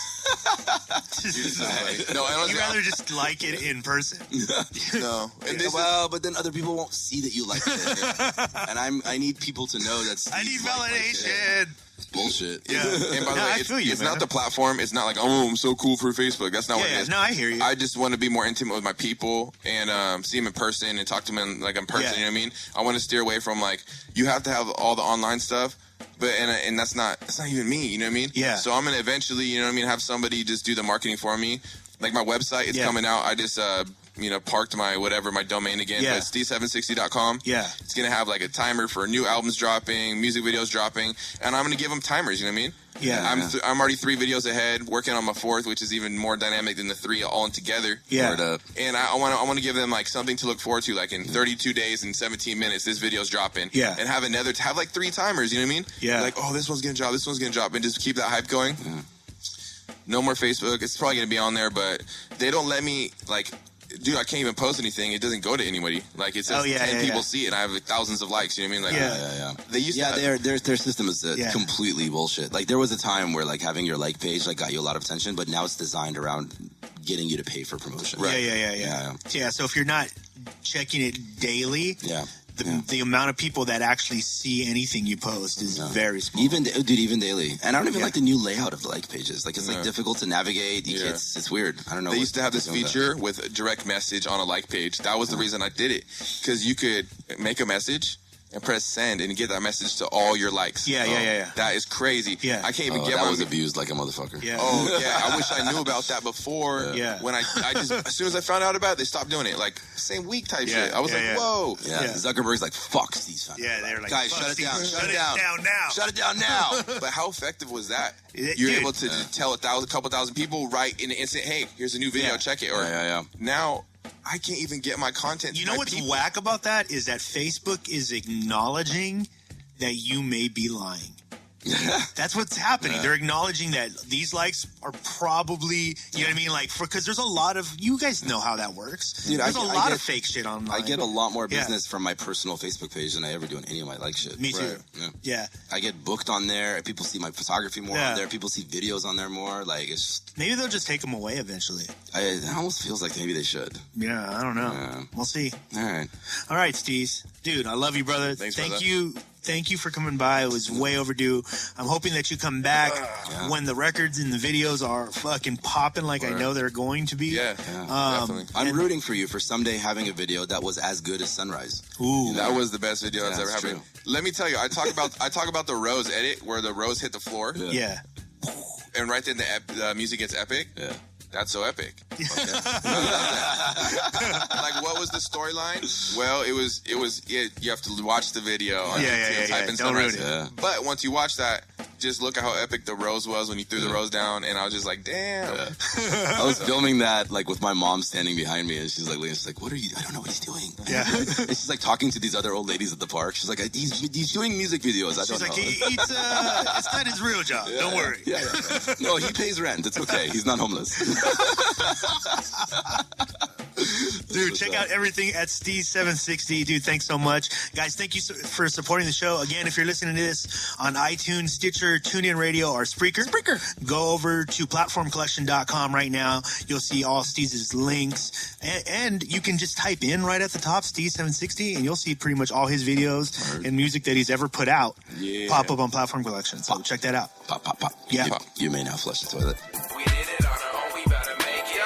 No, you'd rather just like it in person. No. And but then other people won't see that you like it. And I need people to know that I need validation. It's bullshit. Yeah. And by the way, it's not the platform. It's not I'm so cool for Facebook. That's not what it is. No, I hear you. I just want to be more intimate with my people and see them in person and talk to them in person. Yeah. You know what I mean? I want to steer away from you have to have all the online stuff. But and that's not even me, you know what I mean? Yeah. So I'm gonna eventually, you know what I mean, have somebody just do the marketing for me. My website is coming out. I just parked my domain again. Yeah. But it's Steez760.com. Yeah. It's gonna have a timer for new albums dropping, music videos dropping, and I'm gonna give them timers. You know what I mean? Yeah. I'm already 3 videos ahead, working on my 4th, which is even more dynamic than the 3 all together. Yeah. And I want to give them something to look forward to. In 32 days and 17 minutes, this video's dropping. Yeah. And have 3 timers. You know what I mean? Yeah. This one's gonna drop, this one's gonna drop, and just keep that hype going. Yeah. No more Facebook. It's probably gonna be on there, but they don't let me dude, I can't even post anything. It doesn't go to anybody. It says 10 people see it, and I have thousands of likes. You know what I mean? Yeah. They used to their system is completely bullshit. There was a time where having your like page got you a lot of attention, but now it's designed around getting you to pay for promotion. Right. Yeah. So if you're not checking it daily, the amount of people that actually see anything you post is very small. Even daily. And I don't even like the new layout of the like pages. It's difficult to navigate. It's weird. I don't know. They used to have this feature with direct message on a like page. That was the reason I did it, because you could make a message and press send and get that message to all your likes. Yeah. That is crazy. Yeah. I can't even get that my... was abused like a motherfucker. Yeah. Oh, yeah. I wish I knew about that before. Yeah. When I just, as soon as I found out about it, they stopped doing it. Same week type shit. I was whoa. Yeah. Zuckerberg's fuck these fans. Yeah, they're guys, shut it down. Shut it down now. Shut it down now. But how effective was that? You're able to tell a couple thousand people right in an instant, hey, here's a new video, check it. Or now... I can't even get my content. You know what's whack about that is that Facebook is acknowledging that you may be lying. That's what's happening. They're acknowledging that these likes are probably, you know what I mean? Like, because there's a lot of, you guys know how that works. Dude, there's a lot of fake shit online. I get a lot more business from my personal Facebook page than I ever do on any of my like shit. Me too. Right. Yeah. I get booked on there. People see my photography more on there. People see videos on there more. Like, it's just... Maybe they'll just take them away eventually. It almost feels like maybe they should. Yeah, I don't know. Yeah. We'll see. All right. All right, Steez. Dude, I love you, brother. Thanks, Thank you. Thank you for coming by. It was way overdue. I'm hoping that you come back when the records and the videos are fucking popping like I know they're going to be. Yeah, definitely. I'm rooting for you for someday having a video that was as good as Sunrise. Ooh, that was the best video that's ever happened. Let me tell you, I talk about the Rose edit where the Rose hit the floor. Yeah. And right then the music gets epic. Yeah. That's so epic. Like, what was the storyline? Well, it was. You have to watch the video. On YouTube, type in Sunrise. But once you watch that, just look at how epic the rose was when you threw the rose down, and I was just like, damn. I was filming that like with my mom standing behind me, and she's like, "What are you? I don't know what he's doing." Yeah. And she's like talking to these other old ladies at the park. She's like, "He's doing music videos." I don't know. It's not his real job. Don't worry. Yeah. No, he pays rent. It's okay. He's not homeless. Dude, check out everything at Steez76d. Dude, thanks so much. Guys, thank you for supporting the show. Again, if you're listening to this on iTunes, Stitcher, TuneIn Radio, or Spreaker, go over to platformcollection.com right now. You'll see all Steez's links. And you can just type in right at the top, Steez760, and you'll see pretty much all his videos and music that he's ever put out pop up on Platform Collection. So check that out. Pop. Yeah. You may now flush the toilet. We did it on our own, we better make it.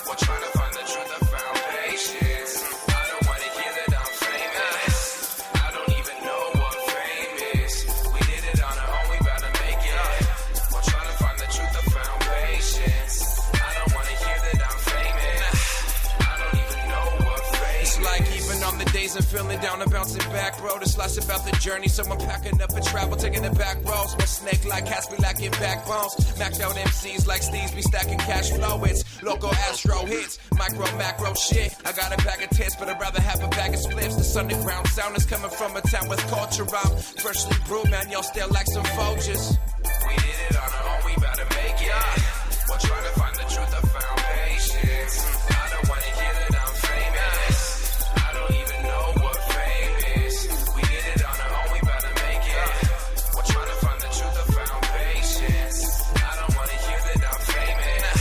We're trying to find the truth and found patience. I don't want to hear that I'm famous. I don't even know what fame is. We did it on our own, we better make it. We're trying to find the truth and found patience. I don't want to hear that I'm famous. I don't even know what fame is. It's like even on the days I'm feeling down and bouncing back road. It's less about the journey, so I'm packing up for travel, taking the back roads. My snake like cats be lacking backbones. Maxed out MCs like Steez be stacking cash flow. It's local astro hits, micro macro shit. I got a bag of tits, but I'd rather have a bag of spliffs. This underground sound is coming from a town with culture. I'm freshly brewed, man, y'all still like some Folgers. We did it on our own, we better make it. We're trying to find the truth, I found patience. I don't want to hear that I'm famous. I don't even know what fame is. We did it on our own, we better make it. We're trying to find the truth, I found patience. I don't want to hear that I'm famous.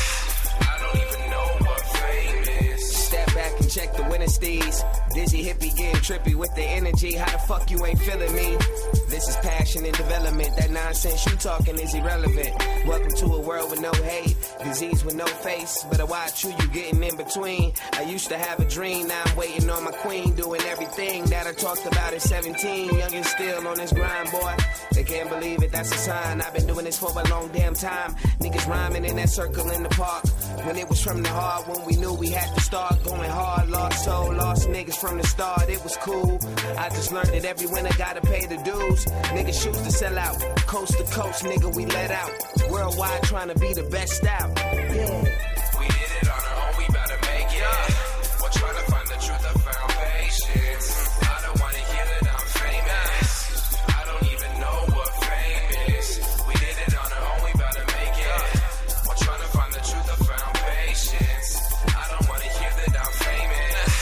I don't even know what fame is. Step back and check the winning Steez. Dizzy hippie getting trippy with the energy. How the fuck you ain't feeling me? This is passion and development. That nonsense you talking is irrelevant. Welcome to a world with no hate, disease with no face. But I watch you getting in between. I used to have a dream, now I'm waiting on my queen, doing everything that I talked about at 17. Young and still on this grind, boy. They can't believe it, that's a sign. I've been doing this for a long damn time. Niggas rhyming in that circle in the park. When it was from the heart, when we knew we had to start going hard. Lost soul, lost niggas from the start. It was cool. I just learned that every winner gotta pay the dues. Niggas choose to sell out. Coast to coast, nigga, we let out. Worldwide trying to be the best out. Yeah. We did it on our own, we better make it. We're trying to find the truth, I found patience. I don't want to hear that I'm famous. I don't even know what fame is. We did it on our own, we better make it. We're trying to find the truth, I found patience. I don't want to hear that I'm famous.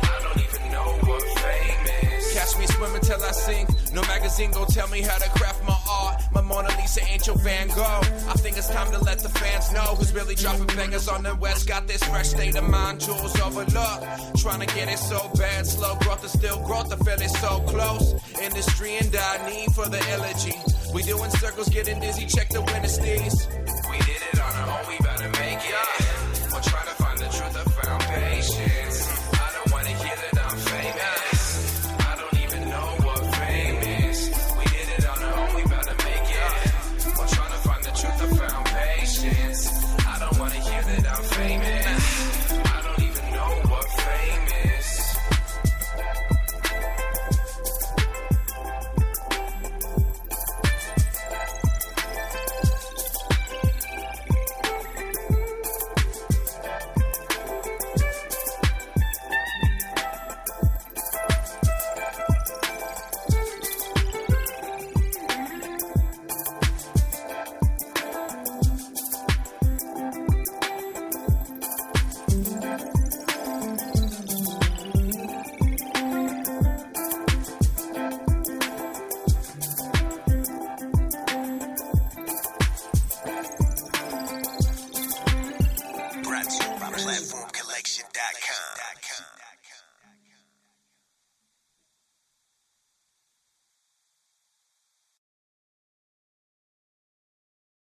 I don't even know what fame is. Catch me swimming till I sink. No magazine gon' tell me how to craft my art. My Mona Lisa ain't your Van Gogh. I think it's time to let the fans know who's really dropping bangers on the West. Got this fresh state of mind, jewels overlooked. Trying to get it so bad, slow growth is still growth. I feel it so close. Industry and I need for the elegy. We doing circles, getting dizzy. Check the winner Steez.